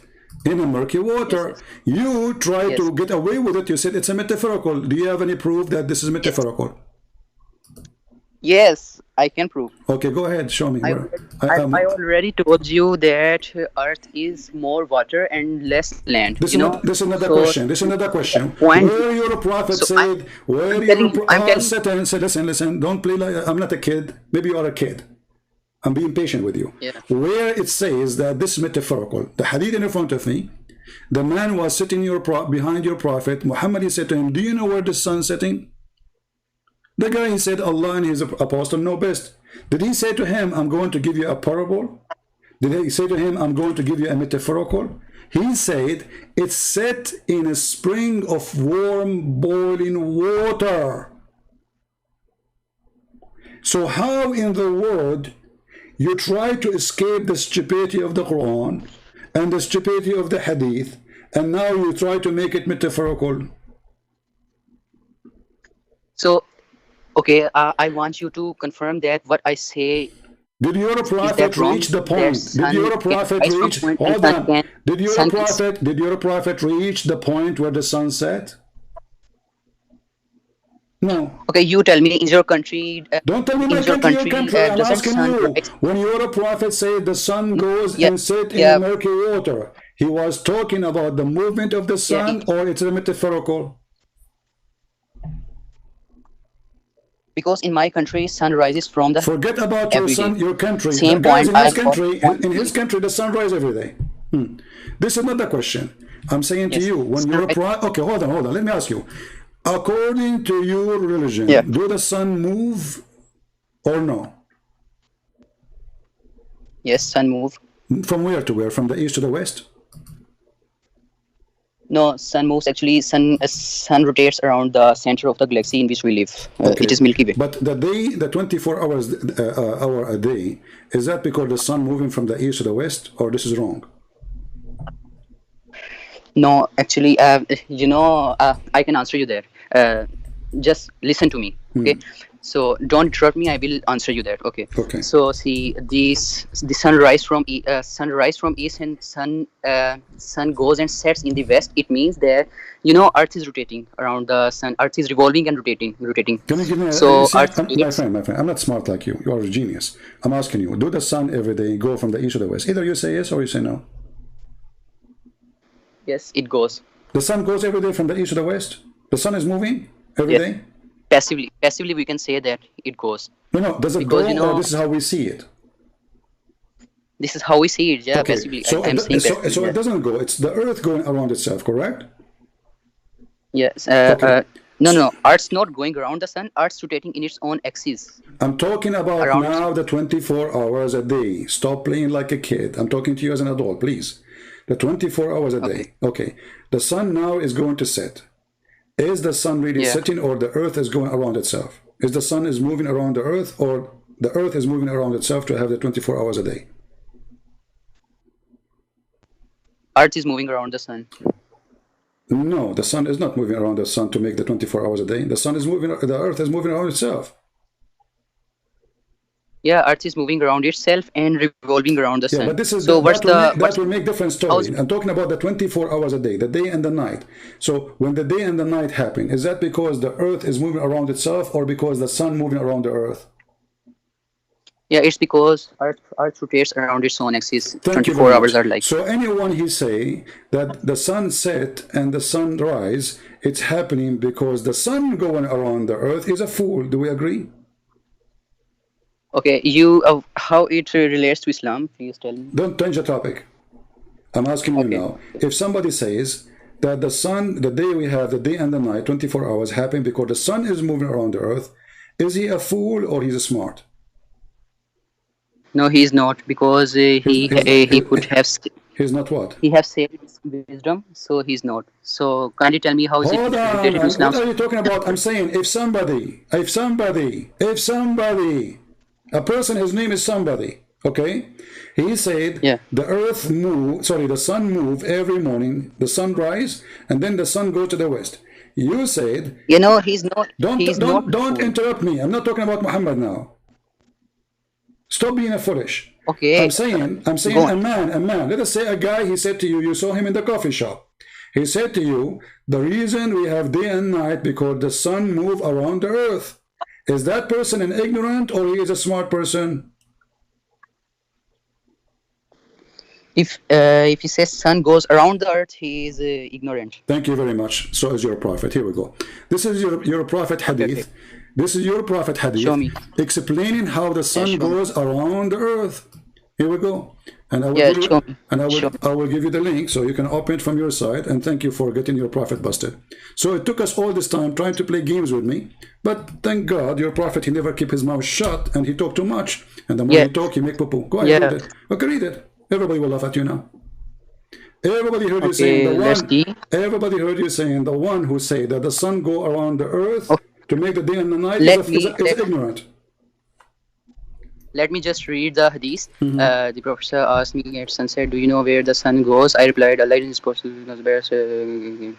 in a murky water. You try to get away with it. You said it's a metaphorical. Do you have any proof that this is metaphorical?
yes, I can prove.
Okay, go ahead. Show me.
I already told you that Earth is more water and less land.
This is another
So,
question. This is another question.
point-
Where your prophet
So
said, where
I'm
your
telling- I'm telling-
sit and say, listen, don't play like I'm not a kid. Maybe you are a kid. I'm being patient with you.
Yeah.
Where it says that this is metaphorical. The hadith in front of me, the man was sitting behind your prophet. Muhammad, he said to him, do you know where the sun is setting? The guy, he said, Allah and his apostle know best. Did he say to him, I'm going to give you a parable? Did he say to him, I'm going to give you a metaphorical? He said, it's set in a spring of warm boiling water. So how in the world you try to escape the stupidity of the Quran and the stupidity of the hadith, and now you try to make it metaphorical.
So, okay, I want you to confirm that what I say.
Did your prophet reach the point? Did your prophet reach? Hold on. Did your prophet reach the point where the sun set? No.
Okay, you tell me, in your country.
Don't tell me my country, your country. I'm asking you. When your prophet said the sun goes and sets in murky water, he was talking about the movement of the sun, or it's a metaphorical?
Because in my country, sun rises from the.
Forget about your sun, your country.
Same
guys,
point.
In his country, the sun rises every day. This is not the question. I'm saying to you, when you're okay, hold on. Let me ask you. According to your religion, do the sun move or no?
Yes, sun move.
From where to where? From the east to the west?
No, sun moves. Actually, sun rotates around the center of the galaxy in which we live.
Okay.
It is Milky Way.
But the day, the 24 hours hour a day, is that because the sun moving from the east to the west, or this is wrong?
No, actually, I can answer you there. Just listen to me, okay? So don't interrupt me. I will answer you there, okay?
Okay.
So see, the sunrise from east and sun goes and sets in the west. It means that Earth is rotating around the sun. Earth is revolving and rotating.
Can you give me my friend, I'm not smart like you. You are a genius. I'm asking you, do the sun every day go from the east to the west? Either you say yes or you say no.
Yes, it goes.
The sun goes every day from the east to the west? The sun is moving every day?
Passively, we can say that it goes.
No, does it go, or this is how we see it?
This is how we see it, yeah,
okay.
passively.
So it doesn't go. It's the Earth going around itself, correct?
Yes. No. Earth's not going around the sun. Earth's rotating in its own axis.
I'm talking about now the 24 hours a day. Stop playing like a kid. I'm talking to you as an adult, please. The 24 hours a day. Okay. The sun now is going to set. Is the sun really setting, or the Earth is going around itself? Is the sun is moving around the Earth, or the Earth is moving around itself to have the 24 hours a day?
Earth is moving around the sun.
No, the sun is not moving around the sun to make the 24 hours a day. The sun is moving, the Earth is moving around itself.
Yeah, Earth is moving around itself and revolving around the sun.
But this is
so
that will make different story. I'm talking about the 24 hours a day, the day and the night. So when the day and the night happen, is that because the Earth is moving around itself, or because the sun moving around the Earth?
Yeah, it's because Earth rotates around its own axis. 24 hours are like.
So anyone he say that the sun set and the sun rise, it's happening because the sun going around the Earth is a fool. Do we agree?
Okay, how it relates to Islam, please tell me.
Don't change the topic. I'm asking you now. If somebody says that the sun, the day we have, the day and the night, 24 hours, happen because the sun is moving around the Earth, is he a fool or he's smart?
No, he's not, because he could have.
He's not what?
He has saved his wisdom, so he's not. So can you tell me how is it related to Islam?
What are you talking about? I'm saying if somebody, a person, his name is somebody, okay? He said the sun move every morning, the sun rise, and then the sun goes to the west. You said,
he's not.
Don't interrupt me. I'm not talking about Muhammad now. Stop being a foolish.
Okay.
I'm saying a man. Let us say a guy, he said to you, you saw him in the coffee shop. He said to you, the reason we have day and night because the sun move around the Earth. Is that person an ignorant or he is a smart person?
If he says sun goes around the Earth, he is ignorant.
Thank you very much. So is your prophet. Here we go. This is your prophet hadith. Okay. This is your prophet hadith.
Show me.
Explaining how the sun goes around the Earth. Here we go. And I will give you the link so you can open it from your side. And thank you for getting your prophet busted. So it took us all this time trying to play games with me. But thank God, your prophet, he never kept his mouth shut and he talked too much. And the more he talk, he make poo-poo. Go ahead, read it. Okay, read it. Everybody will laugh at you now. Everybody heard you saying everybody heard you saying the one who say that the sun go around the Earth to make the day and the night is ignorant.
let me just read the hadith. The Prophet asked me at sunset, "Do you know where the sun goes?" I replied, "Allah is supposed to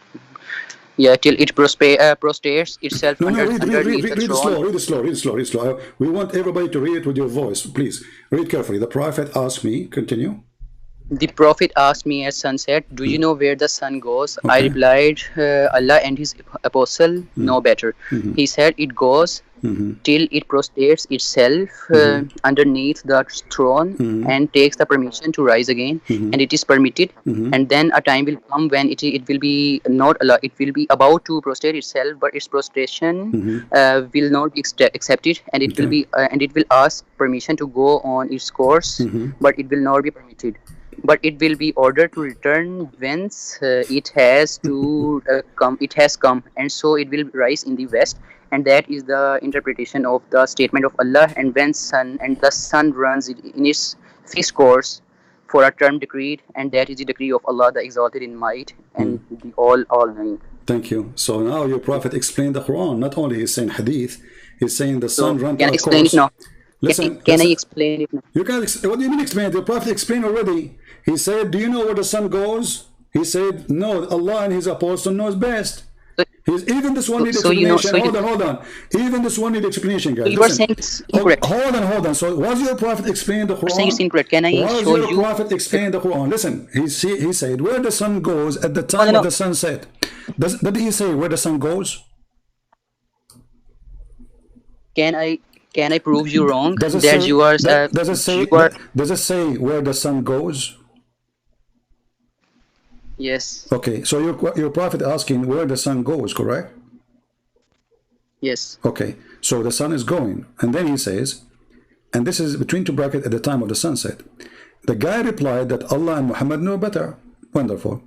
yeah, till it prostrates itself
No, no,
underneath the
read it
throne."
slow, read it slow, read it slow, read it slow. We want everybody to read it with your voice. Please, read carefully. The Prophet asked me, continue.
The Prophet asked me at sunset, "Do you know where the sun goes?" I
Okay.
replied, "Allah and his apostle know better." He said, "It goes till it prostrates itself underneath the throne and takes the permission to rise again, and it is permitted. And then a time will come when it will be not allowed. It will be about to prostrate itself, but its prostration will not be accepted, and it will be and it will ask permission to go on its course, but it will not be permitted. But it will be ordered to return whence it has to come. It has come, and so it will rise in the west." And that is the interpretation of the statement of Allah. And when the sun runs in its fixed course for a term decreed, and that is the decree of Allah, the exalted in might and the all-knowing.
Thank you. So now your Prophet explained the Quran. Not only he's saying hadith, he's saying the sun
So,
ran
can I
to a
explain
course.
it now?
Listen,
Can I
listen.
explain it now?
You can't. What do you mean explain? The Prophet explained already. He said, "Do you know where the sun goes?" He said, "No, Allah and His apostle knows best." Even this one needs explanation. Hold on. Even this one needs explanation, guys.
You are saying it's incorrect.
Hold on. So was your Prophet explaining the Quran?
You're saying it's incorrect. Can I
was
show
your
you?
Prophet explaining the Quran? Listen, he said where the sun goes at the time of the sunset. Did he say where the sun goes?
Can I prove you wrong?
Does it
That
say,
you are.
does it say where the sun goes?
Yes.
Okay, so your Prophet asking where the sun goes, correct?
Yes.
Okay, so the sun is going, and then he says, and this is between two brackets at the time of the sunset. The guy replied that Allah and Muhammad know better. Wonderful.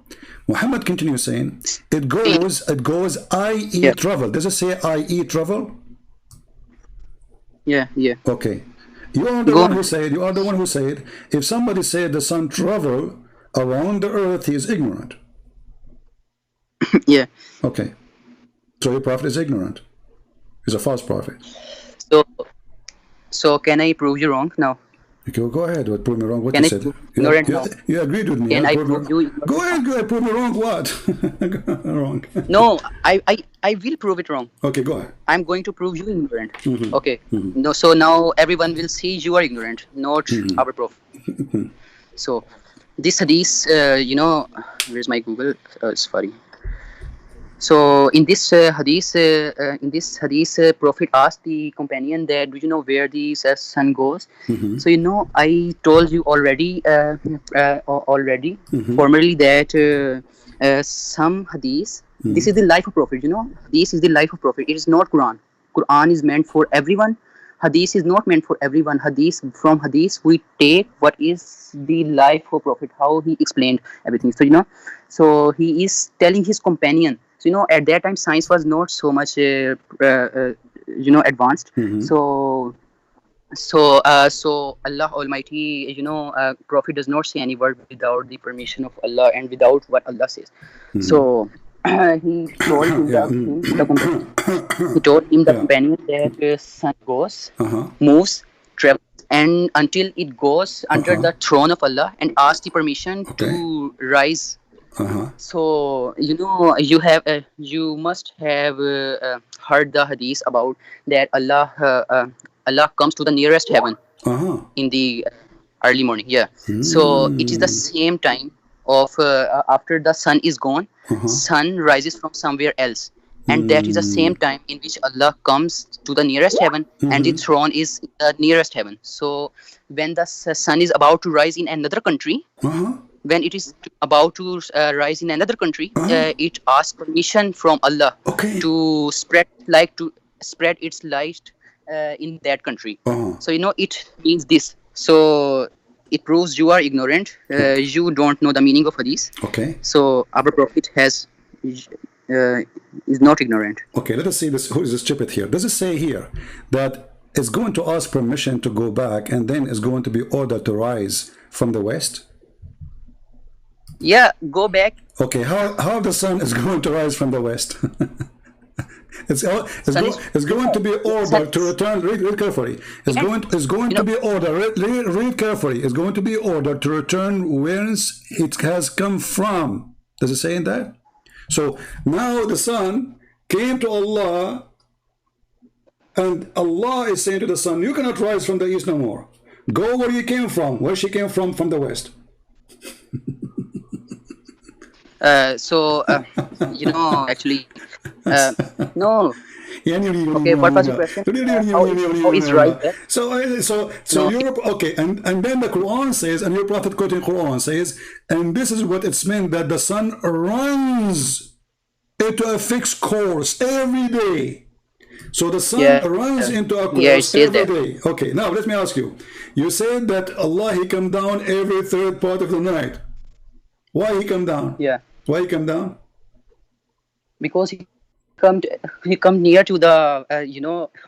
Muhammad continues saying, it goes, i.e. travel. Does it say i.e. travel?
Yeah.
Okay. You are the one who said, if somebody said the sun travel around the earth, he is ignorant.
Yeah.
Okay. So your prophet is ignorant. He's a false prophet.
So can I prove you wrong now?
Okay, go ahead. Prove me wrong. What
Can
you
I
said?
prove
You agreed with me.
Can I prove you?
Go ahead. Prove me wrong. What? Wrong.
No, I will prove it wrong.
Okay, go ahead.
I'm going to prove you ignorant. Okay. No. So now everyone will see you are ignorant, not our prophet. So this hadith, where's my Google? Sorry. So in this hadith, Prophet asked the companion that, do you know where the sun goes? So I told you already, formerly that some hadith. This is the life of Prophet. This is the life of Prophet. It is not Quran. Quran is meant for everyone. Hadith is not meant for everyone. From hadith we take what is the life of Prophet, how he explained everything. So so he is telling his companion. So at that time science was not so much advanced. So Allah Almighty, Prophet does not say any word without the permission of Allah and without what Allah says. So he told him the companion that sun goes, moves, travels, and until it goes under the throne of Allah and asks the permission to rise. So you must have heard the hadith about that Allah comes to the nearest heaven in the early morning. So it is the same time of after the sun is gone, sun rises from somewhere else, and that is the same time in which Allah comes to the nearest heaven, and the throne is the nearest heaven. So when the sun is about to rise in another country, when it is about to rise in another country, it asks permission from Allah to spread its light in that country. So it means this. So it proves you are ignorant. You don't know the meaning of hadith. So our prophet is not ignorant.
Okay, let us see this. Who is stupid here? Does it say here that it's going to ask permission to go back and then it's going to be ordered to rise from the west?
Yeah, go back.
Okay, how the sun is going to rise from the west? It's going to be ordered to return. Read carefully. It's going to be ordered. Read carefully. It's going to be ordered to return whence it has come from. Does it say in that? So now the sun came to Allah, and Allah is saying to the sun, "You cannot rise from the east no more. Go where you came from. Where she came from the west."
Actually, no. Okay, what was your question? How is right there?
So
No.
Europe, okay, and then the Quran says, and your Prophet quoting Quran says, and this is what it's meant, that the sun runs into a fixed course every day. So the sun runs into a course every day. Okay, now let me ask you. You said that Allah, He come down every third part of the night. Why He come down?
Yeah.
Why He come down?
Because he come near to the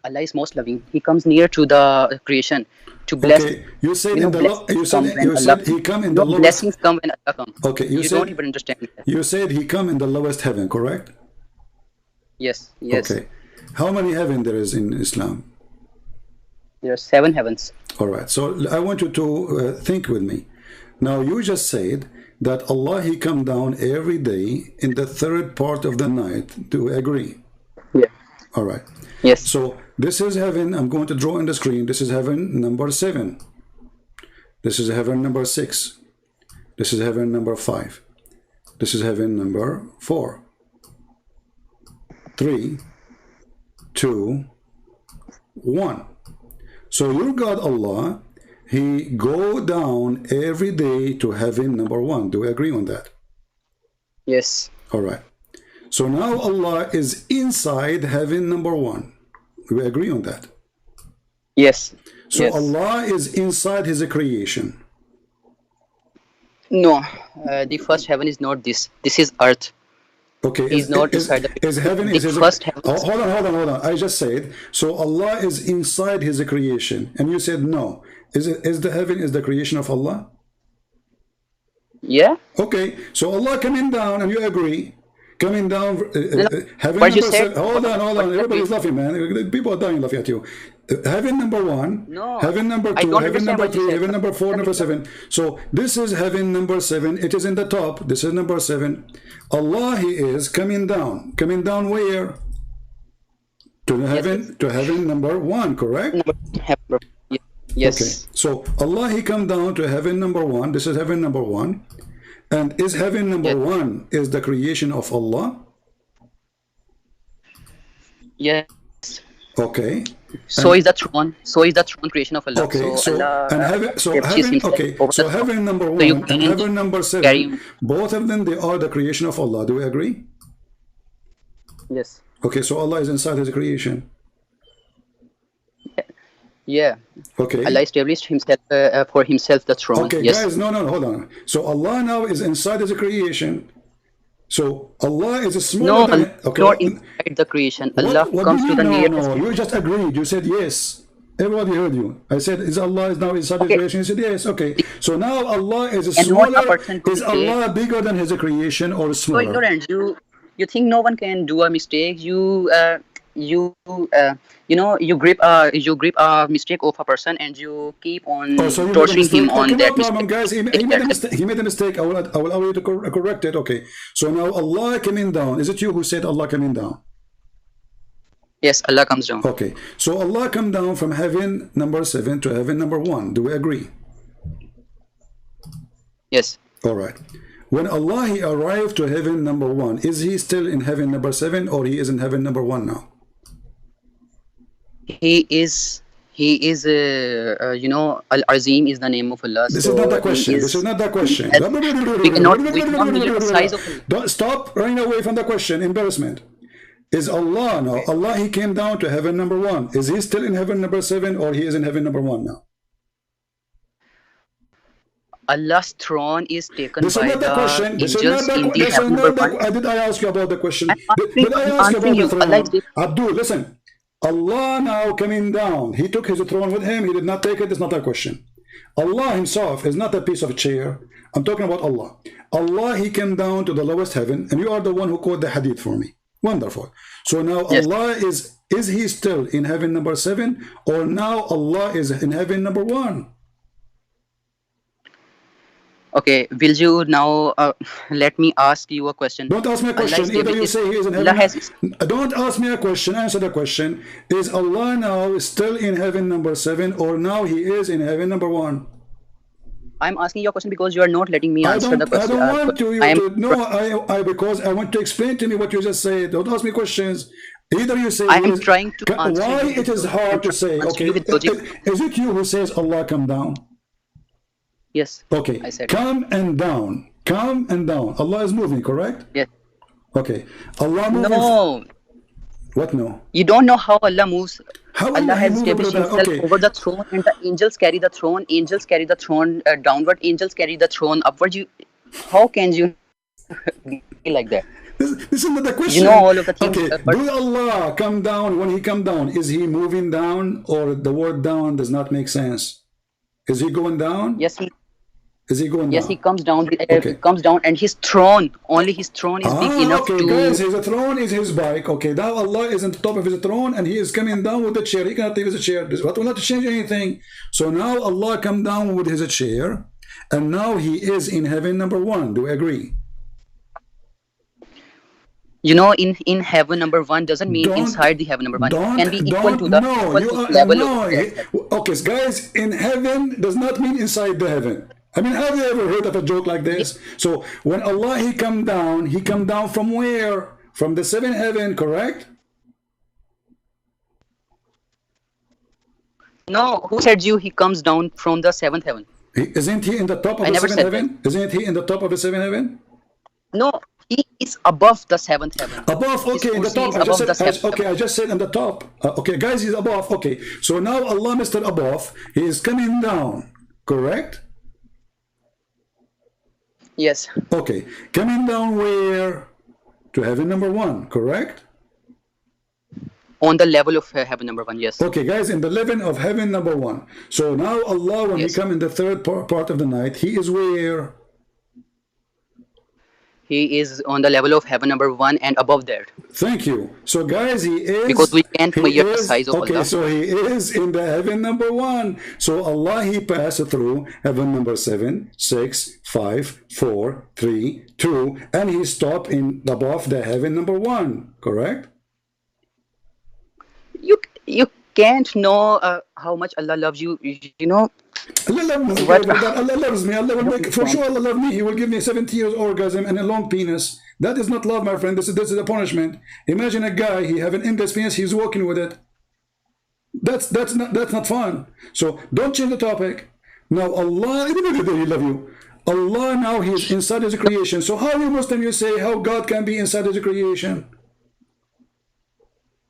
Allah is most loving. He comes near to the creation to bless.
Okay, you said you said He come in the lowest.
Blessings come when Allah comes.
Okay,
you don't even understand that.
You said He come in the lowest heaven, correct?
Yes.
Okay. How many heaven there is in Islam?
There are 7 heavens.
All right. So I want you to think with me. Now you just said that Allah, He come down every day in the third part of the night. Do we agree?
Yeah.
All right.
Yes.
So this is heaven. I'm going to draw on the screen. This is heaven number 7. This is heaven number 6. This is heaven number 5. This is heaven number 4. 3, 2, 1. So your God Allah, He go down every day to heaven number 1. Do we agree on that?
Yes.
All right. So now Allah is inside heaven number 1. Do we agree on that?
Yes.
So
yes.
Allah is inside His creation.
No, the first heaven is not this. This is earth.
Okay,
He's not inside the
heaven
the
is his
first heaven.
Oh, hold on. I just said, so Allah is inside His creation, and you said no. Is the heaven is the creation of Allah?
Yeah.
Okay, so Allah coming down, and you agree, coming down. Heaven
What you
number
said?
7. Hold on. Everybody's laughing, man. People are dying laughing at you. Heaven number 1,
No,
heaven number
I
2,
don't
heaven
understand
number
what you
3,
said.
heaven number 4, number 7. So this is heaven number 7. It is in the top. This is number 7. Allah, He is coming down. Coming down where? To heaven number 1, correct?
Yes.
Okay. So Allah, He come down to heaven number 1. This is heaven number 1. And is heaven number 1 is the creation of Allah?
Yes.
Okay.
So is the throne. So is the throne creation of Allah.
Okay, so
Allah,
heaven number 1
you
and heaven number 7,
carry-
both of them, they are the creation of Allah. Do we agree?
Yes.
Okay, so Allah is inside His creation.
Yeah.
Okay.
Allah established Himself for Himself the throne.
Okay,
yes.
guys, no, hold on. So Allah now is inside His creation. So Allah is a smaller than... Okay.
Not inside the creation. Allah
What
comes
do
to
you
the
know?
nearest.
No, you just agreed. You said yes. Everybody heard you. I said, is Allah is now inside His creation? You said yes. Okay. So now Allah is a
And not a
smaller...
person to
Is
say-
Allah bigger than His creation or
So
smaller?
ignorant. You think no one can do a mistake. You grip a mistake of a person and you keep on
Oh, so you
torturing
made a
him
mistake.
on
Okay,
that
no problem,
mistake.
guys. He made a mistake. He made a mistake. I will allow you to correct it. Okay. So now Allah coming down. Is it you who said Allah coming down?
Yes, Allah comes down.
Okay. So Allah come down from heaven number 7 to heaven number 1. Do we agree?
Yes.
All right. When Allah He arrived to heaven number 1, is He still in heaven number 7 or He is in heaven number 1 now?
He is Al-Azim is the name of Allah.
This is not the question. This is not the question.
We cannot measure the size of Allah.
Don't stop running away from the question. Embarrassment. Is Allah now? Allah He came down to heaven number 1. Is He still in heaven number 7 or He is in heaven number 1 now?
Allah's throne is taken
This is
by
not the question.
angels
This is not the
in the
question.
heaven number 1.
Did I ask you about the question?
I'm
Did I ask you
answering
about the
you. Allah
throne?
is-
Abdul, listen. Allah now coming down. He took His throne with Him. He did not take it. It's not that question. Allah Himself is not a piece of chair. I'm talking about Allah. Allah, He came down to the lowest heaven, and you are the one who quote the hadith for me. Wonderful. So now
Yes.
Allah is he still in heaven number 7, or now Allah is in heaven number 1?
Okay, will you now let me ask you a question?
Don't ask me a
Allah
question.
is
Either
giving
you
it-
say he is in
Allah
heaven.
has
Don't ask me a question. Answer the question. Is Allah now still in heaven number 7, or now he is in heaven number 1?
I'm asking your question because you are not letting me answer the
I
question.
don't want to.
I am
Because I want to explain to me what you just said. Don't ask me questions. Either you say
I
he
am
is-
trying to answer
Why
you
it is
with
hard to
logic.
say?
Answer
Okay,
you with logic.
is it you who says Allah come down?
Yes.
Okay,
I said
come and down. Come and down. Allah is moving, correct?
yes.
Okay. Allah moving.
No,
What no?
you don't know how Allah moves.
How
Allah
Allah
has
move
established
over
himself
okay.
over the throne, and the angels carry the throne. Angels carry the throne downward. Angels carry the throne upward. How can you be like that?
This is not the question.
You know all of the things.
Okay,
But
do Allah come down? When he come down, is he moving down, or the word down does not make sense? Is he going down?
yes,
Is he going
yes,
down?
he comes down.
Okay.
He comes down, and his throne, only his throne is big enough
okay,
to.
guys, his throne is his bike. Okay, now Allah is on the top of his throne, and he is coming down with the chair. He cannot leave his chair. That will not change anything. So now Allah come down with his chair, and now he is in heaven number 1. Do we agree?
You know, in heaven number 1 doesn't mean
Don't-
inside the heaven number 1.
Don't,
Can be equal
don't,
to the
no,
equal
you
to
are,
level
no.
of that.
Okay, so guys, in heaven does not mean inside the heaven. I mean, have you ever heard of a joke like this? So when Allah, he come down from where? From the 7th heaven, correct?
No, who said you he comes down from the 7th heaven?
Isn't he in the top of
I
the
never
7th
said
heaven? Isn't he in the top of the 7th heaven?
No, he is above the 7th heaven.
Above,
His
okay, in the
kursi
top.
is
I just
above the
said,
7th
okay, I just said in the top. Okay, guys, he's above. Okay, so now Allah, Mr. Above, he is coming down, correct?
Yes,
Okay, coming down where? To heaven number 1, correct?
on the level of heaven number 1. Yes.
Okay, guys, in the level of heaven number 1. So now Allah, when
Yes.
he come in the third part of the night, he is where?
He is on the level of heaven number 1 and above that.
Thank you. So guys, he is,
Because we can't
he
measure the
is-
size of
okay,
Allah.
so he is in the heaven number 1. So Allah, he passed through heaven number 7, 6, 5, 4, 3, 2, and he stopped in above the heaven number 1, correct?
You can't know how much Allah loves you. You know,
Allah loves me.
What?
Allah loves me. Allah will make, for sure Allah loves me. He will give me 70 years orgasm and a long penis. That is not love, my friend. This is a punishment. Imagine a guy, he have an endless penis, he's walking with it. That's not fun. So don't change the topic. Now Allah, he love you. Allah now, he's inside his creation. So how you Muslim you say how God can be inside his creation?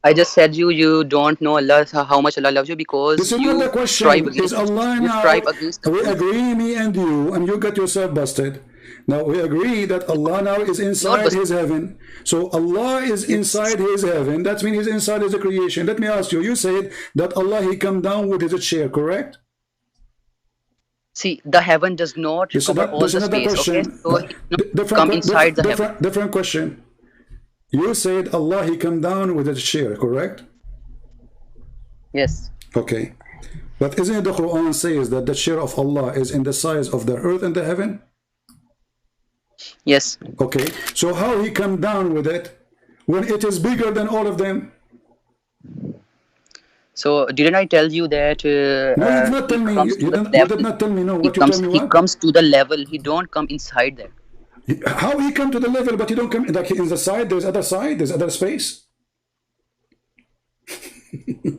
I just said you don't know Allah, how much Allah loves you, because
This is
you
not the question.
strive
Is
against,
Allah
you
now?
strive against
We agree, me and you got yourself busted. Now we agree that Allah now is inside
busted.
his heaven. So Allah is inside his heaven. That means he's inside his creation. Let me ask you. You said that Allah, he come down with his chair, correct?
See, the heaven does not
This is
cover
not-
all
this
the
is another
space. Okay,
question.
so he come inside the heaven.
Different question. You said Allah, he come down with his chair, correct?
Yes.
Okay. But isn't it the Quran says that the chair of Allah is in the size of the earth and the heaven?
Yes.
Okay, so how he come down with it when it is bigger than all of them?
So didn't I tell you that?
No, you did not tell
he
me.
comes to
You
the
did
level.
not tell me. No,
He
what you
comes.
tell me?
He
What?
comes to the level. He don't come inside that.
How he come to the level, but he don't come like in the side? There's other side. There's other space.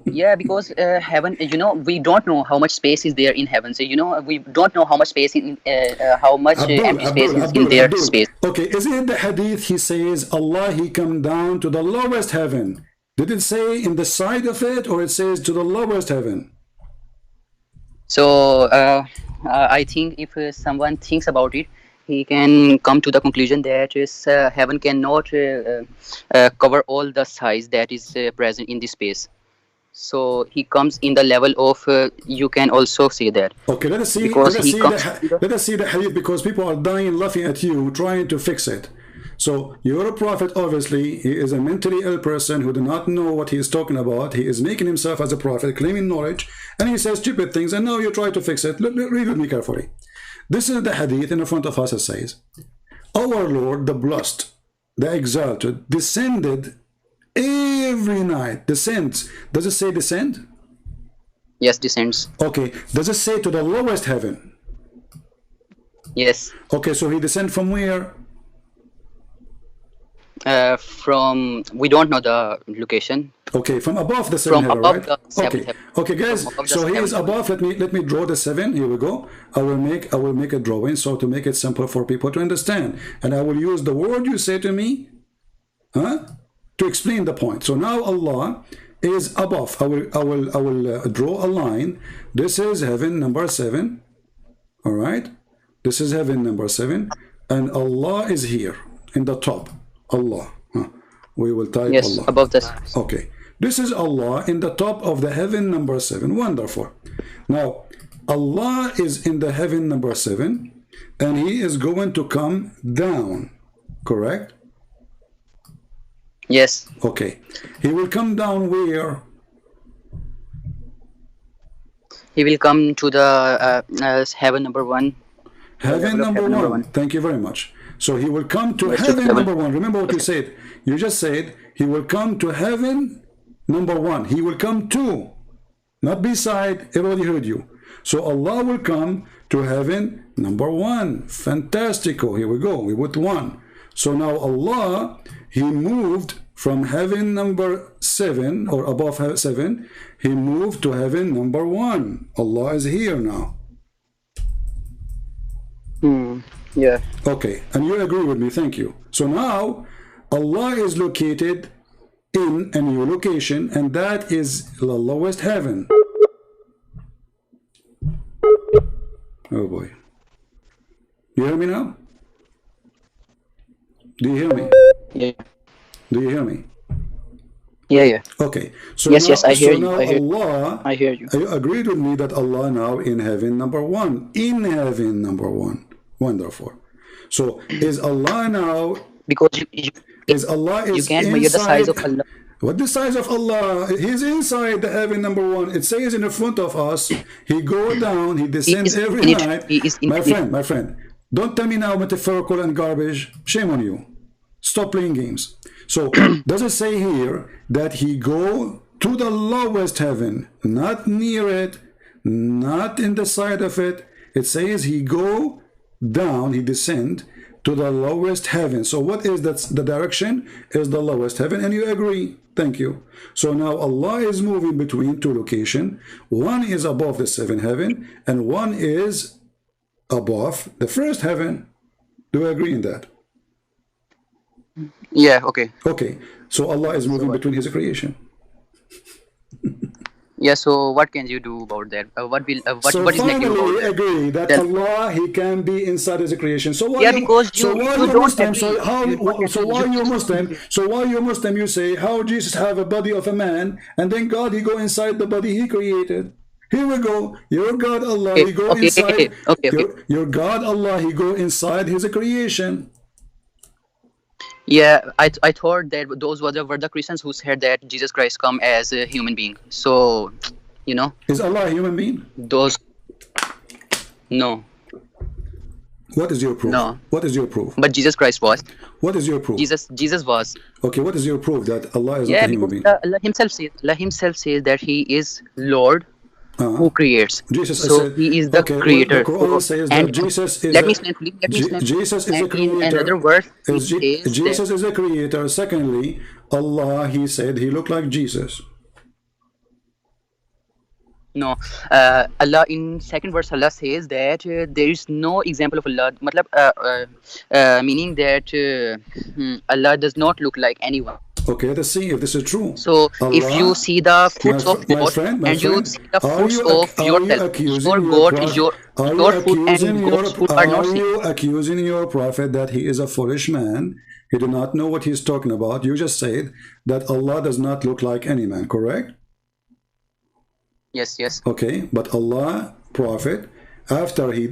Yeah, because heaven. You know, we don't know how much space is there in heaven. So you know, we don't know how much space in how much empty space is in their space.
Okay, is it the hadith? He says Allah, he come down to the lowest heaven. Did it say in the side of it, or it says to the lowest heaven?
So I think if someone thinks about it, he can come to the conclusion that heaven cannot cover all the size that is present in this space. So he comes in the level of you can also say that.
Okay, let us see.
Because
Let us
he
see
comes
let us see the hadith, because people are dying laughing at you, trying to fix it. So your prophet, obviously, he is a mentally ill person who do not know what he is talking about. He is making himself as a prophet, claiming knowledge, and he says stupid things, and now you try to fix it. Read with me carefully. This is the hadith in the front of us. It says, our Lord, the blessed, the exalted, descended every night. Descends. Does it say descend?
Yes, descends.
Okay. Does it say to the lowest heaven?
Yes.
Okay, so he descend from where?
From, we don't know the location.
Okay, from above the seven
From
heaven,
above
right?
the seventh
Okay,
heaven.
okay, guys.
From above the
So he is
seventh
above. Let me draw the seven. Here we go. I will make a drawing so to make it simple for people to understand, and I will use the word you say to me, to explain the point. So now Allah is above. I will draw a line. This is heaven number 7. All right. This is heaven number 7, and Allah is here in the top. Allah. We will type
Yes,
Allah.
above the.
Okay. This is Allah in the top of the heaven number 7. Wonderful. Now, Allah is in the heaven number 7, and He is going to come down. Correct?
Yes.
Okay. He will come down where?
He will come to the heaven number 1.
Heaven number one. Thank you very much. So he will come to heaven number 1. Remember what you said. You just said he will come to heaven number 1. He will come to, not beside. Everybody heard you. So Allah will come to heaven number 1. Fantastico. Here we go. We put 1. So now Allah, He moved from heaven number 7 or above 7. He moved to heaven number 1. Allah is here now.
Yeah.
Okay, and you agree with me, thank you. So now Allah is located in a new location, and that is the lowest heaven. Oh boy. You hear me now? Do you hear me?
Yeah.
Do you hear me?
Yeah.
Okay. So
Yes,
now,
yes, I hear you.
Now
I hear,
Allah,
I hear you.
you agreed with me that Allah now in heaven number 1. In heaven number 1. Wonderful. So is Allah now?
Because
Is Allah
you
is
can't
inside,
measure the size of Allah.
What the size of Allah? He's inside the heaven number 1. It says in the front of us. He go down. He descends every night.
He is
my friend. Don't tell me now metaphorical and garbage. Shame on you. Stop playing games. So does it say here that he go to the lowest heaven, not near it, not in the side of it? It says he go down, he descend to the lowest heaven. So what is that? The direction is the lowest heaven, and you agree. Thank you. So now Allah is moving between 2 locations. One is above the 7th heaven, and one is above the 1st heaven. Do you agree in that?
Yeah. Okay.
Okay. So Allah is moving between His creation.
Yeah. So what can you do about that? What is negative
finally
about that?
agree that Allah, He can be inside His creation. So why
because
you
don't
Muslim?
agree.
So how? So why you Muslim? So why you Muslim? You say how Jesus have a body of a man, and then God He go inside the body He created. Here we go. Your God Allah He go inside. Your God Allah He go inside His creation.
Yeah, I thought that those were the Christians who said that Jesus Christ come as a human being. So,
Is Allah a human being?
Those. No.
What is your proof?
No.
What is your proof?
But Jesus Christ was.
What is your proof?
Jesus was.
Okay, what is your proof that Allah is not a human being?
Allah himself says that He is Lord who creates.
Jesus,
so
said,
He is the creator.
The Quran says that Jesus is
let me explain, please.
Jesus is a creator.
In another word,
Jesus is a creator. Secondly, Allah, He said He looked like Jesus.
No, Allah in second verse Allah says that there is no example of Allah. Meaning that Allah does not look like anyone.
Okay, let's see if this is true.
So
Allah,
if you see the fruits of God and you see the fruits of yourself, your God, your food and God's food are not same.
Are you accusing your prophet that he is a foolish man? He do not know what he's talking about. You just said that Allah does not look like any man, correct?
Yes.
Okay, but Allah, prophet, after He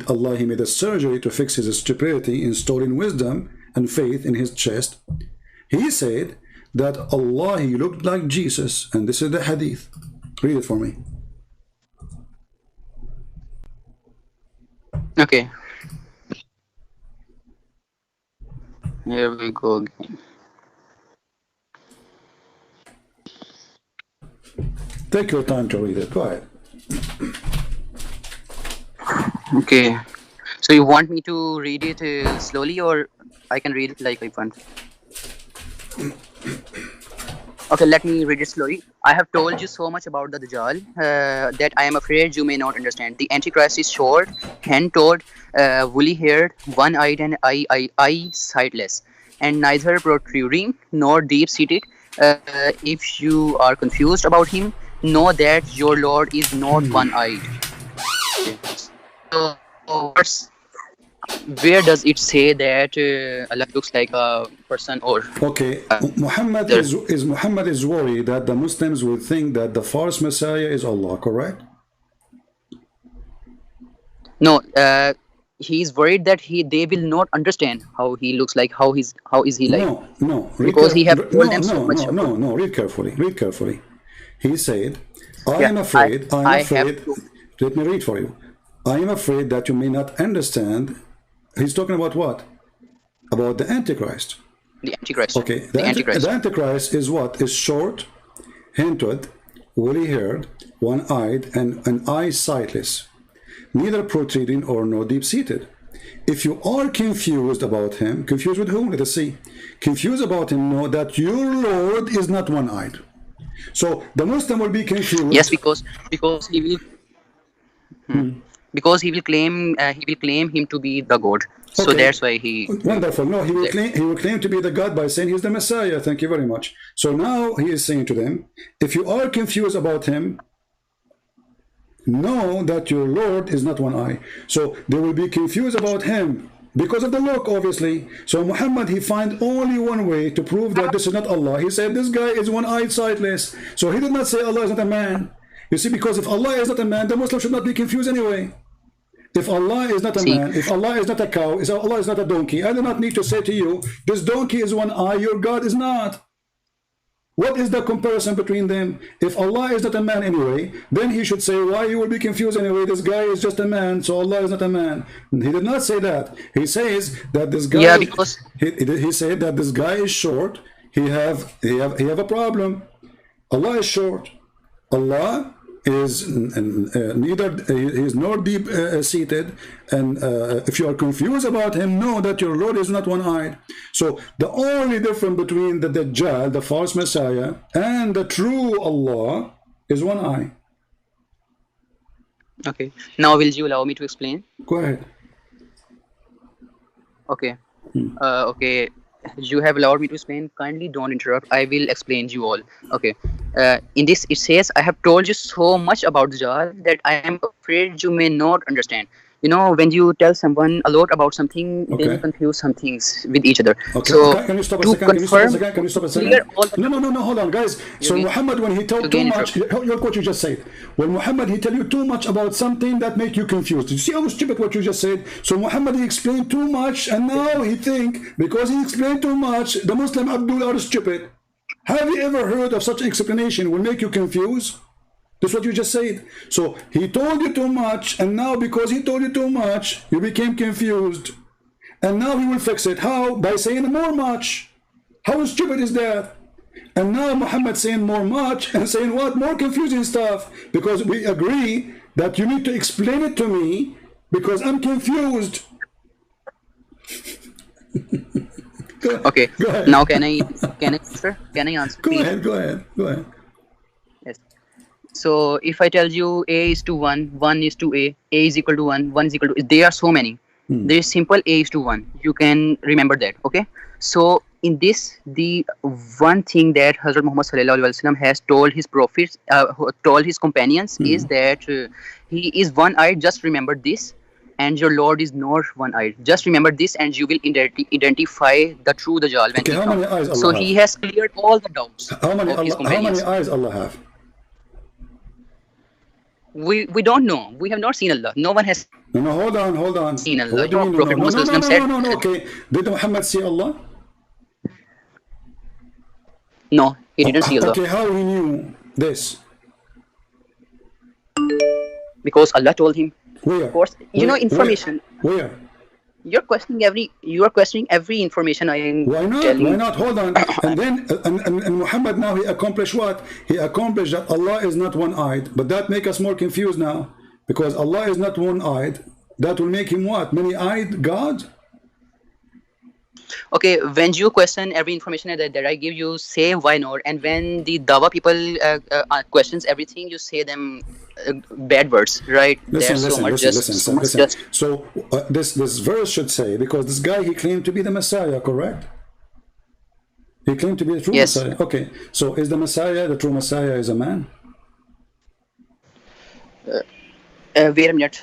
made a surgery to fix his stupidity, installing wisdom and faith in his chest, he said that Allah, he looked like Jesus. And this is the hadith. Read it for me.
Okay. Here we go again.
Take your time to read it. Go ahead.
Okay. So you want me to read it slowly, or I can read it like I want? Okay, let me read it slowly. I have told you so much about the Dajjal that I am afraid you may not understand. The Antichrist is short, hand-toed, woolly-haired, one-eyed, and eye-sightless, and neither protruding nor deep-seated. If you are confused about him, know that your Lord is not one-eyed. So, where does it say that Allah looks like a person? Or
okay, Muhammad is worried that the Muslims will think that the false Messiah is Allah, correct?
No, he is worried that they will not understand how he looks like, how is he like.
No,
because he have told them so much.
No, read carefully. He said, I am
Yeah,
afraid,
to-
let me read for you. I am afraid that you may not understand. He's talking about what? About the Antichrist.
The Antichrist.
Okay,
The Antichrist.
the Antichrist is what? Is short, hand-toed, woolly-haired, one-eyed, and an eye sightless, neither protruding or nor deep-seated. If you are confused about him, confused with whom? Let us see. Confused about him, know that your Lord is not one-eyed. So the Muslim will be confused.
Yes, because he will. Because he will claim him to be the God. So
Okay.
that's why he.
Wonderful. No, he will claim to be the God by saying he's the Messiah. Thank you very much. So now he is saying to them, if you are confused about him, know that your Lord is not one eye. So they will be confused about him because of the look, obviously. So Muhammad, he find only one way to prove that this is not Allah. He said this guy is one-eyed, sightless. So he did not say Allah is not a man. You see, because if Allah is not a man, the Muslim should not be confused anyway. If Allah is not a man, if Allah is not a cow, if Allah is not a donkey, I do not need to say to you, this donkey is one eye, your God is not. What is the comparison between them? If Allah is not a man anyway, then he should say, why you will be confused anyway? This guy is just a man, so Allah is not a man. He did not say that. He says that this guy,
Yeah, because
he said that this guy is short. He have a problem. Allah is short. Allah is neither he is nor deep seated, and if you are confused about him, know that your Lord is not one-eyed. So the only difference between the Dajjal, the false Messiah, and the true Allah is one eye.
okay. Now will you allow me to explain?
Go ahead.
Okay. Okay. You have allowed me to explain. Kindly don't interrupt. I will explain you all. Okay. In this, it says, I have told you so much about Dajjal that I am afraid you may not understand. You know, when you tell someone a lot about something, they
Okay.
will confuse some things with each other.
Okay.
So,
Can you stop a
to
second?
confirm,
Can you stop a second?
clear all the
No, hold on, guys. So
again-
Muhammad, when he told too
again
much, look what you just said. When Muhammad, he tell you too much about something that make you confused. You see how stupid what you just said? So Muhammad, he explained too much, and now he think, because he explained too much, the Muslim Abdul are stupid. Have you ever heard of such explanation will make you confused? That's what you just said. So he told you too much, and now because he told you too much, you became confused. And now he will fix it. How? By saying more much. How stupid is that? And now Muhammad saying more much and saying what? More confusing stuff. Because we agree that you need to explain it to me because I'm confused.
Okay.
Go ahead.
Now can I answer? Can I answer?
Go
please?
ahead.
Yes. So if I tell you A is to 1, 1 is to A is equal to 1, 1 is equal to, there are so many. There is simple A is to 1. You can remember that. Okay. So in this, the one thing that Hazrat Muhammad Sallallahu Alaihi Wasallam has told his prophets, told his companions, is that he is one-eyed. Just remember this, and your Lord is not one-eyed. Just remember this, and you will identify the true Dajjal when
Okay,
he
how many
comes.
eyes Allah
So
have?
he has cleared all the doubts
How many
of his
eyes
companions.
Allah have?
We don't know. We have not seen Allah. No one has
No, hold on, hold on.
seen Allah.
What do you mean?
Prophet
No, no,
Muhammad
no, no,
said,
no, no, no. Okay, did Muhammad see Allah?
no, he didn't see Allah.
Okay, how he knew this?
Because Allah told him.
Where?
Of course, you know information.
Where?
You are questioning every information I am
Why not?
telling.
Why not? Hold on. And then, and Muhammad now he accomplished what? He accomplished that Allah is not one-eyed. But that make us more confused now, because Allah is not one-eyed. That will make him what? Many-eyed God?
Okay, when you question every information that I give you, say why not? And when the Dawa people questions everything, you say them bad words, right?
Listen,
There's
listen. So this verse should say, because this guy, he claimed to be the Messiah, correct? He claimed to be the true
Yes.
Messiah. Okay, so is the Messiah, the true Messiah is a man?
Wait a minute.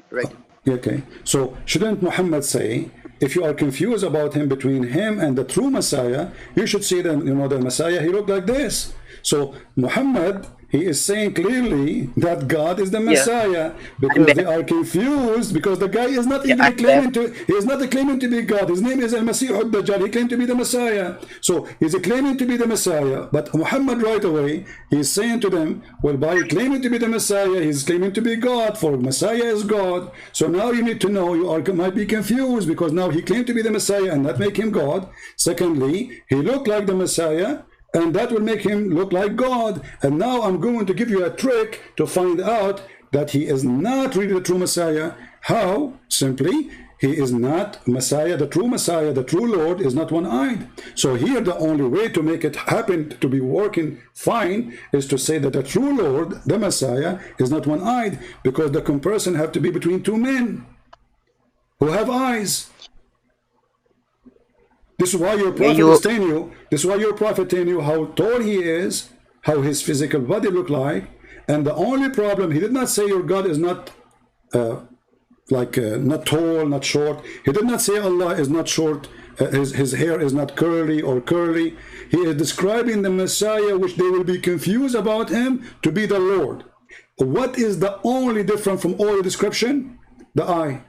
Right.
Okay, so shouldn't Muhammad say, if you are confused about him, between him and the true Messiah, you should see that, you know, the Messiah, he looked like this. So Muhammad, he is saying clearly that God is the Messiah, because they are confused, because the guy is not even claiming to, he is not claiming to be God. His name is Al-Masih al-Dajjal. He claimed to be the Messiah. So he's claiming to be the Messiah, but Muhammad right away, he's saying to them, well, by claiming to be the Messiah, he's claiming to be God, for Messiah is God. So now you need to know, might be confused, because now he claimed to be the Messiah and that make him God. Secondly, he looked like the Messiah, and that will make him look like God. And now I'm going to give you a trick to find out that he is not really the true Messiah. How? Simply, he is not Messiah, the true Lord is not one-eyed. So here the only way to make it happen, to be working fine, is to say that the true Lord, the Messiah, is not one-eyed, because the comparison have to be between two men who have eyes. This is why your prophet is telling you, this is why your prophet telling you how tall he is, how his physical body look like, and the only problem, he did not say your God is not not tall, not short. He did not say Allah is not short, his hair is not curly or curly. He is describing the Messiah, which they will be confused about him, to be the Lord. What is the only difference from all the description? The eye.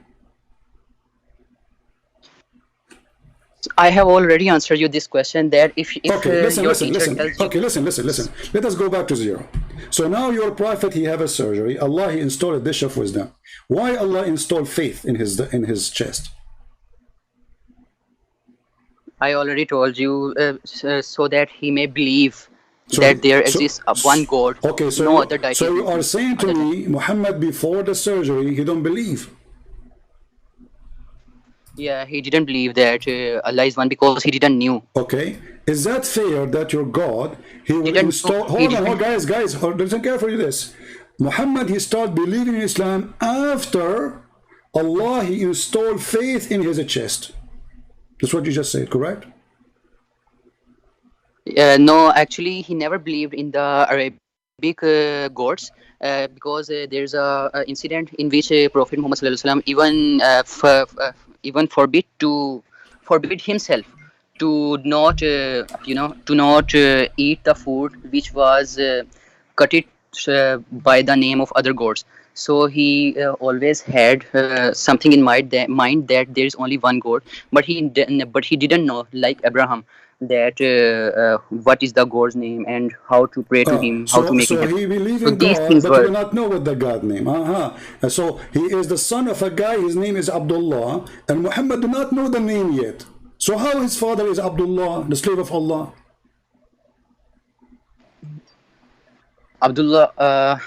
I have already answered you this question, that if
okay, listen.
Okay,
listen. Let us go back to zero. So now your prophet, he have a surgery. Allah, he installed a dish of wisdom. Why Allah installed faith in his chest?
I already told you, so that he may believe that there exists one God,
okay, so
no other deity.
So you are saying to me, Muhammad before the surgery, he don't believe?
Yeah, he didn't believe that Allah is one, because he didn't knew.
Okay, is that fair that your God, he will install? Hold on, guys, listen carefully to this. Muhammad, he started believing in Islam after Allah, he installed faith in his chest. That's what you just said, correct?
No, actually, he never believed in the Arabic gods, because there's a incident in which Prophet Muhammad even forbid himself to not eat the food which was cut by the name of other gods. So he always had something in mind that there is only one God, but he didn't know, like Abraham, that what is the God's name and how to pray to him, how to make him happy.
So he believed in God, but he did not know what the God name. So he is the son of a guy, his name is Abdullah, and Muhammad did not know the name yet. So how his father is Abdullah, the slave of Allah?
Abdullah.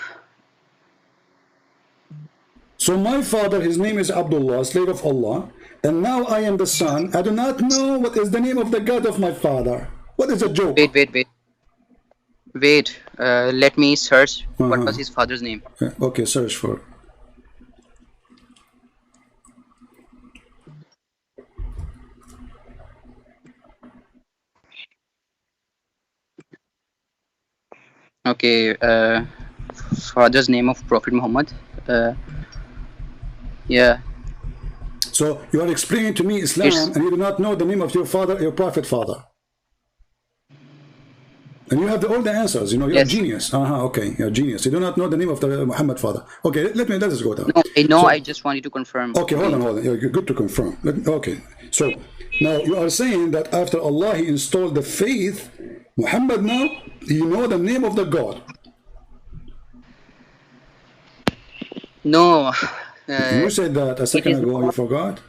So my father, his name is Abdullah, slave of Allah, and now I am the son. I do not know what is the name of the God of my father. What is a joke?
Wait. Let me search. What was his father's name?
Okay, search for.
Okay, father's name of Prophet Muhammad. Yeah.
So you are explaining to me Islam, and you do not know the name of your father, your prophet father. And you have all the answers. You know, you're a genius. Okay, you're a genius. You do not know the name of the Muhammad father. Okay, let us go down.
No, I know.
So,
I just wanted to confirm.
Okay, hold on. You're good to confirm. Okay, so now you are saying that after Allah He installed the faith, Muhammad now he know the name of the God.
No.
You said that a second ago. You forgot.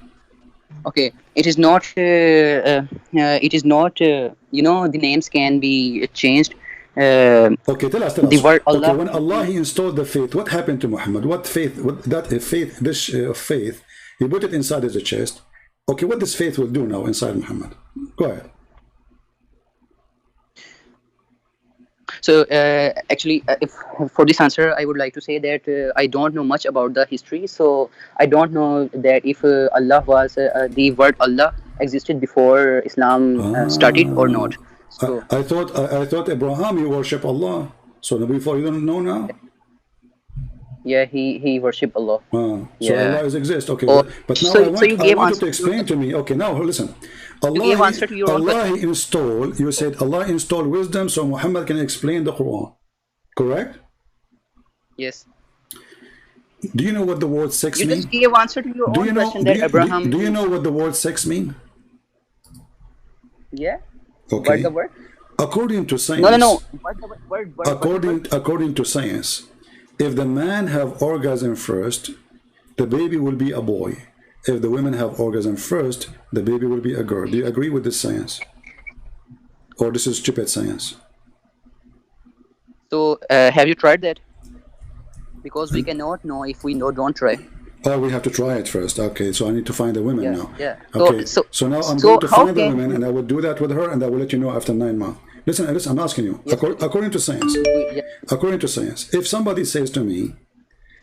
Okay, it is not. It is not. You know, the names can be changed.
Okay, tell us.
The word Allah.
Okay, when Allah He installed the faith, what happened to Muhammad? What faith? What that faith? This faith, He put it inside his chest. Okay, what this faith will do now inside Muhammad? Go ahead.
So actually, if for this answer, I would like to say that I don't know much about the history. So I don't know that if Allah was the word Allah existed before Islam started or not. So
I thought Abraham you worship Allah. So before you don't know now.
Yeah, he worship Allah.
So
yeah.
Allah exists. Okay,
oh,
but now
so,
I want you to explain to me. Okay, now listen. Allah installed. You said Allah installed wisdom, so Muhammad can explain the Quran. Correct?
Yes.
Do you know what the word sex means?
You just gave answer to your own question that Abraham.
Do you know what the word sex means?
Yeah.
Okay.
What's the word?
According to science.
No. What's the word?
According to science, if the man have orgasm first, the baby will be a boy. If the women have orgasm first, the baby will be a girl. Do you agree with this science? Or this is stupid science?
So, have you tried that? Because we cannot know if we don't try.
Oh, we have to try it first. Okay, so I need to find the women now.
Yeah.
Okay, so now I'm going to find the women, and I will do that with her, and I will let you know after 9 months. Listen, I'm asking you. Yes. According to science, if somebody says to me,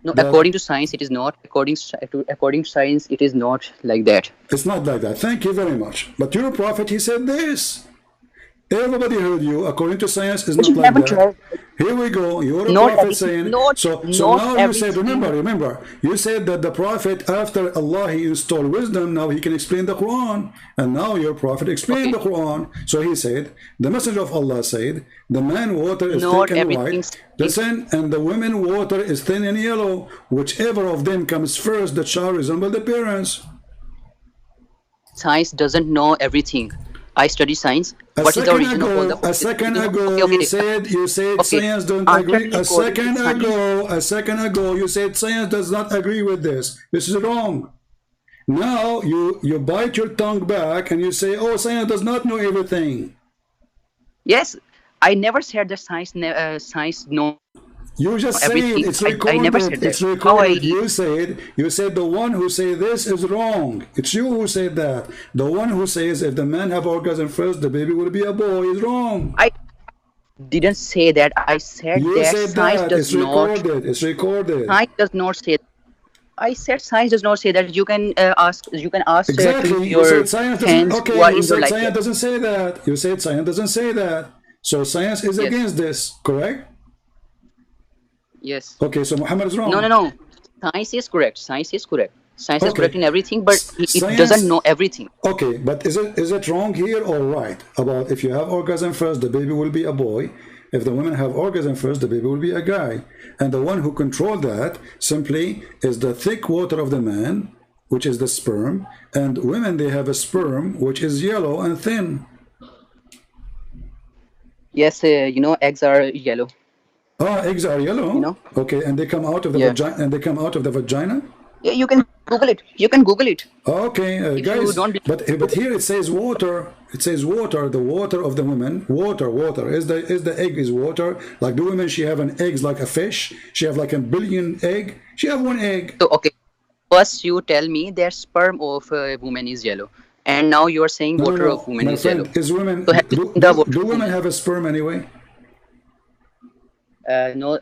no, according to science, it is not. According to science, it is not like that.
It's not like that. Thank you very much. But your prophet, he said this. Everybody heard you. According to science, is not like that. Here we go. You're a prophet saying. So now you said, remember, you said that the prophet, after Allah, he installed wisdom. Now he can explain the Quran. And now your prophet explained the Quran. So he said, the messenger of Allah said, the man water is thick and white. Listen, and the women water is thin and yellow. Whichever of them comes first, the child resembles the parents.
Science doesn't know everything. I study science. What is the origin of all the?
A second ago, you said science don't agree. A second ago, you said science does not agree with this. This is wrong. Now you bite your tongue back and you say, "Oh, science does not know everything."
Yes, I never said that science knows.
You just said it's recorded.
I never said that.
It's recorded. You said the one who say this is wrong. It's you who said that. The one who says if the man have orgasm first, the baby will be a boy is wrong.
I didn't say that. I said that science does not.
It's recorded.
Science does not say. I said science does not say that. You can ask.
Exactly.
Your
you said science doesn't. Okay. You said science doesn't say that. You said science doesn't say that. So science is against this. Correct?
Yes.
Okay, so Muhammad is wrong.
No. Science is correct. Science is correct in everything, but it doesn't know everything.
Okay, but is it wrong here or right? About if you have orgasm first, the baby will be a boy. If the women have orgasm first, the baby will be a guy. And the one who controls that simply is the thick water of the man, which is the sperm. And women, they have a sperm, which is yellow and thin.
Yes, eggs are yellow.
Oh, eggs are yellow. Okay, and they come out of the vagina. And they come out of the vagina.
Yeah, you can Google it.
Okay, guys. But here it says water. It says water. The water of the woman. Water. Is the egg is water? Like the woman, she have an eggs like a fish. She have like a billion egg. She have one egg.
So okay, first you tell me that sperm of a woman is yellow, and now you are saying water of woman is yellow.
Is women?
So
do women have a sperm anyway?
No,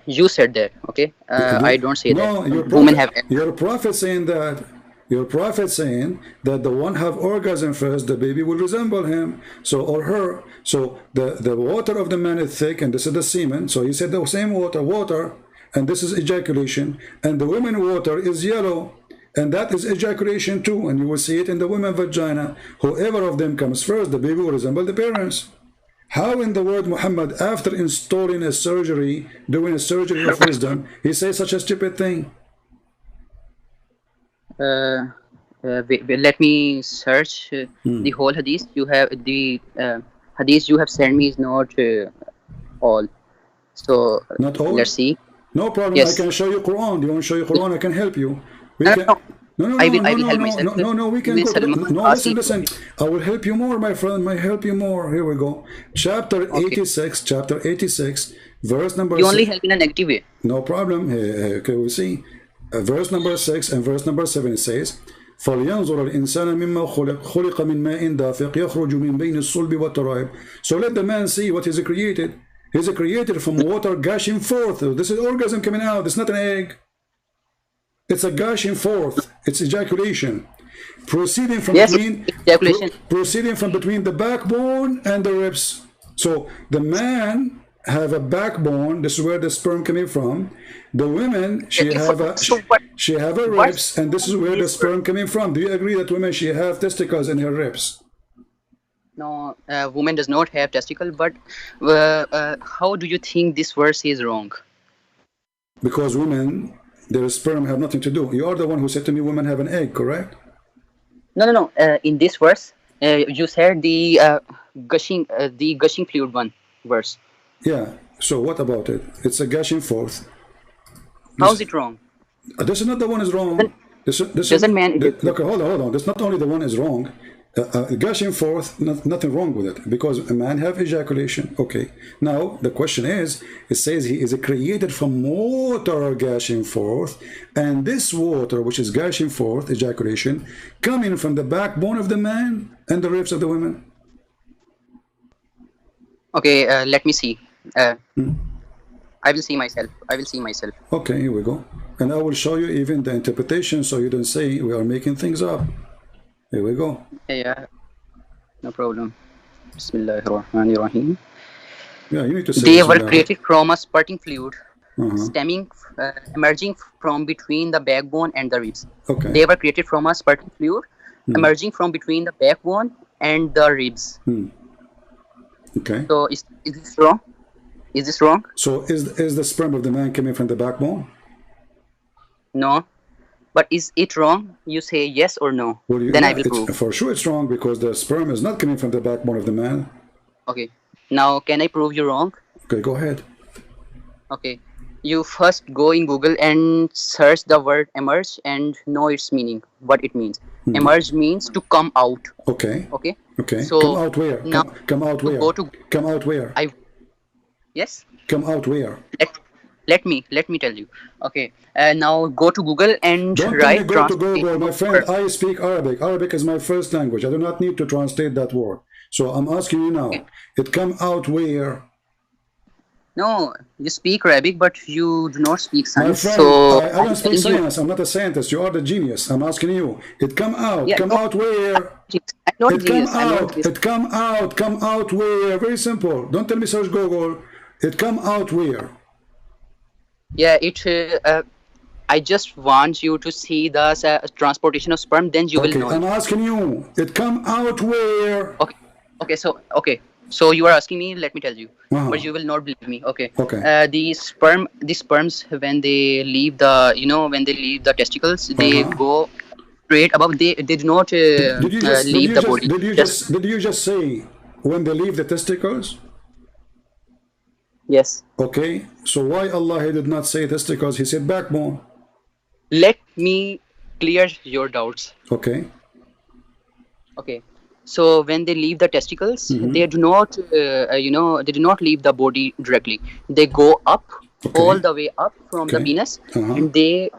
you said that. Okay, I don't say that.
Women have. Your prophet saying that. Your prophet saying that the one have orgasm first, the baby will resemble him. So or her. So the water of the man is thick, and this is the semen. So he said the same water, and this is ejaculation, and the women water is yellow. And that is ejaculation too, and you will see it in the women vagina. Whoever of them comes first, the baby will resemble the parents. How in the word Muhammad, after installing a surgery, doing a surgery of wisdom, he says such a stupid thing?
Let me search the whole hadith. You have the hadith you have sent me is not all. So
Not all?
let's see.
No problem.
Yes.
I can show you Quran. Do you want to show you Quran? I can help you. We
No,
can...
no,
No,
I will help myself.
we can
Will
go to...
Salman
No,
ask
listen. I will help you more, my friend. I help you more. Here we go. Chapter
Okay.
86, verse number
You only
6.
help in a negative way.
No problem. Okay, we'll see. Verse number 6 and verse number 7 it says, فَلْيَنْظُرَ الْإِنسَانَ مِمَّا خُلِقَ مِنْ مَاءٍ دَافِقٍ يَخْرُجُ مِنْ بَيْنِ الصُّلْبِ وَالتَّرَائِبِ. So let the man see what is created. He's created from water gushing forth. This is orgasm coming out. It's not an egg. It's a gushing forth. It's ejaculation. Proceeding from
Yes,
between
ejaculation.
proceeding from between the backbone and the ribs. So the man have a backbone. This is where the sperm coming from. The women, she have a ribs, and this is where the sperm coming from. Do you agree that women, she have testicles in her ribs?
No, woman does not have testicle. But how do you think this verse is wrong?
Because women, their sperm have nothing to do. You are the one who said to me women have an egg, correct?
No. In this verse, you said the gushing fluid one verse.
Yeah. So what about it? It's a gushing forth.
How is it wrong?
This is not the one is wrong.
Doesn't man?
Look, hold on. This not only the one is wrong. Gushing forth, nothing wrong with it, because a man have ejaculation. Okay. Now the question is, it says he is created from water gushing forth, and this water, which is gushing forth, ejaculation, coming from the backbone of the man and the ribs of the women.
Okay. Let me see. I will see myself.
Okay, here we go. And I will show you even the interpretation, so you don't say we are making things up. Here we go.
Yeah. No problem. Bismillahirrahmanirrahim.
Yeah, you need to say
They were
Bismillah.
created from a spurting fluid, emerging from between the backbone and the ribs.
Okay.
They were created from a spurting fluid, emerging from between the backbone and the ribs.
Okay.
So is this wrong? Is this wrong?
So is the sperm of the man coming from the backbone?
No. But is it wrong? You say yes or no.
Well,
Then I will prove.
For sure it's wrong, because the sperm is not coming from the backbone of the man.
Okay. Now, can I prove you wrong?
Okay, go ahead.
Okay. You first go in Google and search the word emerge and know its meaning, what it means. Emerge means to come out.
Okay.
Okay.
Okay.
So
come out where?
now
Come out where? Come out where?
Yes.
Come out where?
Let me tell you. Okay. Now go to Google and
Don't
write.
go to Google, my friend. I speak Arabic. Arabic is my first language. I do not need to translate that word. So I'm asking you now. It come out where?
No, you speak Arabic, but you do not speak
My
science.
friend,
So
I don't speak science. I'm not a scientist. You are the genius. I'm asking you. It come out.
Yeah,
come
no.
out where?
I'm not
It come
genius. I'm not
out.
this.
It come out. Come out where? Very simple. Don't tell me search Google. It come out where?
Yeah, I just want you to see the transportation of sperm. Then you will
Okay,
know.
I'm asking you. It come out where?
Okay. So you are asking me. Let me tell you, but you will not believe me. Okay.
Okay.
The sperms, when they leave the testicles, they go straight above. They do not leave the body.
Did you just say when they leave the testicles?
Yes.
Okay. So why Allah he did not say testicles? He said backbone.
Let me clear your doubts.
Okay.
Okay. So when they leave the testicles, they do not, they do not leave the body directly. They go up, all the way up from the penis, and they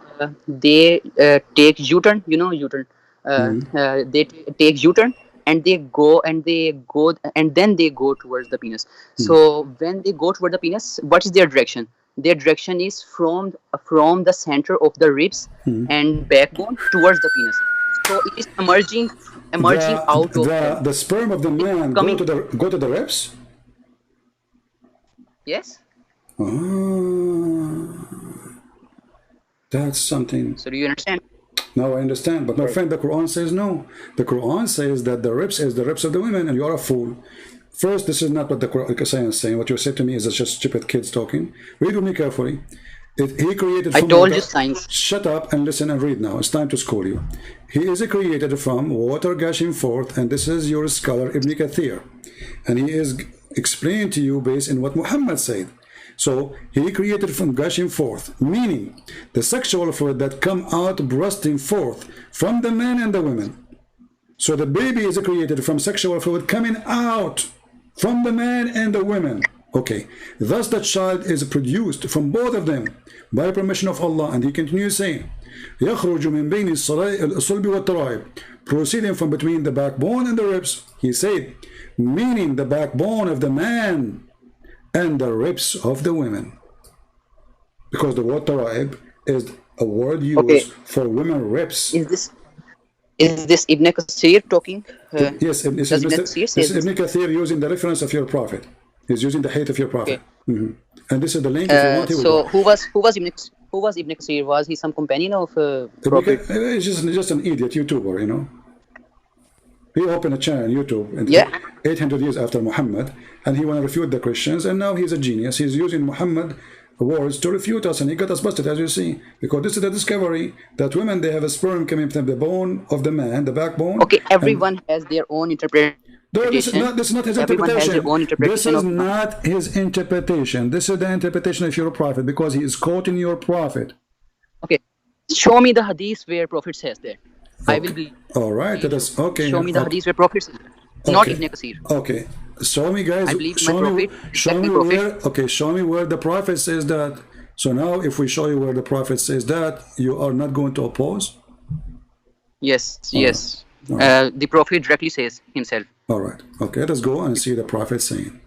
take U-turn. You know U-turn. They take U-turn, and they go, and then they go towards the penis. So when they go toward the penis, what is their direction? Their direction is from the center of the ribs and backbone towards the penis. So it is emerging out of
the sperm of the man go to the ribs.
Yes.
That's something.
So do you understand?
Now I understand, but my friend, the Quran says no. The Quran says that the ribs is the ribs of the women, and you are a fool. First, this is not what the Quran is saying. What you said to me is just stupid kids talking. Read with me carefully. He created
I
from
told
water.
you science.
Shut up and listen and read now. It's time to school you. He is created from water gushing forth, and this is your scholar Ibn Kathir. And he is explaining to you based on what Muhammad said. So he created from gushing forth, meaning the sexual fluid that come out bursting forth from the man and the women. So the baby is created from sexual fluid coming out from the man and the women. Okay, thus the child is produced from both of them by permission of Allah. And he continues saying, يخرج من بين الصلب والترائب, proceeding from between the backbone and the ribs. He said, meaning the backbone of the man and the ribs of the women. Because the word taraib is a word used for women ribs.
Is this Ibn Kathir talking?
Yes, this is Ibn Kathir using the reference of your prophet. He's using the hate of your prophet. Okay. And this is the link. If you want,
so who was Ibn Kathir? Was he some companion of prophet?
He's just an idiot YouTuber, you know. He opened a channel on YouTube 800 years after Muhammad, and he want to refute the Christians, and now he's a genius. He's using Muhammad words to refute us, and he got us busted, as you see, because this is the discovery that women, they have a sperm coming from the bone of the man, the backbone.
Okay, everyone has their own interpretation.
This is not his interpretation. This is not his interpretation. This is the interpretation of your prophet, because he is quoting your prophet.
Okay, show me the hadith where prophet says that.
Okay.
I will be.
All right, that is okay.
Show me the hadith where prophet says that. Not Ibn Kathir.
Okay, show me, guys.
I believe show me
where. Okay, show me where the prophet says that. So now, if we show you where the prophet says that, you are not going to oppose.
Yes, yes. Right. The prophet directly says himself.
All right. Okay, let's go and see the prophet saying.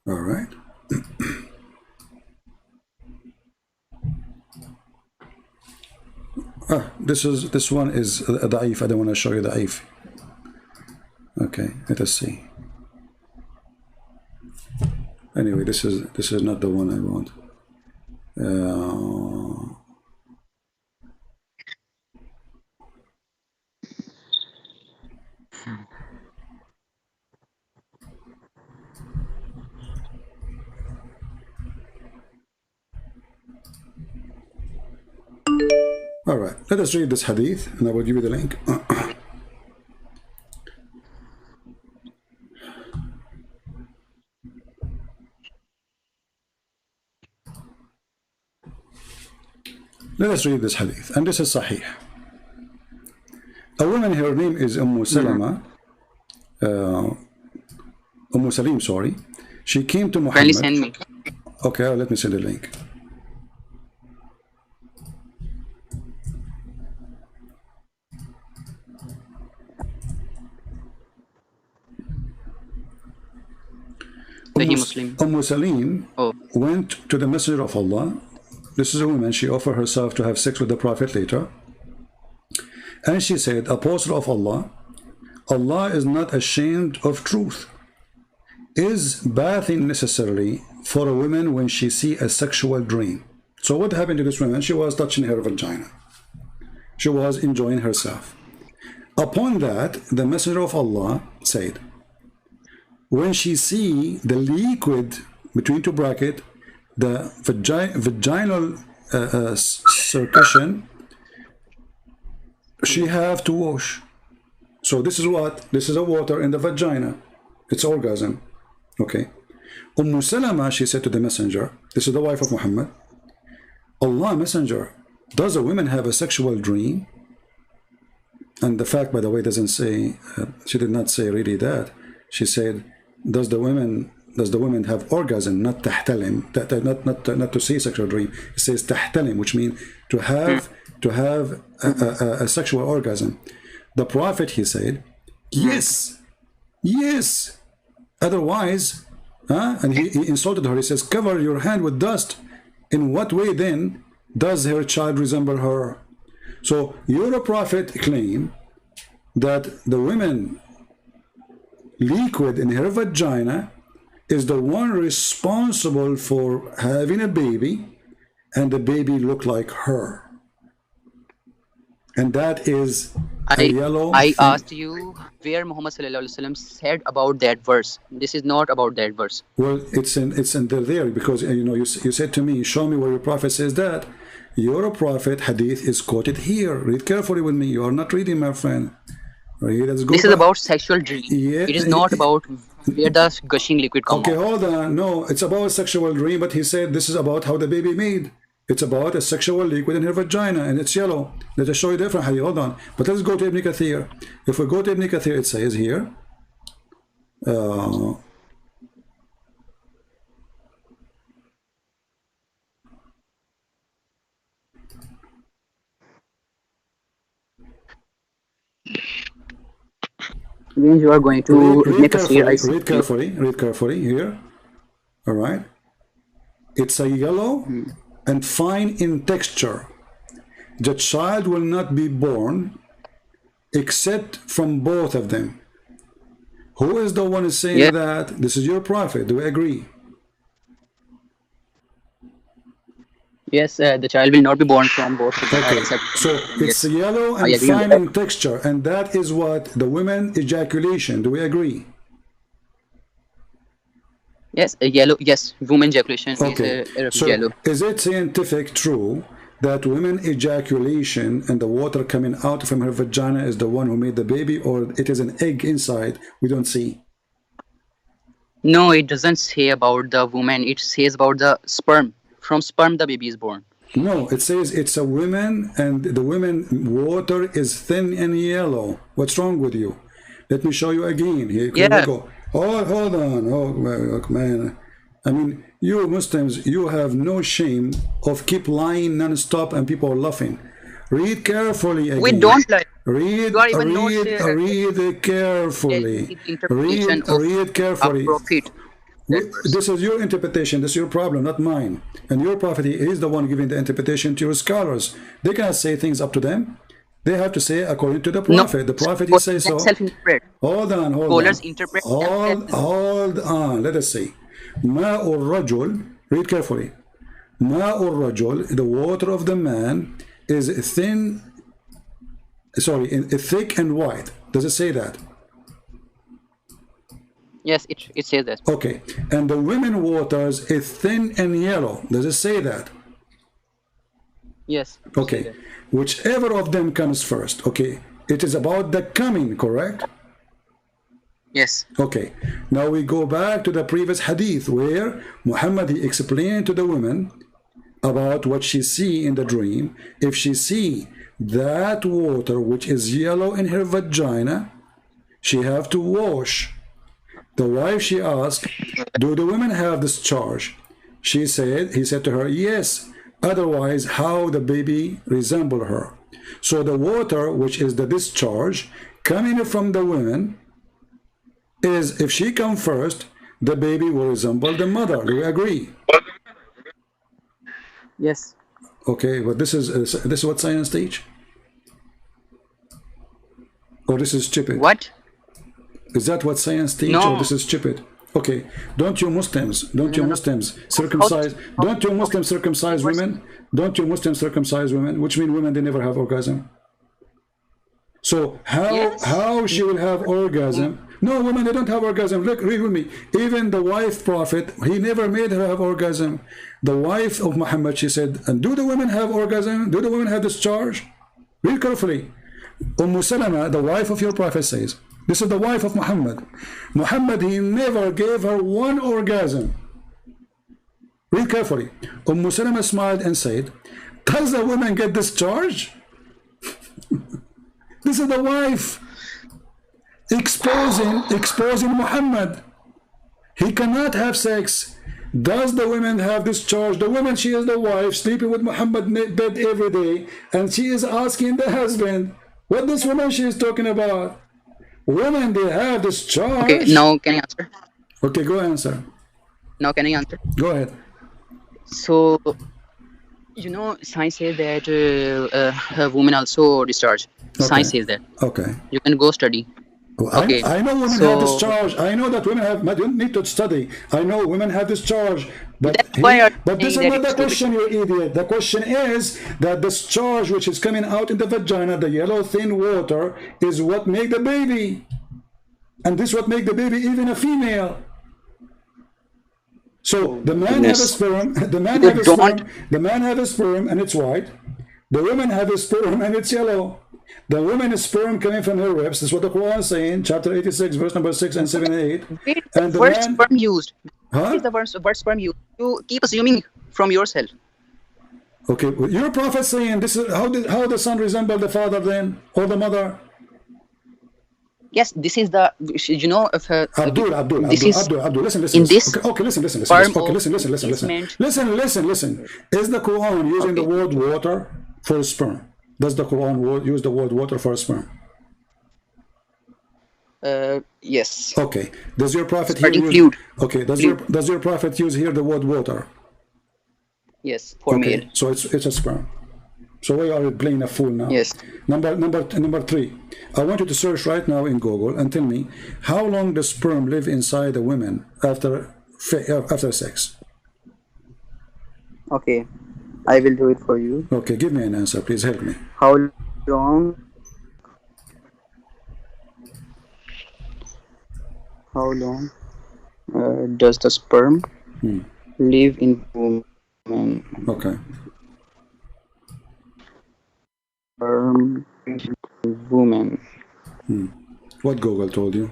All right. This one is da'if. I don't want to show you da'if. Okay, let us see. Anyway, this is not the one I want. All right, let us read this hadith, and I will give you the link. Let us read this hadith, and this is Sahih. A woman, her name is Salima, Salim, sorry. She came to Muhammad.
Kindly send me.
Okay, let me send the link.
Muslim.
Went to the Messenger of Allah. This is a woman. She offered herself to have sex with the Prophet later. And she said, Apostle of Allah, Allah is not ashamed of truth. Is bathing necessarily for a woman when she see a sexual dream? So what happened to this woman? She was touching her vagina. She was enjoying herself. Upon that, the Messenger of Allah said, when she see the liquid between two brackets, the vaginal circulation, she have to wash. So this is what? This is a water in the vagina. It's orgasm. Okay. Salama, she said to the messenger, this is the wife of Muhammad, Allah messenger, does a woman have a sexual dream? And the fact, by the way, doesn't say, she did not say really that. She said, does the woman have orgasm, not tahtalim, not to say sexual dream. It says tahtalim, which means to have a sexual orgasm. The Prophet, he said, yes. Otherwise, and he insulted her. He says, cover your hand with dust. In what way then does her child resemble her? So your prophet claim that the women liquid in her vagina is the one responsible for having a baby, and the baby look like her. And that is a yellow
I
thing.
asked you where Muhammad sallallahu alaihi wasallam said about that verse. This is not about that verse.
Well, it's in there because you said to me, show me where your prophet says that. Your prophet hadith is quoted here. Read carefully with me. You are not reading, my friend. Let's go
This is about sexual dream.
Yeah,
It is not about where the gushing liquid comes
Okay,
out.
hold on. No, it's about a sexual dream, but he said this is about how the baby made. It's about a sexual liquid in her vagina, and it's yellow. Let us show you different. Hold on. But let's go to Ibn Kathir. If we go to Ibn Kathir, it says here.
When you are going to
Read
make a seer, I see.
read carefully here. All right. It's a yellow and fine in texture. The child will not be born except from both of them. Who is the one saying that? This is your prophet. Do we agree?
Yes, the child will not be born from both of them.
Okay,
Except,
so it's yellow
I
and
agree on
fine
that.
in texture, and that is what the women ejaculation. Do we agree?
yes, yellow. Yes, woman ejaculation
Okay,
is
so
yellow.
is it scientific true that women ejaculation and the water coming out from her vagina is the one who made the baby, or it is an egg inside we don't see?
No, it doesn't say about the woman. It says about the sperm. From sperm, the baby is born.
No, it says it's a woman, and the women water is thin and yellow. What's wrong with you? Let me show you again. Here we go. Oh, hold on. Oh, man. I mean, you Muslims, you have no shame of keep lying non-stop and people are laughing. Read carefully again.
We don't lie.
Read,
You are even not,
read carefully.
interpretation
Read carefully.
of prophet.
This is your interpretation. This is your problem, not mine. And your prophet is the one giving the interpretation to your scholars. They cannot say things up to them. They have to say according to the prophet. The prophet he says so.
Self-interpret.
Hold on.
Scholars interpret.
Hold on. Let us see. Ma'ur rajul. Read carefully. Ma'ur rajul. The water of the man is thin. Sorry, thick and white. Does it say that?
Yes, it says that.
Okay. And the women waters is thin and yellow. Does it say that?
Yes.
Okay. Whichever of them comes first. Okay. It is about the coming, correct?
Yes.
Okay. Now we go back to the previous hadith where Muhammad he explained to the woman about what she see in the dream. If she see that water which is yellow in her vagina, she have to wash. The wife, she asked, do the women have discharge? He said to her, yes. Otherwise, how the baby resemble her? So the water, which is the discharge, coming from the women, is if she come first, the baby will resemble the mother. Do we agree?
Yes.
Okay, but this is what science teach? Or this is stupid?
What?
Is that what science teach?
No.
Or this is stupid? Okay. Don't you Muslims circumcise? Don't you Muslims circumcise women? Don't you Muslims circumcise women? Which mean women they never have orgasm. So how she will have orgasm? No, women they don't have orgasm. Look, read with me. Even the wife prophet, he never made her have orgasm. The wife of Muhammad, she said, and do the women have orgasm? Do the women have discharge? Read carefully. Salama, the wife of your prophet, says, this is the wife of Muhammad. Muhammad, he never gave her one orgasm. Read carefully. Salama smiled and said, does the woman get discharged? This is the wife exposing Muhammad. He cannot have sex. Does the woman have discharge? The woman, she is the wife, sleeping with Muhammad in bed every day, and she is asking the husband, what this woman she is talking about? Women, they have discharge.
Okay, now can I answer?
Okay, go answer.
Now can I answer?
Go ahead.
So, science says that women also discharge.
Okay.
Science says that.
Okay.
You can go study. Okay.
I know women have this
So
charge. I know that women have don't need to study. I know women have this charge. But
that's why I'm
but this is
saying that
not the
it's stupid.
question, you idiot. The question is that this charge which is coming out in the vagina, the yellow thin water, is what make the baby. And this what make the baby even a female. So the man have a sperm, the man have a sperm, the man have a sperm and it's white. The woman have a sperm and it's yellow. The woman's sperm coming from her ribs. This is what the Quran is saying, chapter 86, verse number 6 and 7 and 8.
Where is
And
the
the
word
man,
sperm used? Where
huh?
is the word sperm used? You keep assuming from yourself.
Okay, well, your prophet saying this is how the son resemble the father then, or the mother?
Yes, this is the, you know, if
Abdul,
this is
listen.
in this
Okay, listen.
sperm
Okay,
of
listen.
is meant.
Listen. Is the Quran using the word water for sperm? Does the Quran use the word water for sperm?
Yes.
Okay. Does your prophet here
Starting
use?
fluid.
Okay. Does your prophet use here the word water?
Yes, for
Okay.
male.
So it's a sperm. So why are you playing a fool now?
Yes.
Number 3. I want you to search right now in Google and tell me how long does sperm live inside a woman after sex?
Okay, I will do it for you.
Okay, give me an answer, please. Help me.
How long? How long does the sperm live in woman?
Okay.
Sperm woman.
What Google told you?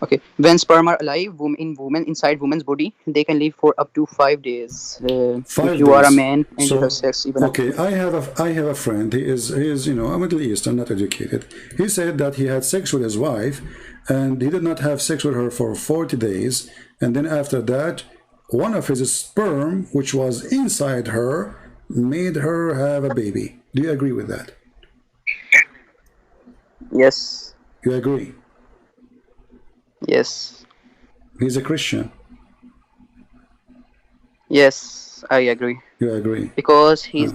Okay, when sperm are alive, woman inside woman's body, they can live for up to 5 days.
5
if you are a
days.
man and
So,
you have sex, even
okay, I have a friend. He is a Middle Eastern, not educated. He said that he had sex with his wife, and he did not have sex with her for 40 days, and then after that, one of his sperm, which was inside her, made her have a baby. Do you agree with that?
Yes.
You agree?
Yes.
He's a Christian.
Yes, I agree.
You agree?
Because he's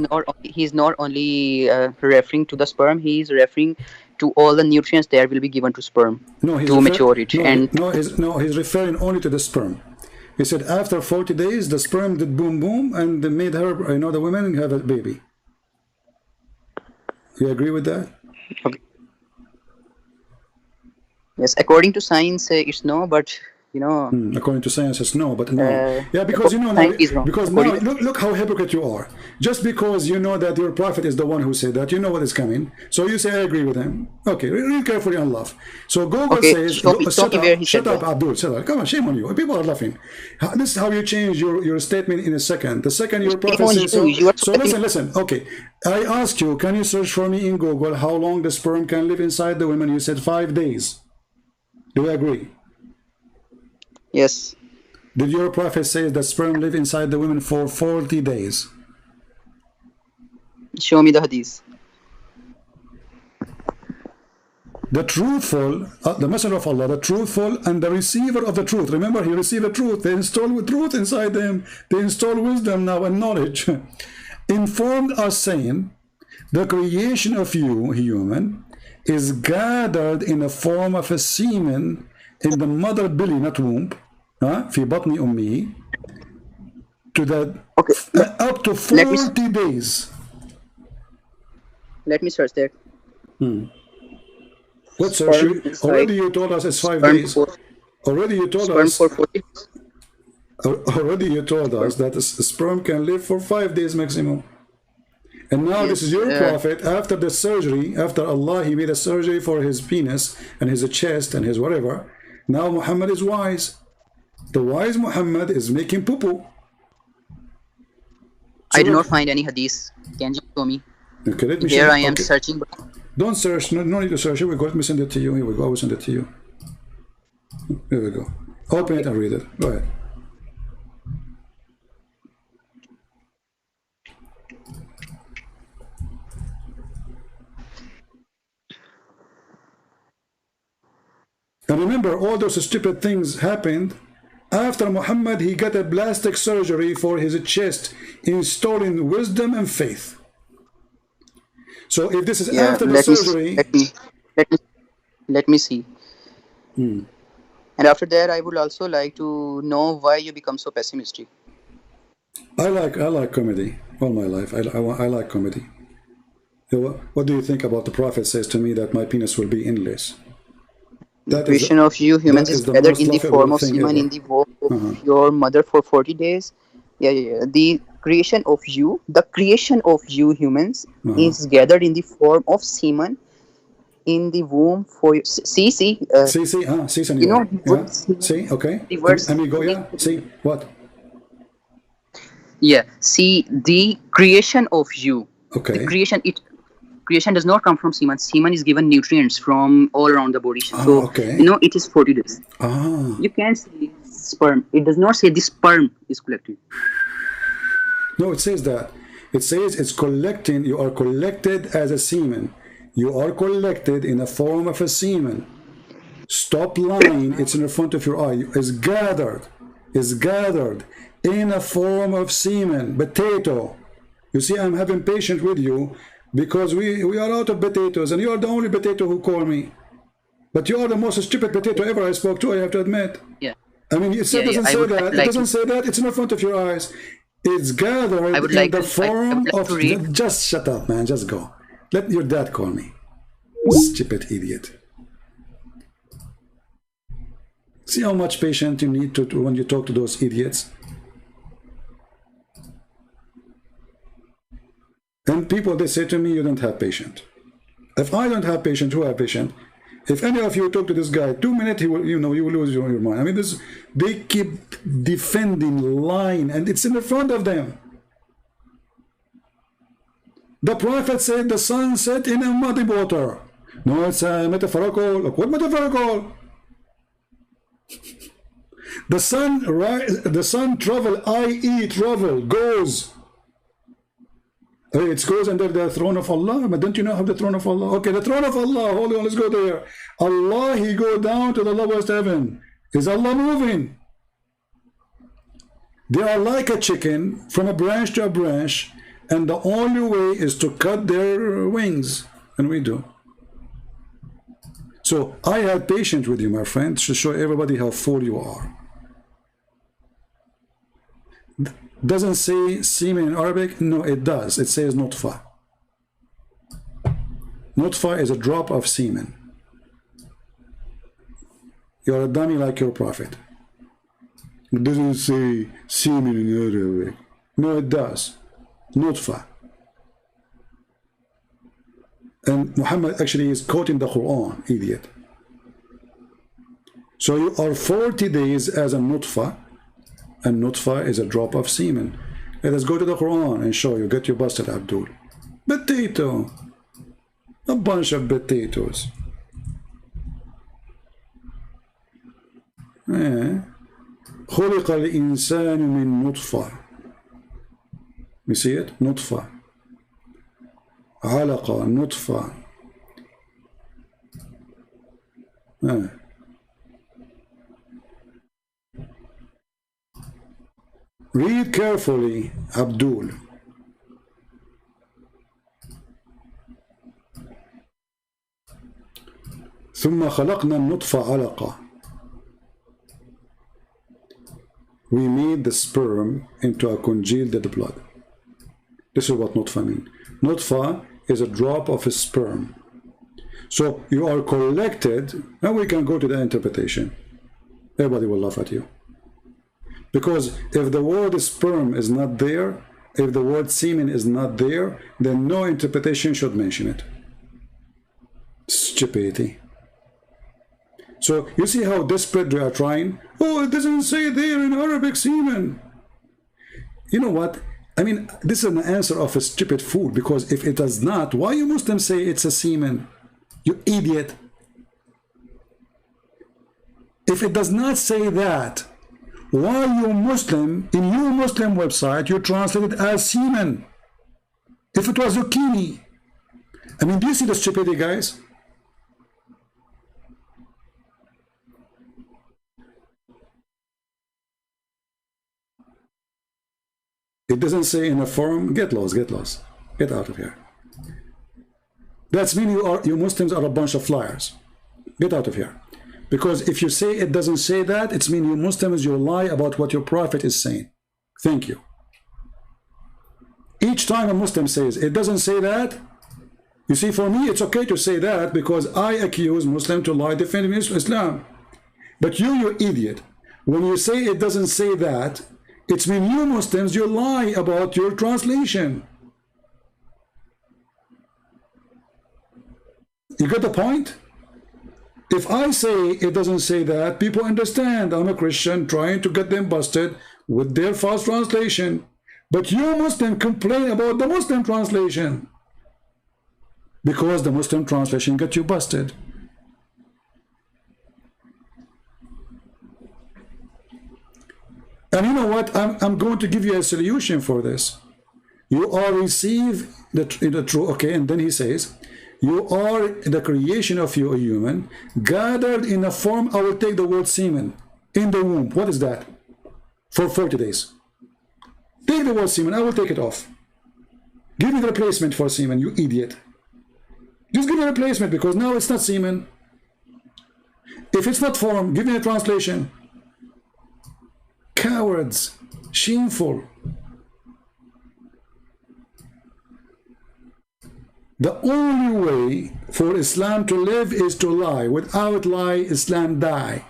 not only referring to the sperm, he's referring to all the nutrients that will be given to sperm to mature it.
He's referring only to the sperm. He said after 40 days, the sperm did boom boom, and they made her, the women have a baby. You agree with that?
Okay. Yes, according to science, it's no, but
According to science, it's no, but no. Yeah, because
science is wrong.
because now look how hypocrite you are. Just because you know that your prophet is the one who said that, you know what is coming. So you say, I agree with him. Okay, read carefully and laugh. So Google says, shut up, Abdul, shut up. Come on, shame on you. People are laughing. This is how you change your statement in a second. The second your prophet says so listen. Okay, I asked you, can you search for me in Google how long the sperm can live inside the woman? You said 5 days. Do you agree?
Yes.
Did your prophet say that sperm live inside the women for 40 days?
Show me the hadith.
The truthful, the messenger of Allah, the truthful and the receiver of the truth. Remember, he received the truth. They install truth inside them. They install wisdom now and knowledge. Informed us saying, the creation of you, human, is gathered in the form of a semen in the mother belly, not womb, في بطن أمه, to the up to 40 days.
Let me search that.
What search? Already you told us it's 5 days. Already you told us. Already you told us that a sperm can live for 5 days maximum. And now this is your prophet, after the surgery, after Allah, he made a surgery for his penis and his chest and his whatever. Now Muhammad is wise. The wise Muhammad is making poo-poo.
I do not find any hadith. Can you show me?
Okay, let me
Here
show
I am searching.
Don't search. No need to search. Here we go. Let me send it to you. Here we go. I will send it to you. Here we go. Open it and read it. Go ahead. And remember, all those stupid things happened after Muhammad. He got a plastic surgery for his chest, installing wisdom and faith. So if this is
Yeah,
after the surgery,
let me see. And after that, I would also like to know why you become so pessimistic.
I like comedy all my life. I like comedy. What do you think about the Prophet says to me that my penis will be endless?
The
That is
creation of you humans
that
is
is the
gathered
most
in the
laughable
form of
thing
semen
ever.
in the womb of your mother for 40 days. Yeah. The creation of you humans is gathered in the form of semen in the womb for you.
See,
You know
senor.
the
Yeah.
word semen.
See, okay.
The word
Amigo,
semen
yeah. See, what?
Yeah. See, the creation of you. The
Okay.
creation does not come from semen. Semen is given nutrients from all around the body.
Ah,
So
okay.
it is 40 days.
Ah.
You can't say sperm. It does not say the sperm is collected.
No, it says that. It says it's collecting, you are collected as a semen. You are collected in the form of a semen. Stop lying, it's in the front of your eye. Is gathered in a form of semen, potato. You see, I'm having patience with you because we are out of potatoes and you are the only potato who call me. But you are the most stupid potato ever I spoke to, I have to admit.
Yeah.
I mean, it doesn't say that. It doesn't say that. It's in the front of your eyes. It's gathered in the form of. Just shut up, man. Just go. Let your dad call me. Stupid idiot. See how much patience you need to when you talk to those idiots. And people, they say to me, you don't have patience. If I don't have patience, who have patience? If any of you talk to this guy, 2 minutes, he will, you will lose your mind. I mean, they keep defending, lying, and it's in the front of them. The Prophet said the sun set in a muddy water. No, it's metaphorical. Look, what metaphorical? The sun travel, i.e. travel, goes. It goes under the throne of Allah. But don't you know how the throne of Allah? Okay, the throne of Allah. Hold on, let's go there. Allah, he go down to the lowest heaven. Is Allah moving? They are like a chicken from a branch to a branch, and the only way is to cut their wings. And we do. So I had patience with you, my friend, to show everybody how fool you are. Doesn't say semen in Arabic? No, it does. It says nutfa. Nutfa is a drop of semen. You're a dummy like your Prophet. It doesn't say semen in Arabic. No, it does. Nutfa. And Muhammad actually is quoting the Quran, idiot. So you are 40 days as a nutfa, and nutfa is a drop of semen. Let us go to the Quran and show you. Get you busted, Abdul. Potato. A bunch of potatoes. خلق الإنسان من نطفة. You see it? نطفة. علقة. نطفة. Read carefully, Abdul. ثم خلقنا النطفة علقة. We made the sperm into a congealed blood. This is what nutfa means. Nutfa is a drop of a sperm. So you are collected. Now we can go to the interpretation. Everybody will laugh at you. Because if the word sperm is not there, if the word semen is not there, then no interpretation should mention it. Stupidity. So you see how desperate they are trying? Oh, it doesn't say there in Arabic semen. You know what? I mean, this is an answer of a stupid fool, because if it does not, why you Muslims say it's a semen? You idiot. If it does not say that, why you Muslim, in your Muslim website, you translate it as semen? If it was zucchini. I mean, do you see the stupidity, guys? It doesn't say in a form. Get lost, get lost. Get out of here. That's mean you Muslims are a bunch of liars. Get out of here. Because if you say it doesn't say that, it's mean you Muslims, you lie about what your prophet is saying. Thank you. Each time a Muslim says it doesn't say that, you see, for me it's okay to say that because I accuse Muslim to lie defending Islam. But you idiot, when you say it doesn't say that, it's mean you Muslims, you lie about your translation. You get the point? If I say it doesn't say that, people understand I'm a Christian trying to get them busted with their false translation. But you Muslim complain about the Muslim translation because the Muslim translation got you busted. And you know what? I'm going to give you a solution for this. You are receive the true, okay, and then he says, you are the creation of you, a human, gathered in a form, I will take the word semen, in the womb. What is that? For 40 days. Take the word semen, I will take it off. Give me the replacement for semen, you idiot. Just give me a replacement because now it's not semen. If it's not form, give me a translation. Cowards, shameful. The only way for Islam to live is to lie. Without lie, Islam die.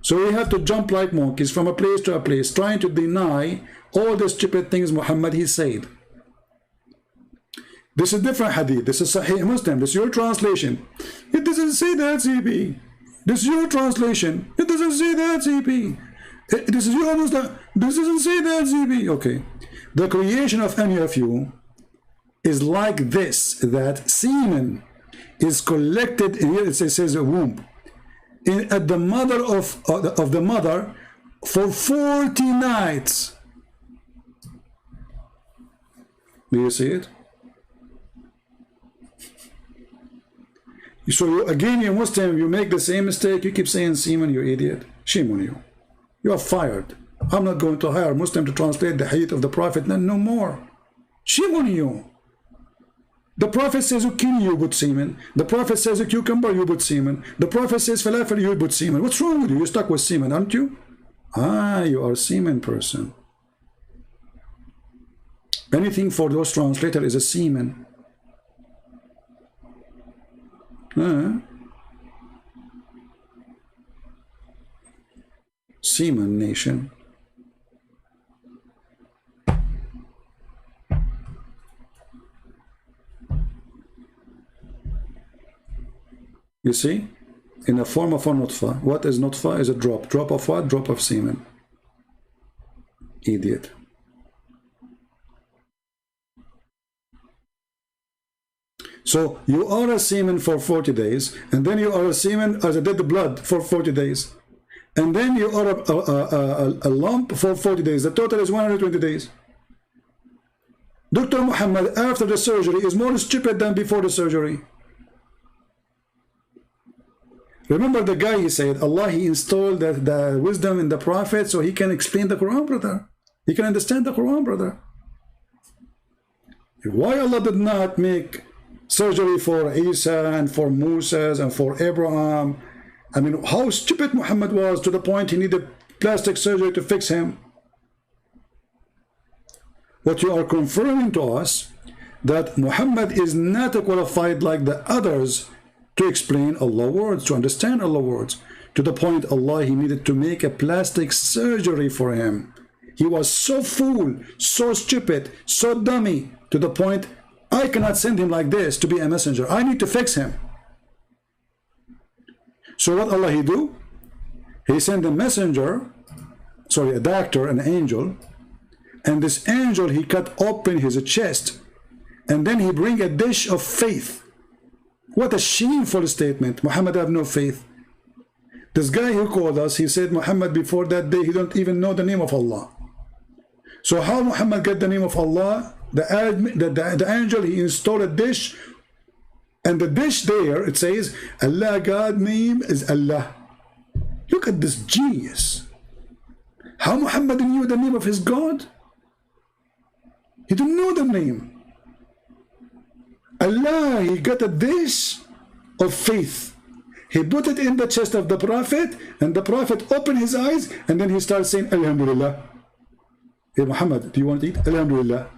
So we have to jump like monkeys from a place to a place, trying to deny all the stupid things Muhammad he said. This is different hadith. This is Sahih Muslim. This is your translation. It doesn't say that, CP. This is your translation. It doesn't say that, CP. This is your Muslim. This doesn't say that, CP. Okay. The creation of any of you is like this, that semen is collected, here it says a womb, at the mother of the mother for 40 nights. Do you see it? So you, again, you Muslim, you make the same mistake, you keep saying semen, you idiot. Shame on you. You are fired. I'm not going to hire a Muslim to translate the hadith of the Prophet, no more. Shame on you. The Prophet says you kill, you put semen. The Prophet says a cucumber, you put semen. The Prophet says falafel, you put semen. What's wrong with you? You're stuck with semen, aren't you? Ah, you are a semen person. Anything for those translators is a semen. Semen nation. You see, in the form of a nutfa. What is nutfa? Is a drop. Drop of what? Drop of semen. Idiot. So you are a semen for 40 days, and then you are a semen as a dead blood for 40 days. And then you are a lump for 40 days. The total is 120 days. Dr. Muhammad, after the surgery, is more stupid than before the surgery. Remember the guy, he said, Allah, he installed the wisdom in the Prophet so he can explain the Quran, brother. He can understand the Quran, brother. Why Allah did not make surgery for Isa and for Moses and for Abraham? I mean, how stupid Muhammad was to the point he needed plastic surgery to fix him. What you are confirming to us, that Muhammad is not qualified like the others to explain Allah's words, to understand Allah's words, to the point Allah, he needed to make a plastic surgery for him. He was so fool, so stupid, so dummy, to the point I cannot send him like this to be a messenger. I need to fix him. So what Allah he do? He sent a messenger, sorry, a doctor, an angel, and this angel, he cut open his chest, and then he bring a dish of faith. What a shameful statement. Muhammad have no faith. This guy who called us, he said Muhammad before that day, he don't even know the name of Allah. So how Muhammad get the name of Allah? The angel, he installed a dish, and the dish there, it says, Allah, God name is Allah. Look at this genius. How Muhammad knew the name of his God? He didn't know the name. Allah, he got a dish of faith. He put it in the chest of the Prophet, and the Prophet opened his eyes, and then he started saying, Alhamdulillah. Hey Muhammad, do you want to eat? Alhamdulillah.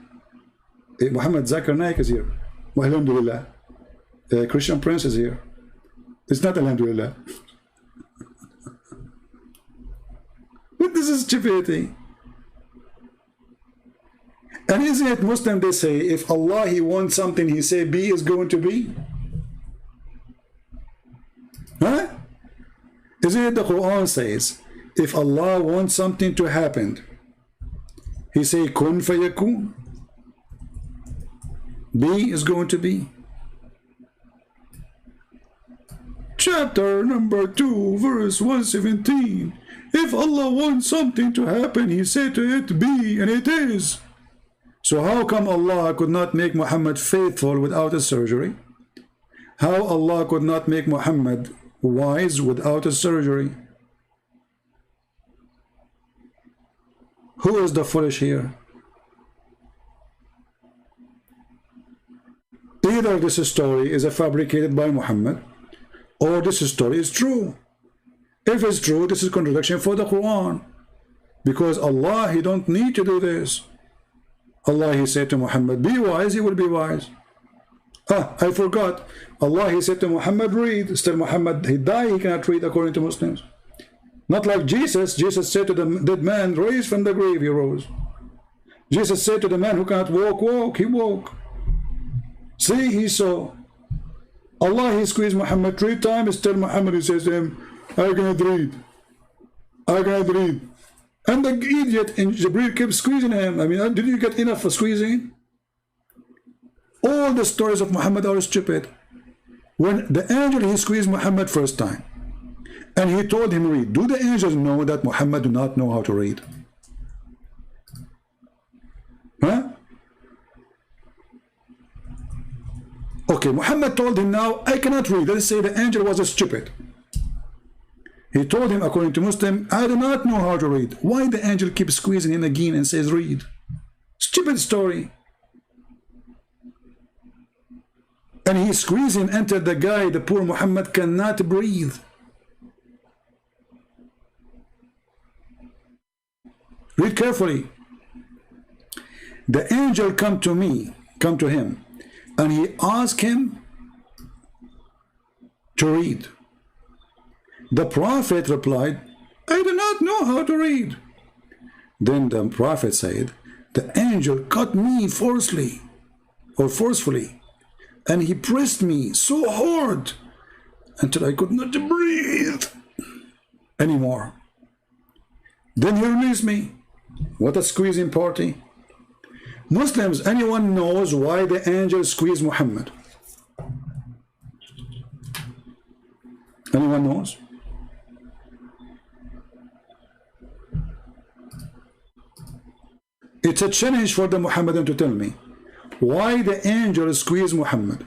Hey Muhammad, Zakir Naik is here. Alhamdulillah. Christian Prince is here. It's not Alhamdulillah. But this is stupidity. And isn't it Muslim, they say, if Allah, he wants something, he say be is going to be? Huh? Isn't it the Quran says, if Allah wants something to happen, he say kun fayakun? Be is going to be. Chapter number 2, verse 117. If Allah wants something to happen, he said to it be, and it is. So how come Allah could not make Muhammad faithful without a surgery? How Allah could not make Muhammad wise without a surgery? Who is the foolish here? Either this story is fabricated by Muhammad, or this story is true. If it's true, this is contradiction for the Quran. Because Allah, he don't need to do this. Allah, he said to Muhammad, be wise, he will be wise. Ah, I forgot. Allah, he said to Muhammad, read. Still Muhammad, he died, he cannot read according to Muslims. Not like Jesus. Jesus said to the dead man, raise from the grave, he rose. Jesus said to the man who cannot walk, walk, he walked. See, he saw. Allah, he squeezed Muhammad 3 times, still Muhammad, he says to him, I cannot read. I cannot read. And the idiot in Jibreel kept squeezing him. I mean, did you get enough for squeezing? All the stories of Muhammad are stupid. When the angel, he squeezed Muhammad first time, and he told him read. Do the angels know that Muhammad do not know how to read? Huh? Okay, Muhammad told him now, I cannot read. Let's say the angel was a stupid. He told him, according to Muslim, I do not know how to read. Why the angel keeps squeezing him again and says read? Stupid story. And he squeezed him, entered the guy, the poor Muhammad cannot breathe. Read carefully. The angel come to him, and he asked him to read. The Prophet replied, I do not know how to read. Then the Prophet said, the angel cut me forcefully, and he pressed me so hard until I could not breathe anymore. Then he released me. What a squeezing party. Muslims, anyone knows why the angel squeezed Muhammad? Anyone knows? It's a challenge for the Muhammadan to tell me why the angel squeezed Muhammad.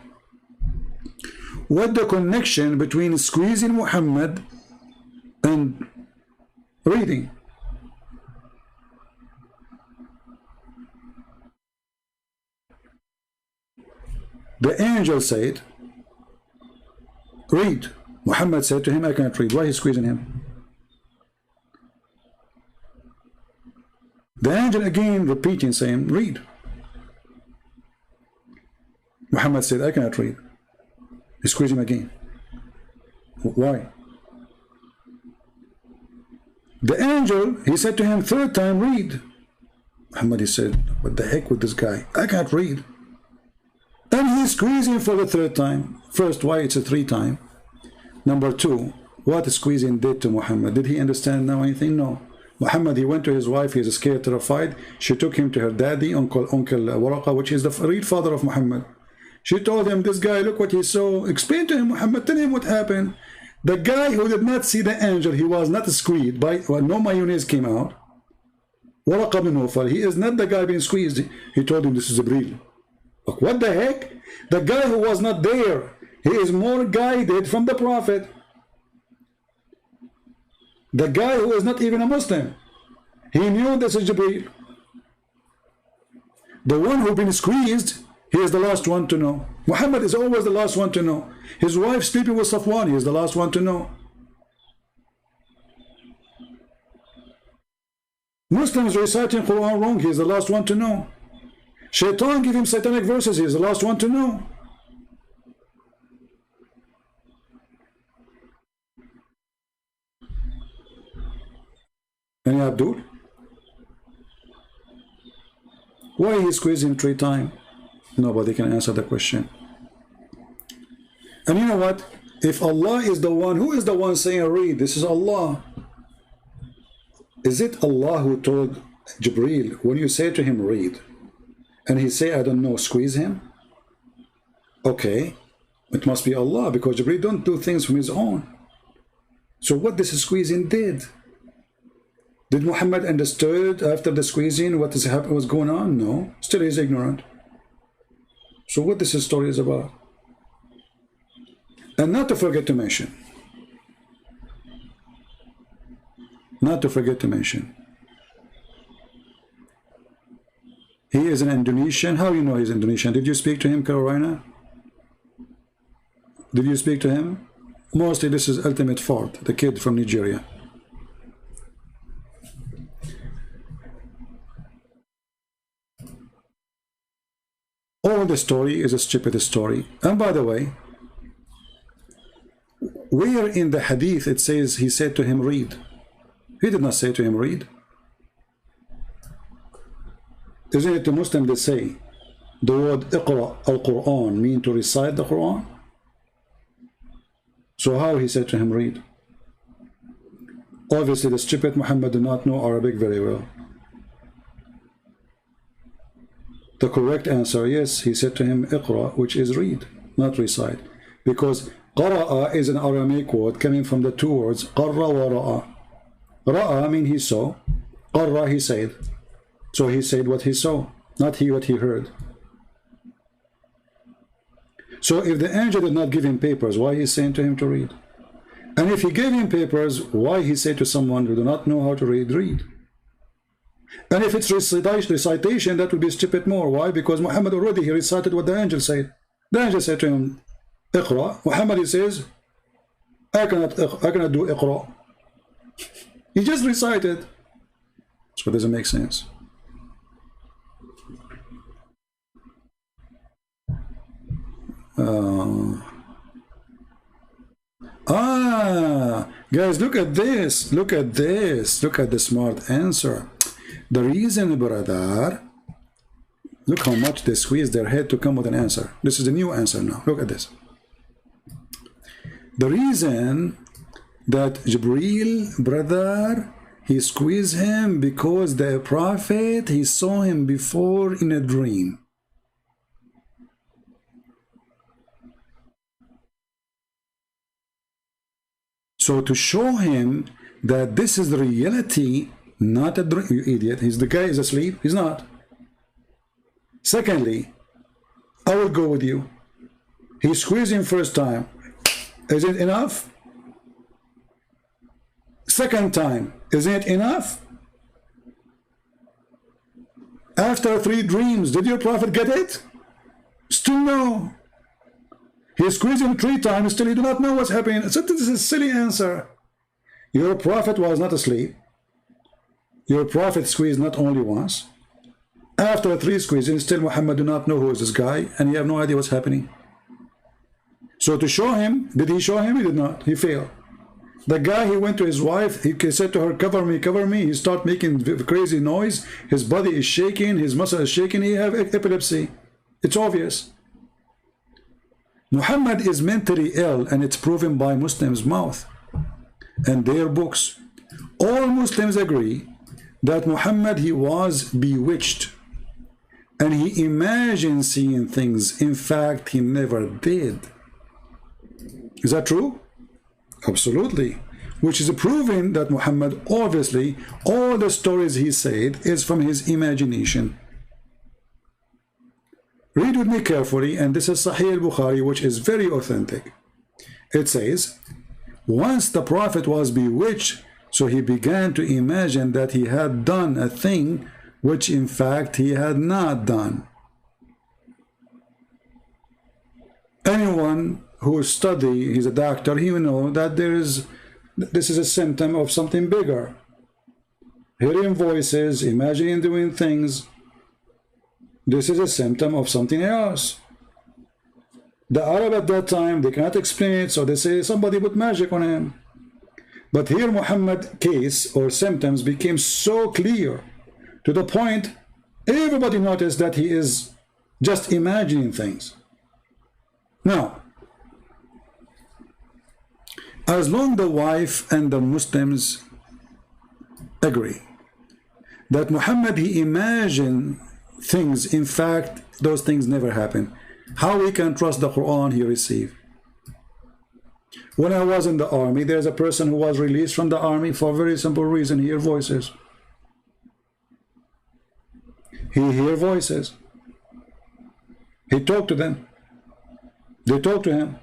What the connection between squeezing Muhammad and reading? The angel said, read. Muhammad said to him, I cannot read. Why is he squeezing him? The angel again repeating, saying, read. Muhammad said, I cannot read. He squeezed him again. Why? The angel, he said to him 3rd time, read. Muhammad, he said, what the heck with this guy? I can't read. And he squeezed him for the 3rd time. First, why it's a 3 time? Number 2, what squeezing did to Muhammad? Did he understand now anything? No. Muhammad, he went to his wife, he's scared, terrified. She took him to her daddy, Uncle Waraqa, which is the real father of Muhammad. She told him, this guy, look what he saw. Explain to him, Muhammad, tell him what happened. The guy who did not see the angel, he was not squeezed, no mayonnaise came out. Waraqa bin Nawfal, he is not the guy being squeezed. He told him, this is Jibreel. Look, what the heck? The guy who was not there, he is more guided from the Prophet. The guy who is not even a Muslim, he knew this is Jibreel. The one who been squeezed, He is the last one to know. Muhammad is always the last one to know. His wife sleeping with Safwan, he is the last one to know. Muslims reciting Quran wrong, he is the last one to know. Shaitan give him satanic verses, he is the last one to know. Any Abdul? Why he squeezed him 3 times? Nobody can answer the question. And you know what? If Allah is the one, who is the one saying read? This is Allah. Is it Allah who told Jibreel, when you say to him read, and he say, I don't know, squeeze him? Okay, it must be Allah, because Jibreel don't do things from his own. So what this squeezing did? Did Muhammad understood after the squeezing what is happening, what's going on? No, still he's ignorant. So what this story is about? And not to forget to mention, he is an Indonesian. How you know he's Indonesian? Did you speak to him, Carolina? Did you speak to him? Mostly this is Ultimate Ford, the kid from Nigeria. All the story is a stupid story. And by the way, where in the hadith it says he said to him read? He did not say to him read. Isn't it the Muslim that say the word Iqra al-Quran mean to recite the Quran? So how he said to him read? Obviously the stupid Muhammad did not know Arabic very well. The correct answer, yes, he said to him Iqra, which is read, not recite. Because Qara'a is an Aramaic word coming from the 2 words Qarra wa Ra'a. Ra'a means he saw, Qarra he said. So he said what he saw, not he what he heard. So if the angel did not give him papers, why he saying to him to read? And if he gave him papers, why he said to someone who do not know how to read, read? And if it's recitation, that would be stupid more. Why? Because Muhammad already, he recited what the angel said. The angel said to him, Iqra. Muhammad, he says, I cannot do Iqra. He just recited. So it doesn't make sense. Guys, look at this. Look at this. Look at the smart answer. The reason, brother, look how much they squeeze their head to come with an answer. This is the new answer now. Look at this. The reason that Jibreel, brother, he squeezed him because the prophet, he saw him before in a dream. So to show him that this is the reality, not a dream, you idiot. The guy is asleep. He's not. Secondly, I will go with you. He squeezed him first time. Is it enough? Second time, isn't it enough? After 3 dreams, did your prophet get it? Still no. He squeezed him 3 times, still he do not know what's happening. So this is a silly answer. Your prophet was not asleep. Your prophet squeezed not only once. After 3 squeezing, still Muhammad do not know who is this guy, and he have no idea what's happening. So to show him, did he show him? He did not. He failed. The guy, he went to his wife, he said to her, cover me, cover me. He started making crazy noise. His body is shaking, his muscle is shaking. He have epilepsy. It's obvious. Muhammad is mentally ill, and it's proven by Muslims' mouth and their books. All Muslims agree that Muhammad, he was bewitched, and he imagined seeing things. In fact, he never did. Is that true? Absolutely. Which is proving that Muhammad, obviously, all the stories he said is from his imagination. Read with me carefully, and this is Sahih al-Bukhari, which is very authentic. It says, once the Prophet was bewitched, so he began to imagine that he had done a thing which in fact he had not done. Anyone who study, he's a doctor, he will know that this is a symptom of something bigger. Hearing voices, imagining doing things, this is a symptom of something else. The Arab at that time, they cannot explain it, so they say somebody put magic on him. But here Muhammad case or symptoms became so clear to the point everybody noticed that he is just imagining things. Now, as long the wife and the Muslims agree that Muhammad, he imagined things, in fact, those things never happen, how we can trust the Quran he received? When I was in the army, there's a person who was released from the army for a very simple reason. He hear voices. He hear voices. He talked to them. They talk to him.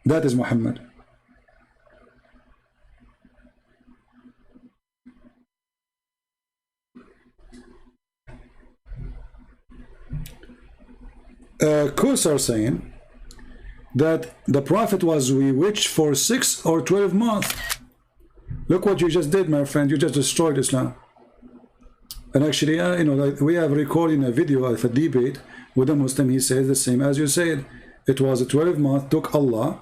That is Muhammad. Kusar saying that the Prophet was bewitched for 6 or 12 months. Look what you just did, my friend. You just destroyed Islam. And actually, you know, like we have recording a video of a debate with a Muslim. He says the same as you said. It was a 12-month, took Allah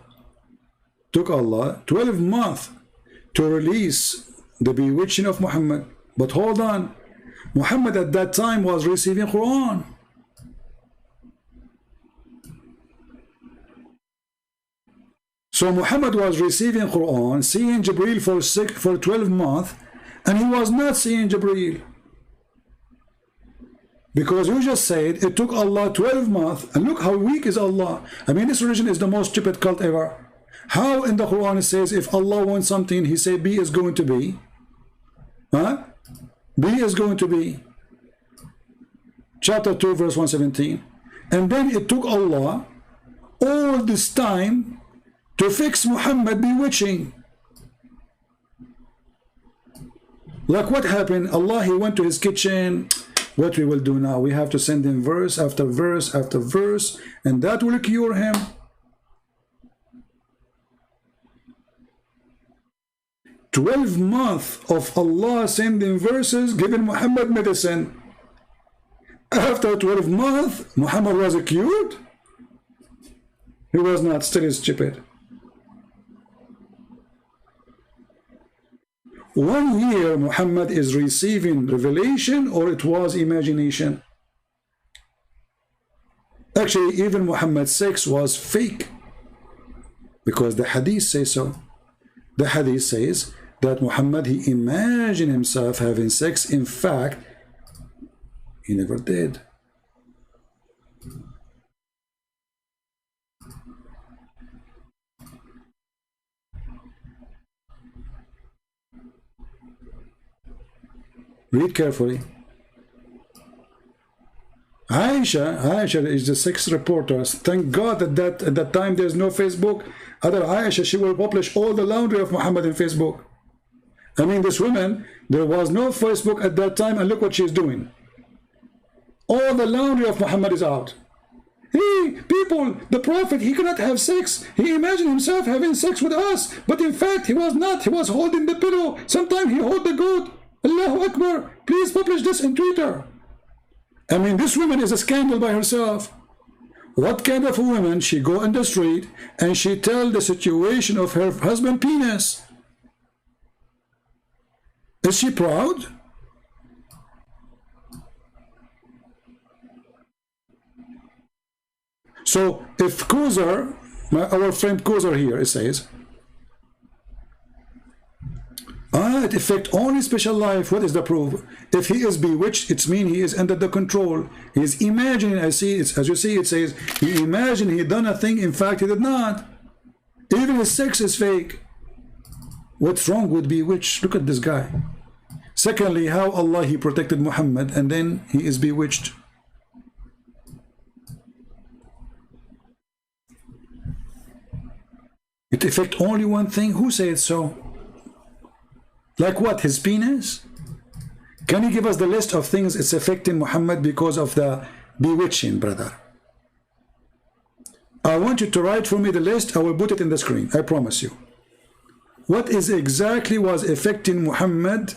12 months to release the bewitching of Muhammad. But hold on, Muhammad at that time was receiving Quran. So Muhammad was receiving Quran, seeing Jibreel for 12 months, and he was not seeing Jibreel. Because you just said it took Allah 12 months, and look how weak is Allah. I mean, this religion is the most stupid cult ever. How in the Quran it says if Allah wants something, he say B is going to be? Huh? B is going to be. Chapter 2, verse 117. And then it took Allah all this time to fix Muhammad bewitching. Like what happened? Allah, he went to his kitchen. What we will do now, we have to send him verse after verse after verse, and that will cure him. "12 months of Allah sending verses, giving Muhammad medicine. After 12 months, Muhammad was cured? He was not, still stupid. 1 year Muhammad is receiving revelation, or it was imagination? Actually, even Muhammad 6 was fake, because the hadith says so. The hadith says that Muhammad, he imagined himself having sex. In fact, he never did. Read carefully. Aisha is the sex reporter. Thank God that at that time there's no Facebook. Other Aisha, she will publish all the laundry of Muhammad in Facebook. I mean, this woman, there was no Facebook at that time, and look what she's doing. All the laundry of Muhammad is out. Hey, people, the Prophet, he cannot have sex. He imagined himself having sex with us, but in fact, he was not. He was holding the pillow. Sometimes he held the goat. Allahu Akbar. Please publish this in Twitter. I mean, this woman is a scandal by herself. What kind of a woman? She go in the street and she tell the situation of her husband's penis. Is she proud? So if Kusar, our friend Kusar here, it says, it affect only special life. What is the proof? If he is bewitched, it means he is under the control. He is imagining. I see it, as you see, it says he imagined he done a thing. In fact, he did not. Even his sex is fake. What's wrong with bewitched? Look at this guy. Secondly, how Allah, he protected Muhammad, and then he is bewitched. It affect only one thing. Who said so? Like what? His penis? Can you give us the list of things it's affecting Muhammad because of the bewitching, brother? I want you to write for me the list. I will put it in the screen. I promise you. What is exactly was affecting Muhammad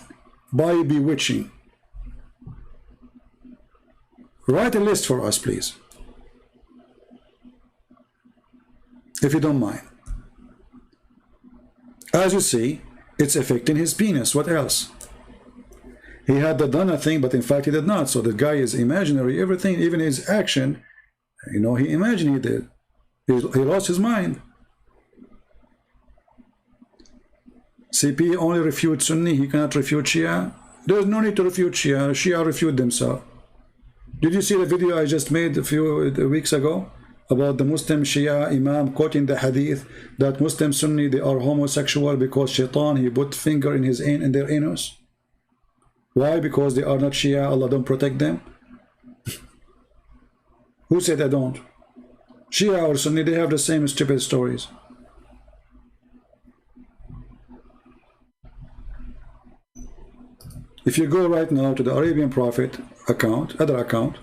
by bewitching? Write a list for us, please. If you don't mind. As you see, it's affecting his penis. What else? He had done a thing, but in fact he did not. So the guy is imaginary. Everything, even his action, you know, he imagined he did. He lost his mind. CP only refutes Sunni. He cannot refute Shia. There's no need to refute Shia. Shia refute themselves. Did you see the video I just made a few weeks ago about the Muslim Shia Imam quoting the hadith that Muslim Sunni, they are homosexual because Shaitan, he put finger in their anus? Why? Because they are not Shia, Allah don't protect them? Who said I don't? Shia or Sunni, they have the same stupid stories. If you go right now to the Arabian Prophet account, other account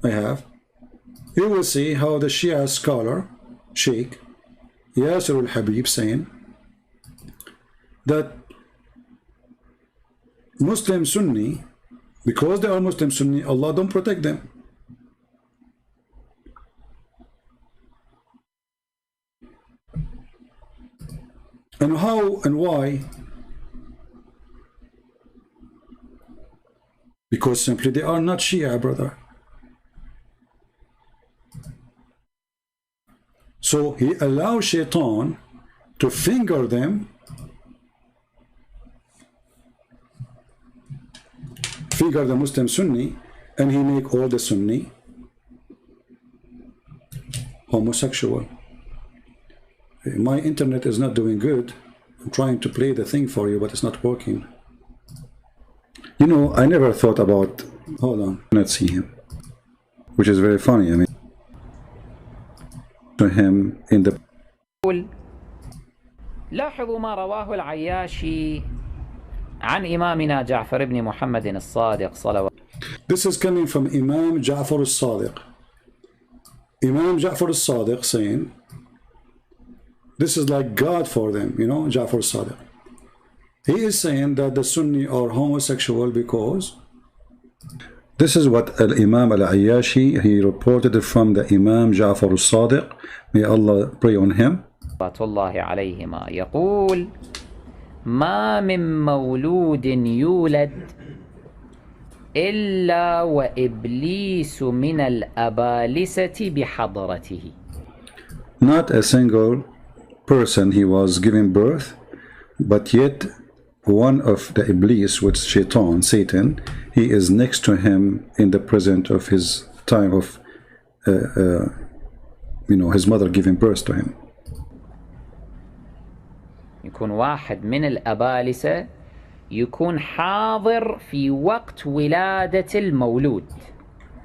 I have, you will see how the Shia scholar, Sheikh Yasir al-Habib, saying that Muslim Sunni, because they are Muslim Sunni, Allah don't protect them. And how and why? Because simply they are not Shia, brother. So he allows Shaitan to finger them, finger the Muslim Sunni, and he make all the Sunni homosexual. My internet is not doing good. I'm trying to play the thing for you, but it's not working. You know, I never thought about, hold on, let's see him, which is very funny. I mean, to him in the
لاحظوا ما رواه العياشي عن إمامنا جعفر بن محمد الصادق صلوات.
This is coming from Imam Ja'far al-Sadiq. Imam Ja'far al-Sadiq saying, this is like God for them, you know, Ja'far al-Sadiq. He is saying that the Sunni are homosexual because this is what Al-Imam Al-Ayyashi, he reported it from the Imam Ja'far al-Sadiq. May Allah pray on him.
الله عليهما يقول ما من مولود يولد إلا وإبليس من الأبالسة بحضرته.
Not a single person he was giving birth, but yet one of the Iblis, which is Shaitan, Satan, he is next to him in the present of his time of, you know, his mother giving birth to him.
يكون واحد من الأبالسة يكون حاضر في وقت ولادة المولود.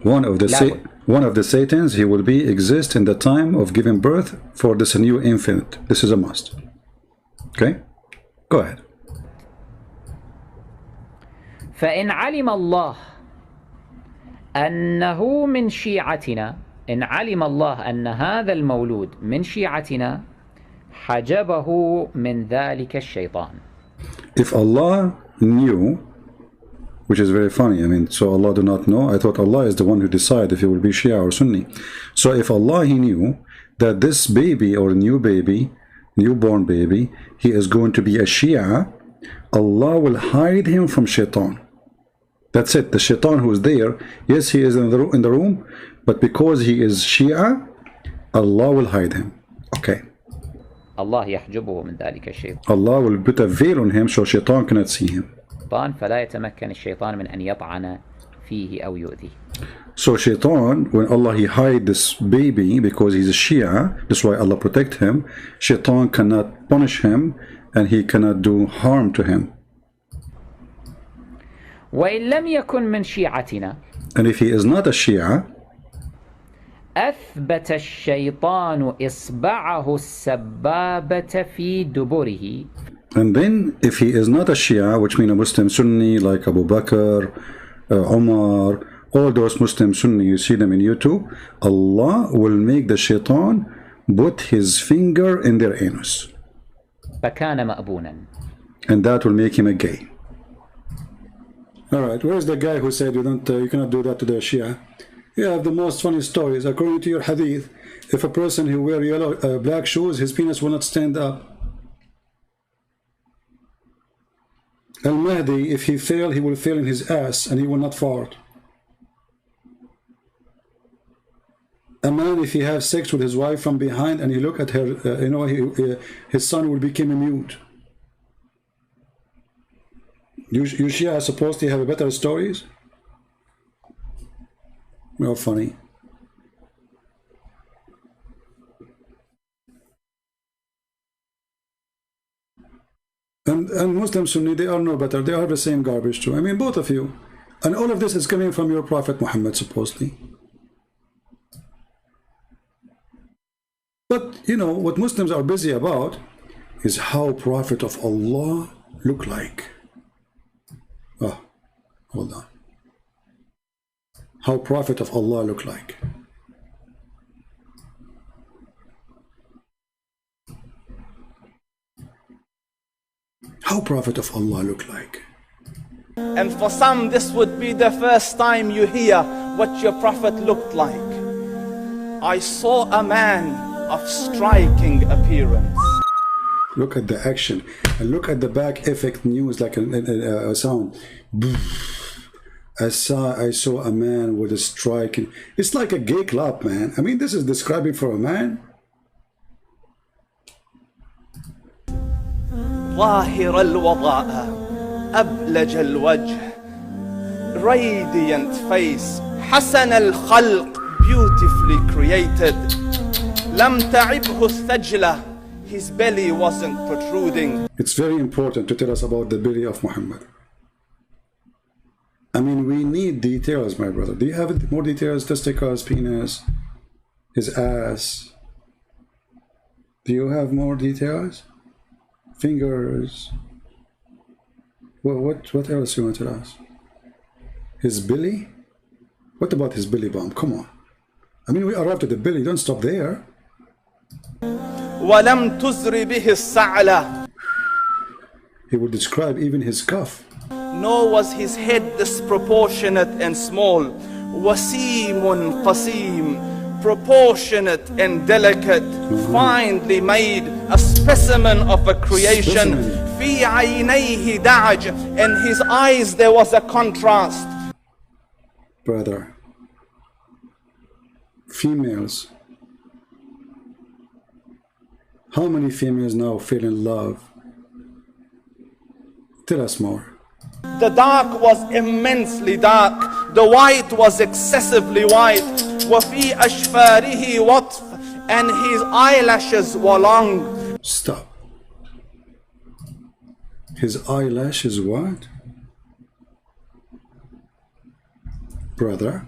One of the Satans, he will exist in the time of giving birth for this new infant. This is a must. Okay? Go ahead.
فإن علم الله أنه من شيعتنا، إن علم الله أن هذا المولود من شيعتنا حجبه من ذلك الشيطان.
If Allah knew, which is very funny, I mean, so Allah do not know. I thought Allah is the one who decides if he will be Shia or Sunni. So if Allah, he knew that this baby or new baby, newborn baby, he is going to be a Shia, Allah will hide him from Shaitan. That's it. The Shaitan who is there, yes, he is in the room, but because he is Shia, Allah will hide him. Okay.
الله يحجبه من ذلك الشيطان.
Allah will put a veil on him so Shaitan cannot see him.
فلا يتمكن الشيطان من أن يطعن فيه أو يؤذيه.
So Shaitan, when Allah he hide this baby because he's a Shia, that's why Allah protect him, Shaitan cannot punish him and he cannot do harm to him.
وإن لم يكن من شيعتنا.
And if he is not a Shia,
أثبت الشيطان إصبعه السبابة في دبره.
And then if he is not a Shia, which means a Muslim Sunni like Abu Bakr, Umar, all those Muslim Sunni, you see them in YouTube, Allah will make the shaitan put his finger in their anus.
فكان مأبونا.
And that will make him a gay. All right, where's the guy who said you cannot do that to the Shia? You have the most funny stories. According to your hadith, if a person who wears black shoes, his penis will not stand up. Al-Mahdi, if he fail, he will fail in his ass and he will not fart. A man, if he has sex with his wife from behind and he look at her, his son will become mute. You Shia are supposed to have better stories? You're funny. And Muslim Sunni, they are no better. They are the same garbage too. I mean, both of you. And all of this is coming from your Prophet Muhammad, supposedly. But, you know, what Muslims are busy about is how Prophet of Allah look like. Oh, hold on. How Prophet of Allah look like. How Prophet of Allah look like.
And for some, this would be the first time you hear what your Prophet looked like. I saw a man of striking appearance.
Look at the action and look at the back effect news, like a sound. I saw a man with a striking. It's like a gay club, man. I mean, this is describing for a man.
ظاهر الوضاء أبلج الوجه radiant face حسن الخلق beautifully created لم تعبه الثجلة his belly wasn't protruding.
It's very important to tell us about the belly of Muhammad. I mean, we need details, my brother. Do you have more details? Testicles, penis, his ass. Do you have more details? Fingers. Well, what else you want to tell us? His belly? What about his belly bump? Come on. I mean, we arrived at the belly. Don't stop there.
ولم تزر به السعلة.
He will describe even his cuff.
Nor was his head disproportionate and small. وسيم قسيم. Proportionate and delicate, finely made, a specimen of a creation. في عينيه دعج. In his eyes there was a contrast.
Brother, females, how many females now feel in love? Tell us more.
The dark was immensely dark. The white was excessively white. وفي أشفاره وطف. And his eyelashes were long.
Stop. His eyelashes what? Brother,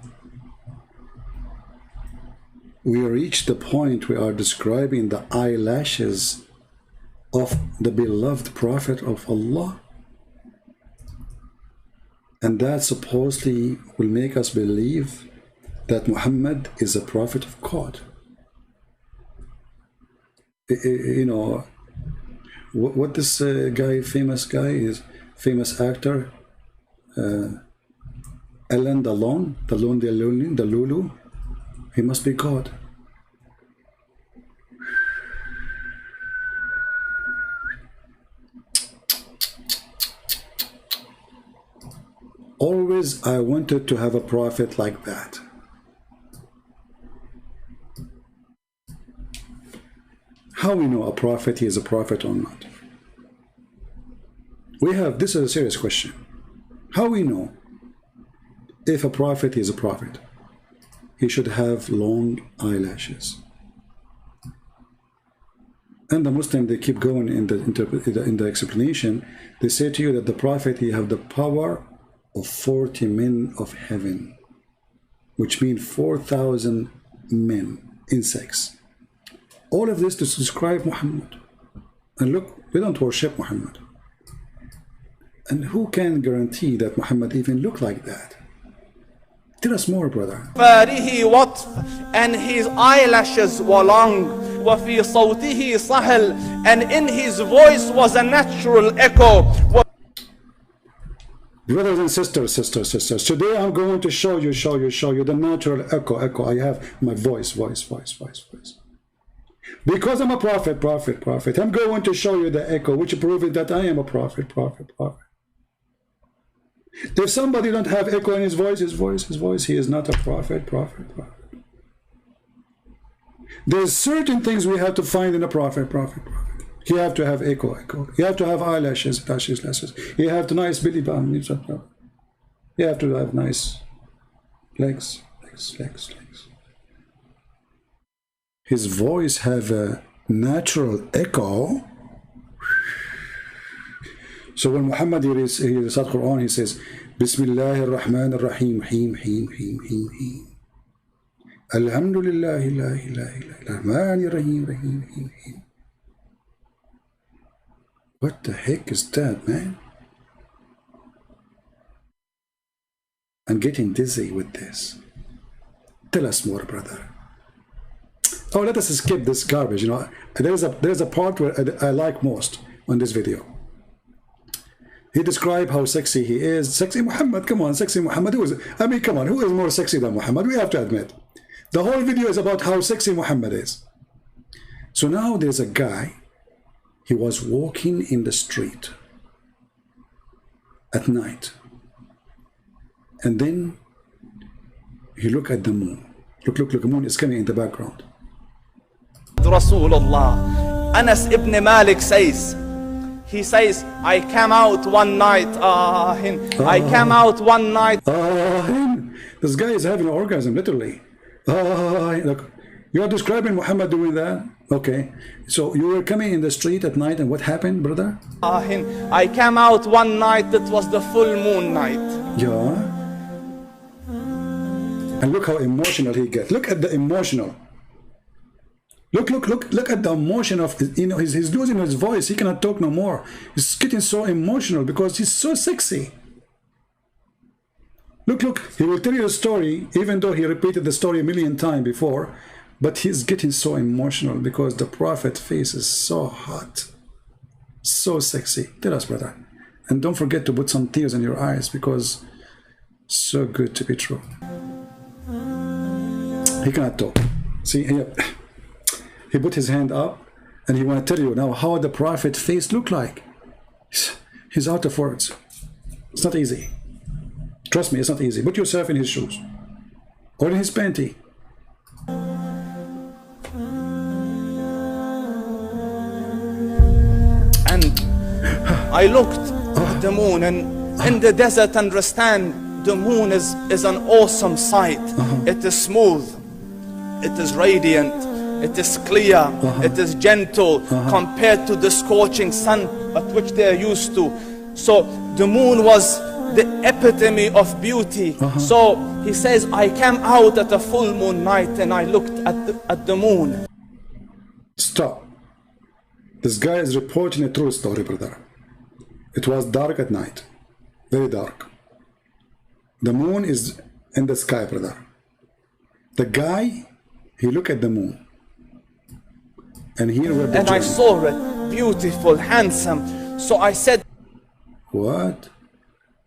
we reached the point we are describing the eyelashes of the beloved Prophet of Allah. And that supposedly will make us believe that Muhammad is a prophet of God. You know, what this famous actor, Alain Delon, he must be God. Always I wanted to have a prophet like that. How we know a prophet he is a prophet or not? This is a serious question. How we know if a prophet is a prophet? He should have long eyelashes. And the Muslim, they keep going in the explanation. They say to you that the prophet, he have the power of 40 men of heaven, which means 4,000 men in sex. All of this to describe Muhammad. And look, we don't worship Muhammad. And who can guarantee that Muhammad even looked like that? Tell us more, brother.
فاره وطف, and his eyelashes were long. وفي صوته صهل, and in his voice was a natural echo.
Brothers and sisters, today I'm going to show you the natural echo. I have my voice. Because I'm a prophet. I'm going to show you the echo, which proves that I am a prophet. If somebody don't have echo in his voice, he is not a prophet. There's certain things we have to find in a prophet. You have to have echo. You have to have eyelashes, lashes. You have to nice belly button. You have to have nice legs. His voice have a natural echo. So when Muhammad he recites Quran, he says, Bismillahir Rahmanir Rahim, Him. Alhamdulillah, la ilaha illa Rahmanir Rahim. What the heck is that, man? I'm getting dizzy with this. Tell us more, brother. Oh, let us skip this garbage. You know, there's a part where I like most on this video. He described how sexy he is. Sexy Muhammad, come on, sexy Muhammad. Who is more sexy than Muhammad? We have to admit. The whole video is about how sexy Muhammad is. So now there's a guy. He was walking in the street at night. And then he looked at the moon. Look, the moon is coming in the background.
Rasulullah, Anas ibn Malik says, he says, I came out one night. I came out one night.
This guy is having an orgasm, literally. Look, you are describing Muhammad doing that? Okay. So you were coming in the street at night, and what happened, brother?
I came out one night that was the full moon night.
Yeah. And look how emotional he gets. Look at the emotional. Look at the emotion of, he's losing his voice. He cannot talk no more. He's getting so emotional because he's so sexy. Look, he will tell you a story, even though he repeated the story a million times before, but he's getting so emotional because the prophet's face is so hot, so sexy. Tell us, brother. And don't forget to put some tears in your eyes because it's so good to be true. He cannot talk. See, he put his hand up and he want to tell you now how the prophet's face look like. He's out of words. It's not easy. Trust me, it's not easy. Put yourself in his shoes or in his panty.
And I looked at the moon, and in the desert, understand, the moon is an awesome sight. It is smooth, it is radiant, it is clear, it is gentle compared to the scorching sun at which they are used to. So the moon was the epitome of beauty. So he says, I came out at a full moon night and I looked at the moon.
Stop. This guy is reporting a true story, brother. It was dark at night, very dark. The moon is in the sky, brother. The guy, he looked at the moon. And here were the
and I saw it, beautiful, handsome. So I said,
what?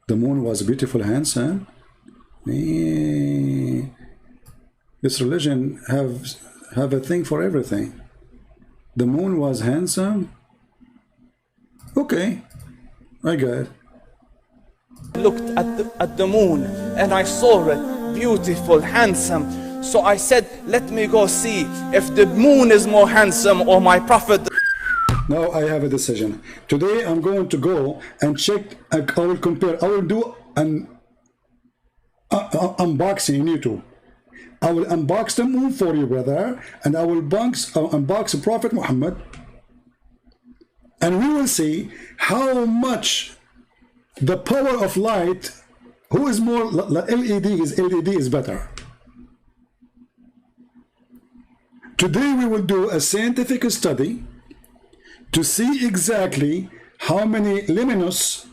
The moon was beautiful, handsome? This religion have a thing for everything. The moon was handsome? Okay, I got it.
Looked at the moon and I saw it, beautiful, handsome. So I said, let me go see if the moon is more handsome or my prophet.
Now I have a decision. Today I'm going to go and check. I will compare. I will do an unboxing in YouTube. I will unbox the moon for you, brother, and I will unbox Prophet Muhammad, and we will see how much the power of light, who is more LED is better. Today we will do a scientific study to see exactly how many luminous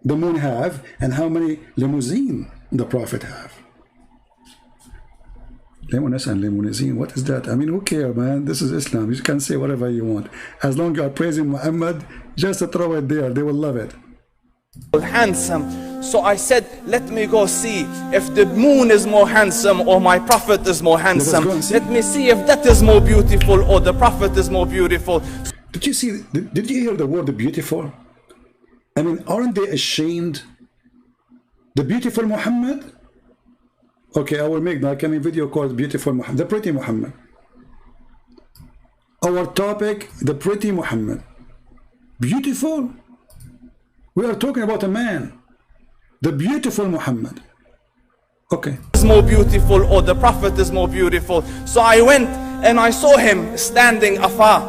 the moon have and how many limousine the prophet have. Lemoness and limousine, what is that? I mean, who cares, man? This is Islam. You can say whatever you want. As long as you are praising Muhammad, just throw it there. They will love it.
Handsome. So I said, let me go see if the moon is more handsome or my prophet is more handsome. Let me see if that is more beautiful or the prophet is more beautiful.
Did you see, did you hear the word beautiful? I mean, aren't they ashamed? The beautiful Muhammad? Okay, I will make like a video called Beautiful Muhammad, the pretty Muhammad. Our topic, the pretty Muhammad. Beautiful? We are talking about a man. The beautiful Muhammad. Okay.
Is more beautiful or the prophet is more beautiful. So I went and I saw him standing afar.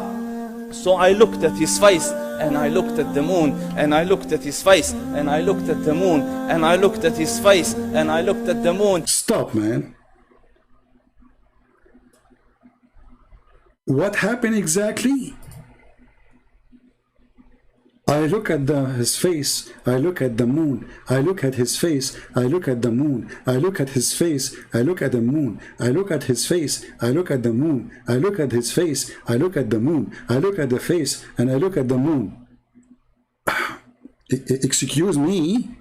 So I looked at his face and I looked at the moon and I looked at his face and I looked at the moon and I looked at his face and I looked at the moon.
Stop, man. What happened exactly? I look at his face, I look at the moon, I look at his face, I look at the moon, I look at his face, I look at the moon, I look at his face, I look at the moon, I look at his face, I look at the moon, I look at the face, and I look at the moon. Excuse me?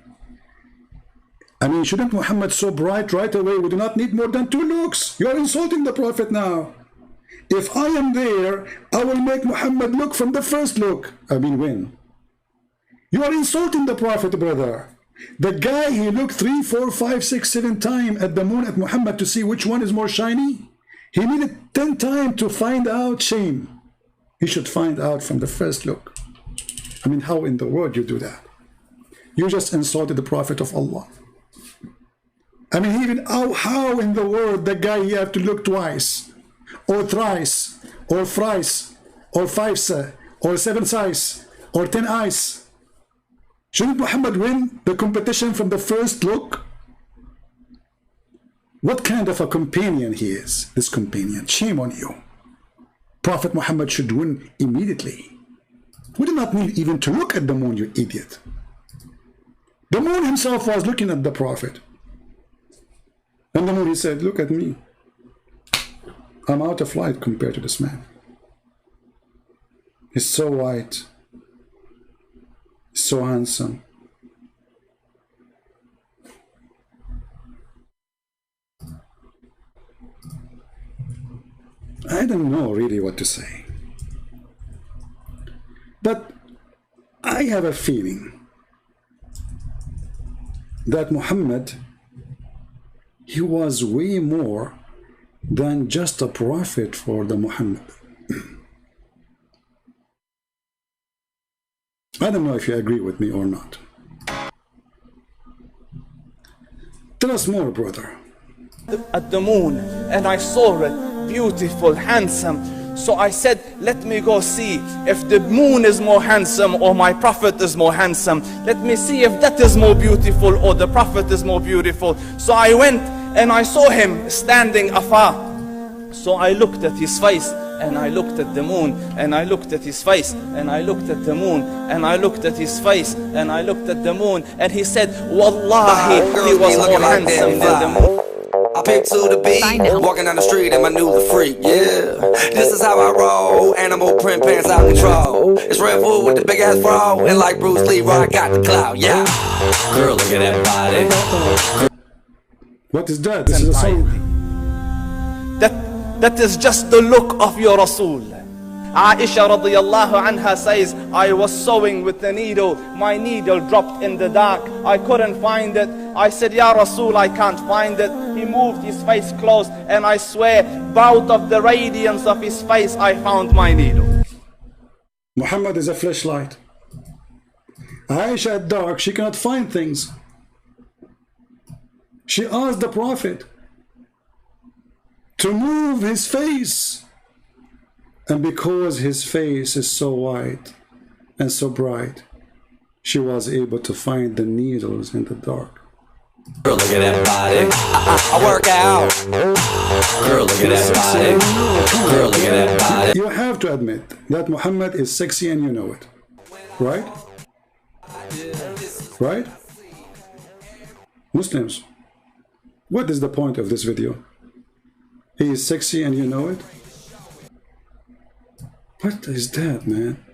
I mean, shouldn't Muhammad so bright right away? We do not need more than 2 looks. You are insulting the Prophet now. If I am there, I will make Muhammad look from the first look. I mean, when? You are insulting the Prophet, brother. The guy, he looked 3, 4, 5, 6, 7 times at the moon, at Muhammad, to see which one is more shiny. He needed 10 times to find out. Shame. He should find out from the first look. I mean, how in the world you do that? You just insulted the Prophet of Allah. I mean, even how in the world the guy, he have to look twice, or thrice, or thrice, or 5 or 7 size, or 10 eyes? Shouldn't Muhammad win the competition from the first look? What kind of a companion he is, this companion? Shame on you. Prophet Muhammad should win immediately. We do not need even to look at the moon, you idiot. The moon himself was looking at the Prophet. And the moon, he said, look at me. I'm out of light compared to this man. He's so white. So handsome. I don't know really what to say. But I have a feeling that Muhammad, he was way more than just a prophet for the Muhammad. I don't know if you agree with me or not. Tell us more, brother.
At the moon, and I saw it, beautiful, handsome. So I said, let me go see if the moon is more handsome or my prophet is more handsome. Let me see if that is more beautiful or the prophet is more beautiful. So I went and I saw him standing afar. So I looked at his face and I looked at the moon and I looked at his face and I looked at the moon and I looked at his face and I looked at the moon, and he said, Wallahi, he was more handsome than the moon.
I pick to the beat, walking down the street and my new the freak, yeah. This is how I roll, animal print pants out control. It's Red Bull with the big ass bra, and like Bruce Lee, I got the clout, yeah. Girl, look at that body.
What is that? This is a song.
That is just the look of your Rasul. Aisha radiyallahu anha says, I was sewing with the needle. My needle dropped in the dark. I couldn't find it. I said, Ya Rasul, I can't find it. He moved his face close, and I swear, out of the radiance of his face, I found my needle.
Muhammad is a flashlight. Aisha at dark, she cannot find things. She asked the Prophet to move his face. And because his face is so white and so bright, she was able to find the needles in the dark.
Girl, look at that body. I work out. Girl, look at that body. Girl, look at that body.
You have to admit that Muhammad is sexy, and you know it. Right? Right? Muslims, what is the point of this video? He is sexy and you know it? What is that, man?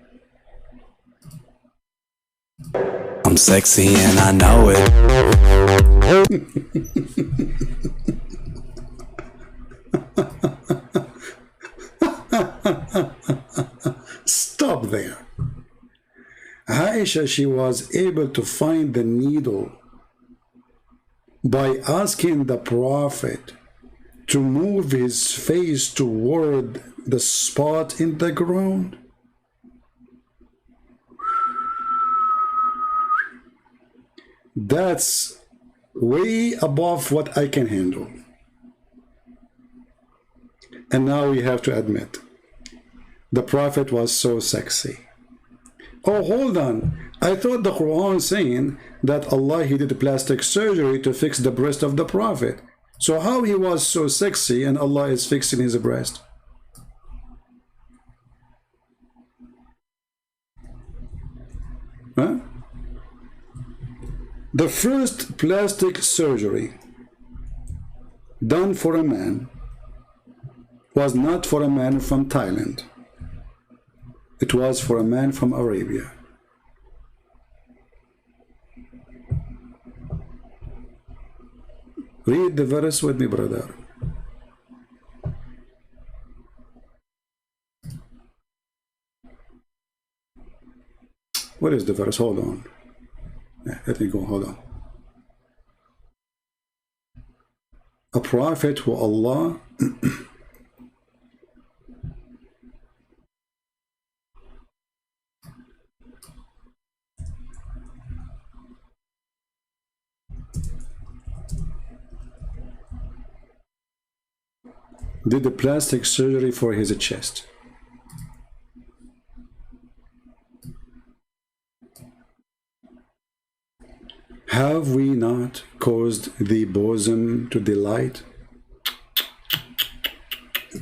I'm sexy and I know it.
Stop there. Aisha, she was able to find the needle by asking the Prophet to move his face toward the spot in the ground. That's way above what I can handle. And now we have to admit, the Prophet was so sexy. Oh, hold on. I thought the Quran saying that Allah, he did plastic surgery to fix the breast of the Prophet. So how he was so sexy and Allah is fixing his breast? Huh? The first plastic surgery done for a man was not for a man from Thailand. It was for a man from Arabia. Read the verse with me, brother. What is the verse? Hold on. Let me go, hold on. A prophet who Allah did the plastic surgery for his chest. Have we not caused the bosom to delight?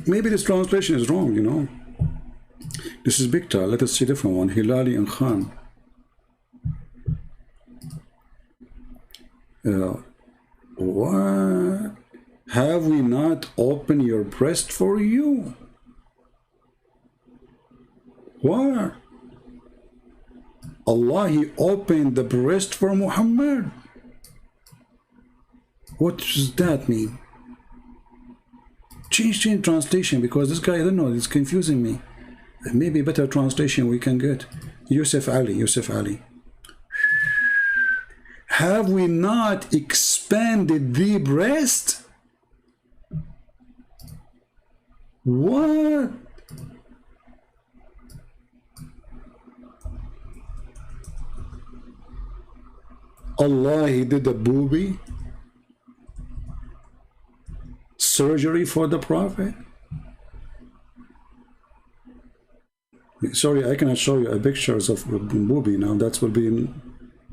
Maybe this translation is wrong, you know. This is Biktar. Let us see a different one. Hilali and Khan. What? Have we not opened your breast for you? What? Allah, he opened the breast for Muhammad. What does that mean? Change translation, because this guy, I don't know, it's confusing me. Maybe a better translation we can get. Yusuf Ali. Have we not expanded the breast? What? Allah, he did a booby surgery for the Prophet. Sorry, I cannot show you pictures of booby now. That will be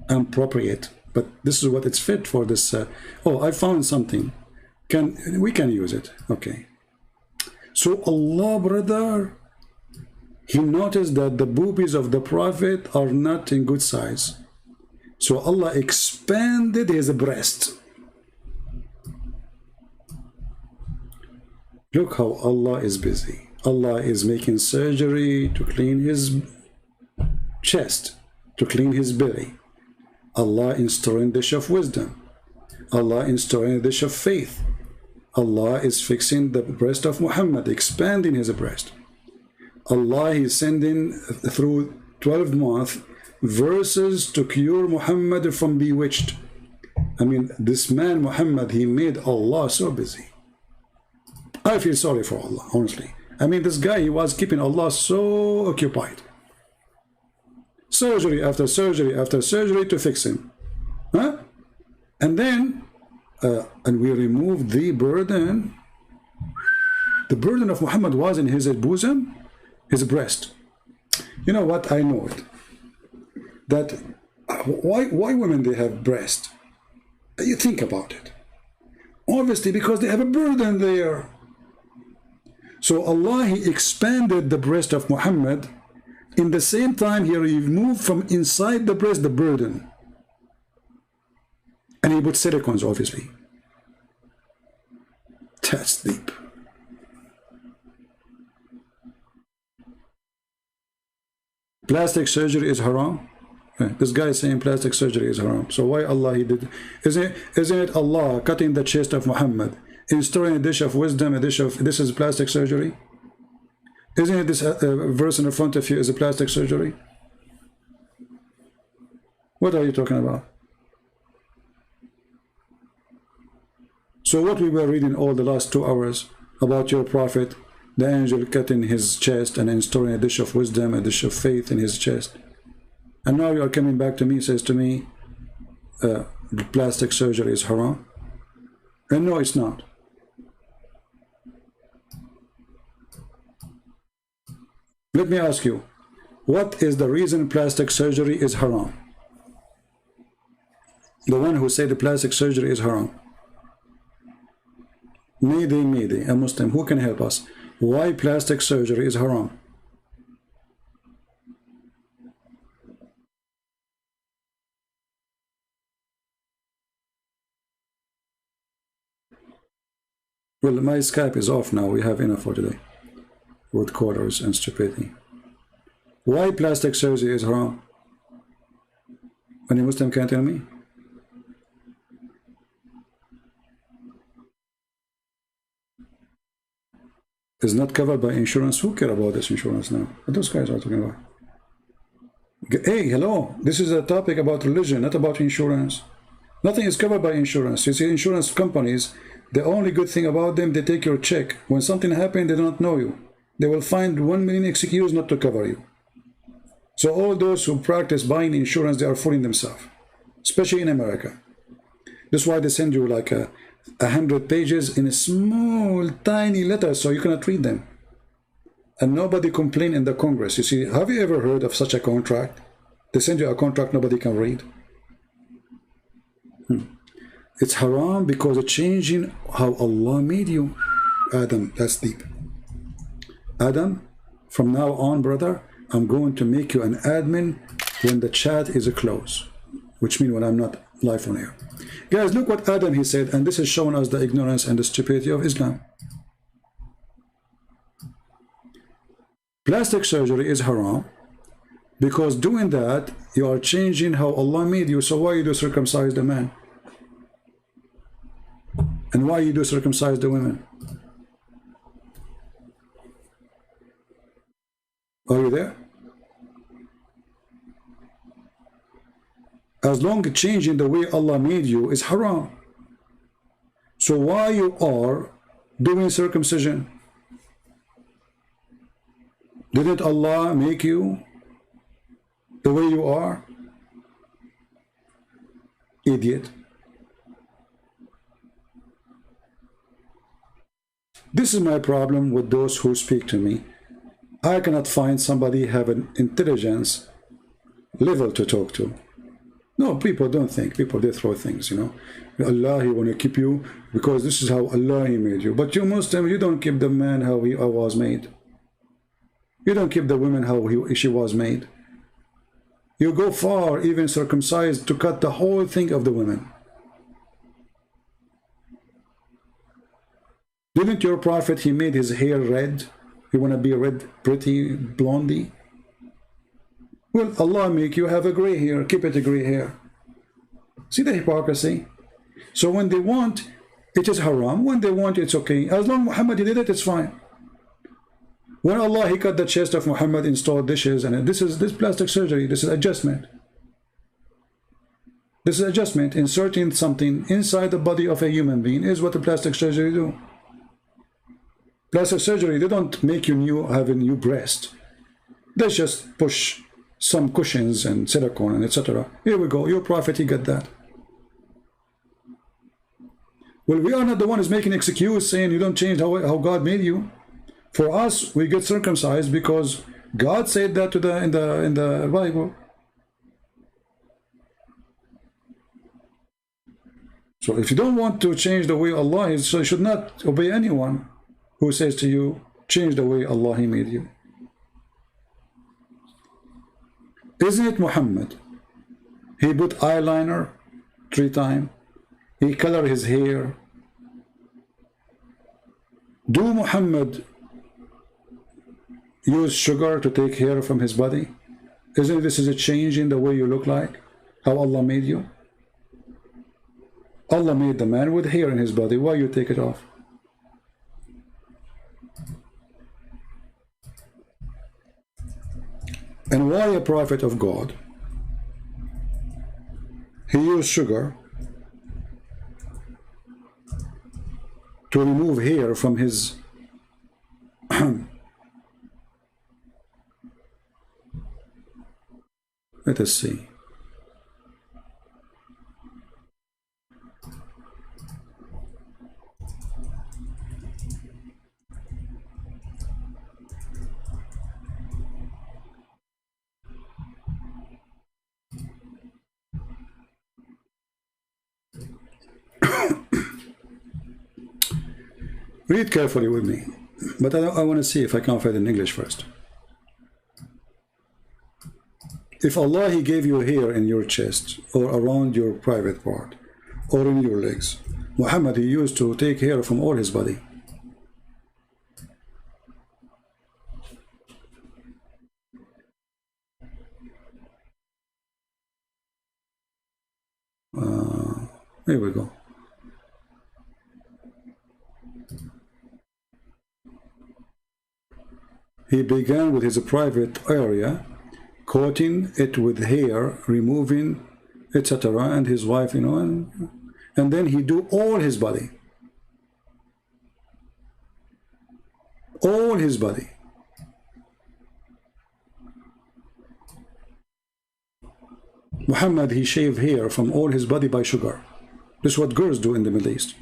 inappropriate. But this is what it's fit for this. Oh, I found something. We can use it. Okay. So Allah, brother, he noticed that the boobies of the Prophet are not in good size. So Allah expanded his breast. Look how Allah is busy. Allah is making surgery to clean his chest, to clean his belly. Allah installing a dish of wisdom. Allah installing a dish of faith. Allah is fixing the breast of Muhammad, expanding his breast. Allah is sending through 12 months verses to cure Muhammad from bewitched. I mean, this man Muhammad, he made Allah so busy. I feel sorry for Allah, honestly. I mean, this guy, he was keeping Allah so occupied. Surgery after surgery after surgery to fix him. Huh? And then, and we removed the burden. The burden of Muhammad was in his bosom, his breast. You know what? I know it. That why women, they have breast? You think about it. Obviously, because they have a burden there. So Allah, he expanded the breast of Muhammad. In the same time, he removed from inside the breast the burden. And he put silicones, obviously. That's deep. Plastic surgery is haram. This guy is saying plastic surgery is haram. So why Allah he did? Isn't it Allah cutting the chest of Muhammad, installing a dish of wisdom, a dish of this is plastic surgery? Isn't it this verse in the front of you is a plastic surgery? What are you talking about? So what we were reading all the last 2 hours about your prophet, the angel cutting his chest and installing a dish of wisdom, a dish of faith in his chest. And now you are coming back to me, says to me, plastic surgery is haram. And no, it's not. Let me ask you, what is the reason plastic surgery is haram? The one who said the plastic surgery is haram. Maybe, a Muslim, who can help us? Why plastic surgery is haram? Well, my Skype is off now. We have enough for today with callers and stupidity. Why plastic surgery is haram? Any Muslim can tell me? Is not covered by insurance. Who care about this insurance now? What those guys are talking about? Hey, hello. This is a topic about religion, not about insurance. Nothing is covered by insurance. You see, insurance companies, the only good thing about them, they take your check. When something happens, they do not know you. They will find 1 million excuse not to cover you. So all those who practice buying insurance, they are fooling themselves, especially in America. That's why they send you like 100 pages in a small, tiny letter, so you cannot read them. And nobody complain in the Congress. You see, have you ever heard of such a contract? They send you a contract nobody can read. It's haram because it's changing how Allah made you. Adam, that's deep. Adam, from now on, brother, I'm going to make you an admin when the chat is closed, which means when I'm not live on air. Guys, look what Adam he said, and this is showing us the ignorance and the stupidity of Islam. Plastic surgery is haram because doing that, you are changing how Allah made you. So why you do circumcise the man? And why you do circumcise the women? Are you there? As long as changing the way Allah made you is haram. So why you are doing circumcision? Didn't Allah make you the way you are? Idiot. This is my problem with those who speak to me. I cannot find somebody have an intelligence level to talk to. No, people don't think. People, they throw things, you know. Allah, He want to keep you because this is how Allah, He made you. But you Muslim, you don't keep the man how he was made. You don't keep the woman how she was made. You go far, even circumcised, to cut the whole thing of the women. Didn't your prophet, he made his hair red? You want to be a red, pretty blondie? Well, Allah make you have a gray hair. Keep it a gray hair. See the hypocrisy? So when they want, it is haram. When they want, it's okay. As long as Muhammad did it, it's fine. When Allah, He cut the chest of Muhammad, installed dishes, and this plastic surgery, this is adjustment. This is adjustment. Inserting something inside the body of a human being is what the plastic surgery do. Plastic surgery, they don't make you have a new breast. They just push some cushions and silicone and etc. Here we go. Your prophet, he got that. Well, we are not the one who's making excuse saying you don't change how God made you. For us, we get circumcised because God said that in the Bible. So if you don't want to change the way Allah is, so you should not obey anyone who says to you, change the way Allah He made you. Isn't it Muhammad? He put eyeliner 3 times. He colored his hair. Do Muhammad use sugar to take hair from his body? Isn't this a change in the way you look like? How Allah made you? Allah made the man with hair in his body. Why you take it off? And why a prophet of God? He used sugar to remove hair from his let us see. Read carefully with me, but I want to see if I can find it in English first. If Allah, He gave you hair in your chest or around your private part or in your legs, Muhammad, He used to take hair from all his body. Here we go. He began with his private area, coating it with hair, removing, etc. And his wife, you know, and then he do all his body. All his body. Muhammad, he shaved hair from all his body by sugar. This is what girls do in the Middle East.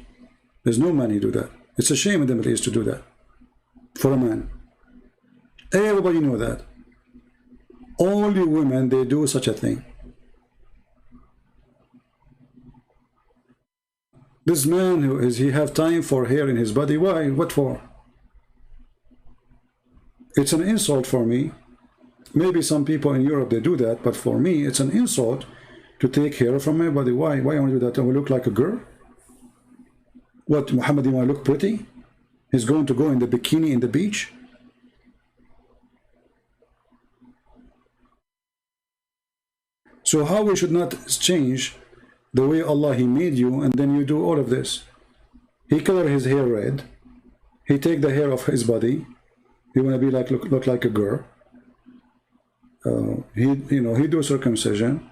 There's no man who do that. It's a shame in the Middle East to do that for a man. Everybody know that. Only women, they do such a thing. This man, who is he have time for hair in his body? Why? What for? It's an insult for me. Maybe some people in Europe, they do that, but for me, it's an insult to take hair from my body. Why? Why I want to do that? I will look like a girl? What, Muhammad, you want to look pretty? He's going to go in the bikini in the beach? So how we should not change the way Allah, He made you, and then you do all of this? He color his hair red. He take the hair of his body. He want to be like look like a girl. He do circumcision,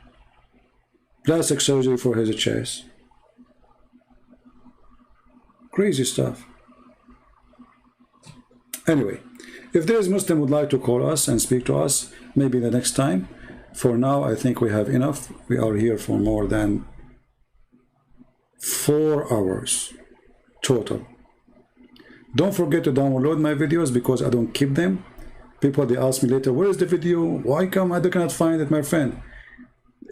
plastic surgery for his chest. Crazy stuff. Anyway, if there is Muslim would like to call us and speak to us, maybe the next time. For now, I think we have enough. We are here for more than 4 hours total. Don't forget to download my videos because I don't keep them. People, they ask me later, where is the video? Why come I cannot find it, my friend?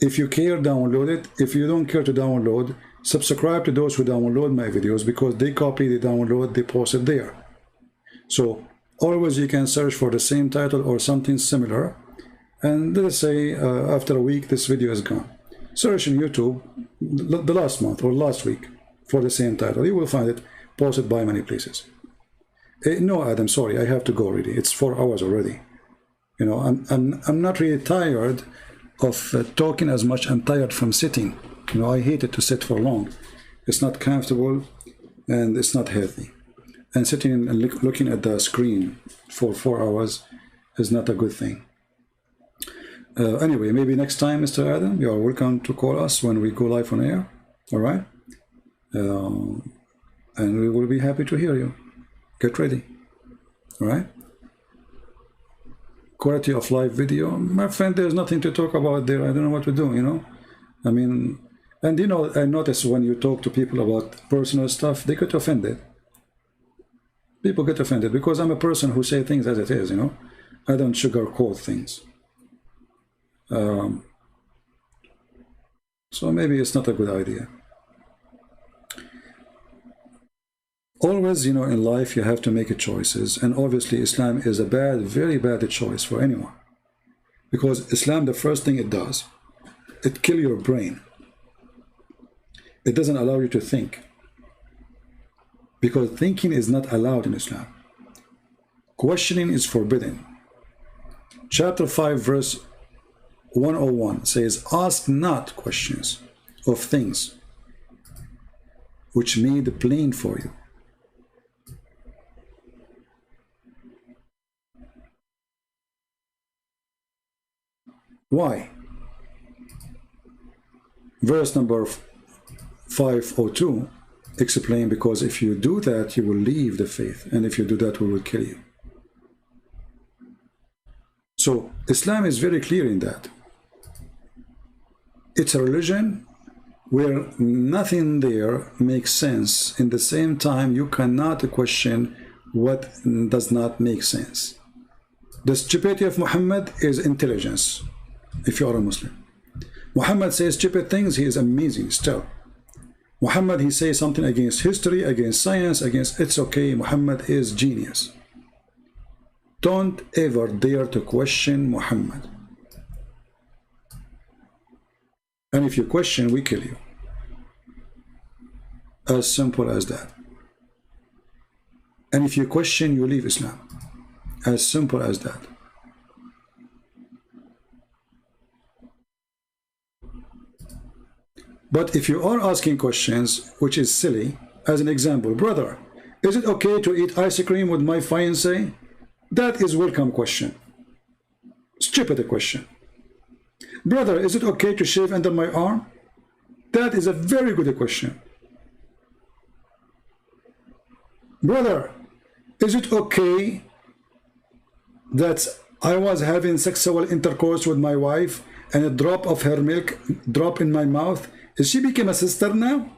If you care, download it. If you don't care to download, subscribe to those who download my videos because they copy, they download, they post it there. So always you can search for the same title or something similar. And let's say after a week, this video is gone. Search in YouTube the last month or last week for the same title. You will find it posted by many places. No, Adam, sorry, I have to go already. It's 4 hours already. You know, I'm not really tired of talking as much. I'm tired from sitting. You know, I hate it to sit for long. It's not comfortable and it's not healthy. And sitting and looking at the screen for 4 hours is not a good thing. Anyway, maybe next time, Mr. Adam, you are welcome to call us when we go live on air. All right? And we will be happy to hear you. Get ready. All right? Quality of live video. My friend, there's nothing to talk about there. I don't know what to do, you know? I mean, and you know, I notice when you talk to people about personal stuff, they get offended. People get offended because I'm a person who say things as it is, you know? I don't sugarcoat things. So maybe it's not a good idea. Always, you know, in life you have to make choices, and obviously Islam is a bad, very bad choice for anyone. Because Islam, the first thing it does, it kills your brain. It doesn't allow you to think. Because thinking is not allowed in Islam. Questioning is forbidden. Chapter 5, verse 101 says, ask not questions of things which made plain for you. Why? Verse number 502 explain, because if you do that, you will leave the faith, and if you do that, we will kill you. So Islam is very clear in that. It's a religion where nothing there makes sense. In the same time, you cannot question what does not make sense. The stupidity of Muhammad is intelligence, if you are a Muslim. Muhammad says stupid things, he is amazing still. Muhammad, he says something against history, against science, against, it's okay, Muhammad is genius. Don't ever dare to question Muhammad. And if you question, we kill you. As simple as that. And if you question, you leave Islam. As simple as that. But if you are asking questions, which is silly, as an example, brother, is it okay to eat ice cream with my fiancé? That is welcome question. Stupid question. Brother, is it okay to shave under my arm? That is a very good question. Brother, is it okay that I was having sexual intercourse with my wife and a drop of her milk drop in my mouth? Is she became a sister now?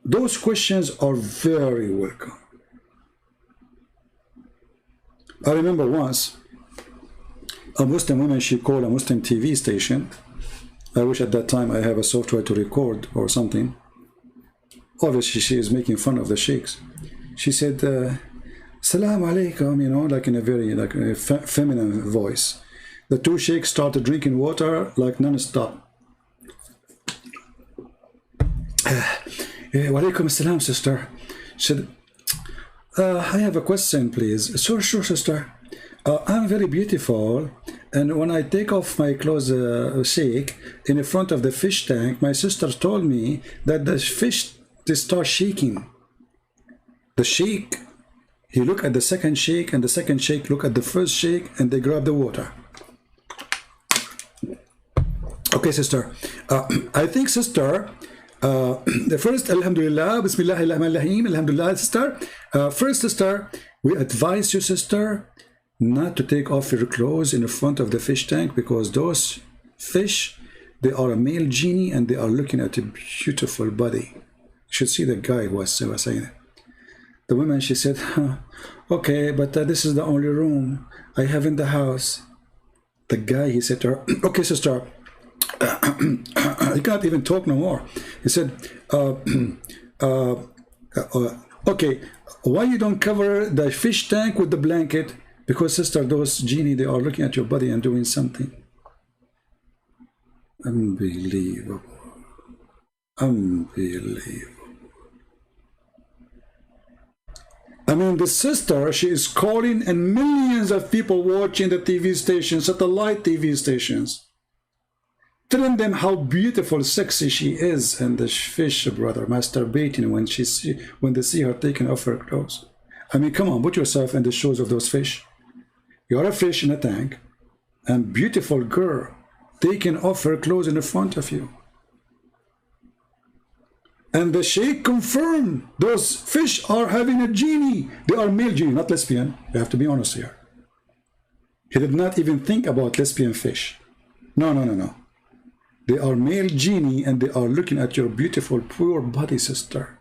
Those questions are very welcome. I remember once a Muslim woman, she called a Muslim TV station. I wish at that time I have a software to record or something. Obviously she is making fun of the sheikhs. She said, Salam alaikum, you know, like in a very feminine voice. The two sheikhs started drinking water like non-stop. Walaikum assalam, sister. She said, I have a question, please. Sure, sister. I'm very beautiful, and when I take off my clothes, shake, in the front of the fish tank, my sister told me that the fish, they start shaking. The sheikh, he look at the second sheikh, and the second sheikh look at the first sheikh, and they grab the water. Okay, sister. I think, sister, the first, Alhamdulillah, Bismillah, Alhamdulillah, sister. First, sister, we advise you, sister, not to take off your clothes in the front of the fish tank, because those fish, they are a male genie and they are looking at a beautiful body. You should see the guy who was saying it. The woman, she said, okay, but this is the only room I have in the house. The guy, he said to her, okay, sister, he can't even talk no more. He said, okay, why you don't cover the fish tank with the blanket? Because, sister, those genie, they are looking at your body and doing something. Unbelievable. Unbelievable. I mean, the sister, she is calling, and millions of people watching the TV stations, satellite TV stations, telling them how beautiful, sexy she is, and the fish, brother, masturbating when they see her taking off her clothes. I mean, come on, put yourself in the shoes of those fish. You're a fish in a tank, and beautiful girl taking off her clothes in front of you. And the sheikh confirmed those fish are having a genie. They are male genie, not lesbian. You have to be honest here. He did not even think about lesbian fish. No. They are male genie, and they are looking at your beautiful, pure body, sister.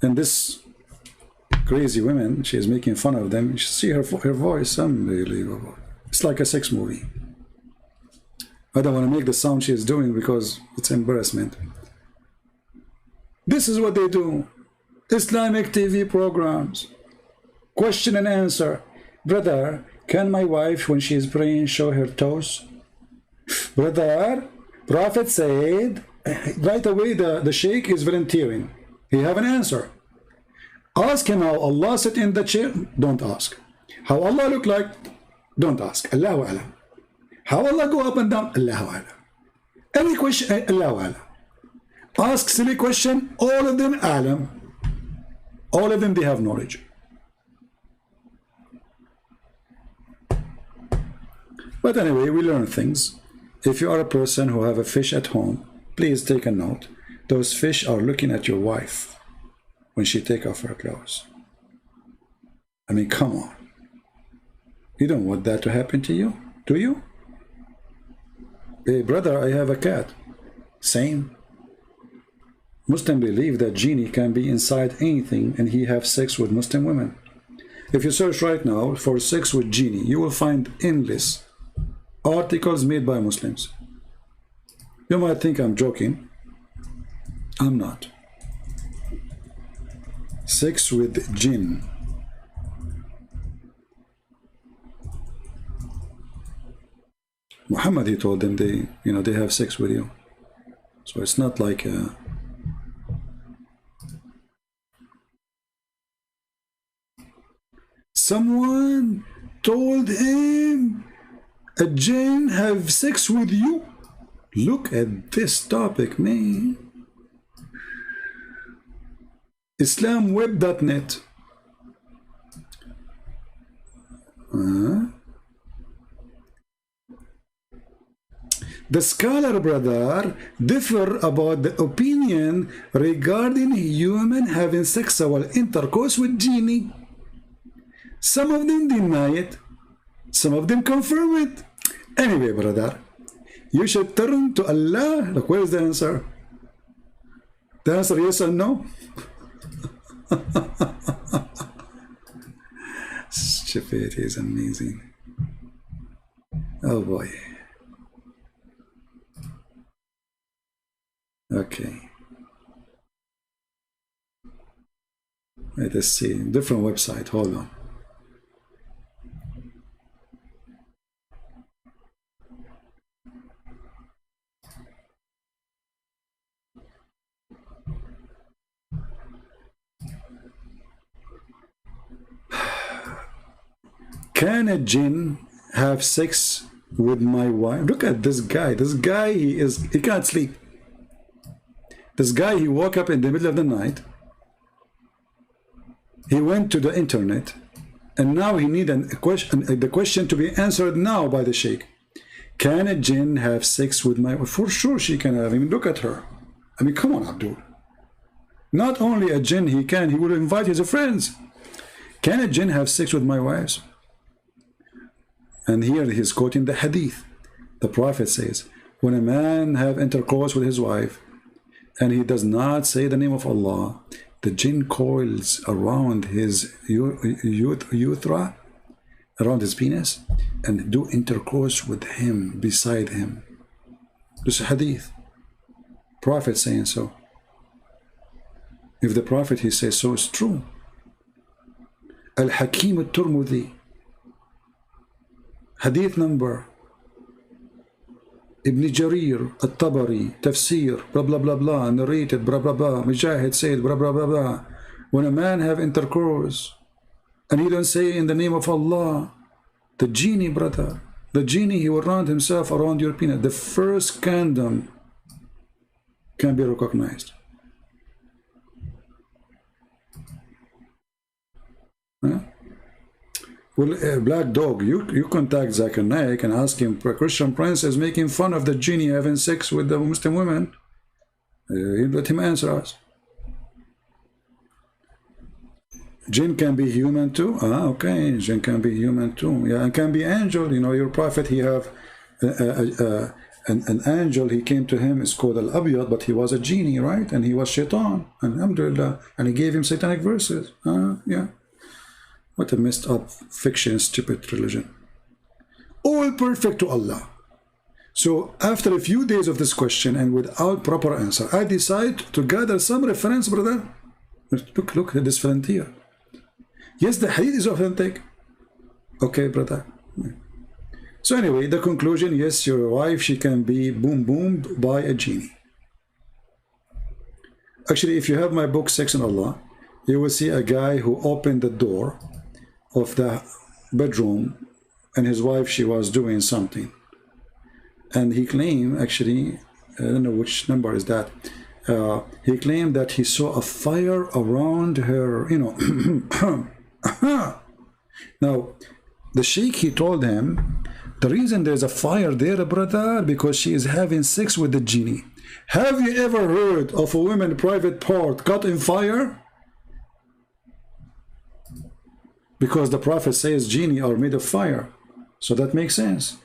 And this crazy woman, she is making fun of them. You should see her voice. Unbelievable. It's like a sex movie. I don't want to make the sound she is doing because it's embarrassment. This is what they do. Islamic TV programs. Question and answer. Brother, can my wife, when she is praying, show her toes? Brother, Prophet said, right away the sheikh is volunteering. He have an answer. Ask him how Allah sat in the chair. Don't ask. How Allah look like? Don't ask. Allahu Alam. How Allah go up and down? Allahu Alam. Any question, Allahu Alam. Ask silly question, all of them Alam. All of them, they have knowledge. But anyway, we learn things. If you are a person who have a fish at home, please take a note. Those fish are looking at your wife when she take off her clothes. I mean, come on. You don't want that to happen to you, do you? Hey, brother, I have a cat. Same. Muslims believe that genie can be inside anything and he have sex with Muslim women. If you search right now for sex with genie, you will find endless articles made by Muslims. You might think I'm joking. I'm not. Sex with jinn. Muhammad, he told them they have sex with you. So it's not like someone told him a jinn have sex with you. Look at this topic, man. Islamweb.net. The scholar, brother, differ about the opinion regarding human having sexual intercourse with genie. Some of them deny it. Some of them confirm it. Anyway, brother, you should turn to Allah. Look, where is the answer? The answer yes or no? Stupidity is amazing. Oh boy. Okay. Let us see. Different website. Hold on. Can a jinn have sex with my wife? Look at this guy. This guy, he can't sleep. This guy, he woke up in the middle of the night. He went to the internet, and now he needs the question to be answered now by the sheikh. Can a jinn have sex with my wife? For sure she can have. I mean, look at her. I mean, come on, Abdul. Not only a jinn, he will invite his friends. Can a jinn have sex with my wives? And here he's quoting the hadith. The Prophet says, when a man have intercourse with his wife, and he does not say the name of Allah, the jinn coils around his urethra, around his penis, and do intercourse with him, beside him. This is hadith. Prophet saying so. If the Prophet, he says so, it's true. Al-Hakim al-Turmudi, hadith number Ibn Jarir al-Tabari, tafsir, blah blah blah blah, narrated, blah blah blah, Mujahid said, blah blah blah blah. When a man have intercourse and he don't say in the name of Allah, the genie, brother, the genie, he will round himself around your penis. The first condom can be recognized. Huh? Well, Black Dog, you contact Zakir Naik and ask him, Christian Prince is making fun of the genie having sex with the Muslim women. You let him answer us. Jinn can be human too? Ah, okay, jinn can be human too. Yeah, and can be angel. You know, your prophet, he have an angel, he came to him, it's called Al-Abyad, but he was a genie, right? And he was shaitan, alhamdulillah, and he gave him satanic verses. Yeah. What a messed up fiction, stupid religion. All perfect to Allah. So after a few days of this question and without proper answer, I decide to gather some reference, brother. Look at this frontier. Yes, the hadith is authentic. Okay, brother. So anyway, the conclusion, yes, your wife, she can be boom boomed by a genie. Actually, if you have my book, Sex and Allah, you will see a guy who opened the door of the bedroom and his wife, she was doing something. And he claimed, actually, I don't know which number is that. He claimed that he saw a fire around her, you know. Now, the sheikh, he told him, the reason there's a fire there, brother, because she is having sex with the genie. Have you ever heard of a woman's private part caught in fire? Because the Prophet says genie are made of fire. So that makes sense.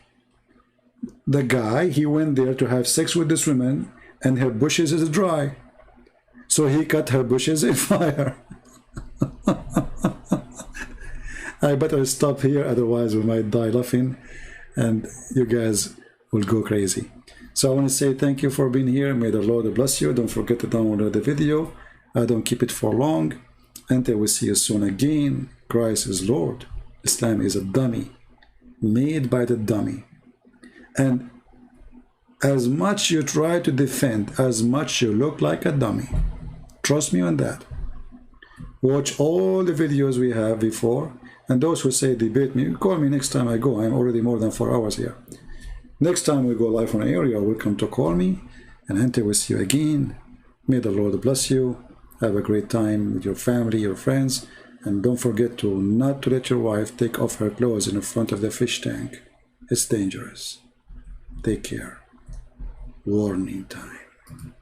The guy, he went there to have sex with this woman, and her bushes is dry. So he cut her bushes in fire. I better stop here, otherwise we might die laughing, and you guys will go crazy. So I want to say thank you for being here. May the Lord bless you. Don't forget to download the video. I don't keep it for long. Until we see you soon again. Christ is Lord. Islam is a dummy, made by the dummy. And as much you try to defend, as much you look like a dummy. Trust me on that. Watch all the videos we have before. And those who say debate me, call me next time I go. I'm already more than 4 hours here. Next time we go live on air, you're welcome to call me. And until we see you again, may the Lord bless you. Have a great time with your family, your friends. And don't forget to not to let your wife take off her clothes in front of the fish tank. It's dangerous. Take care. Warning time.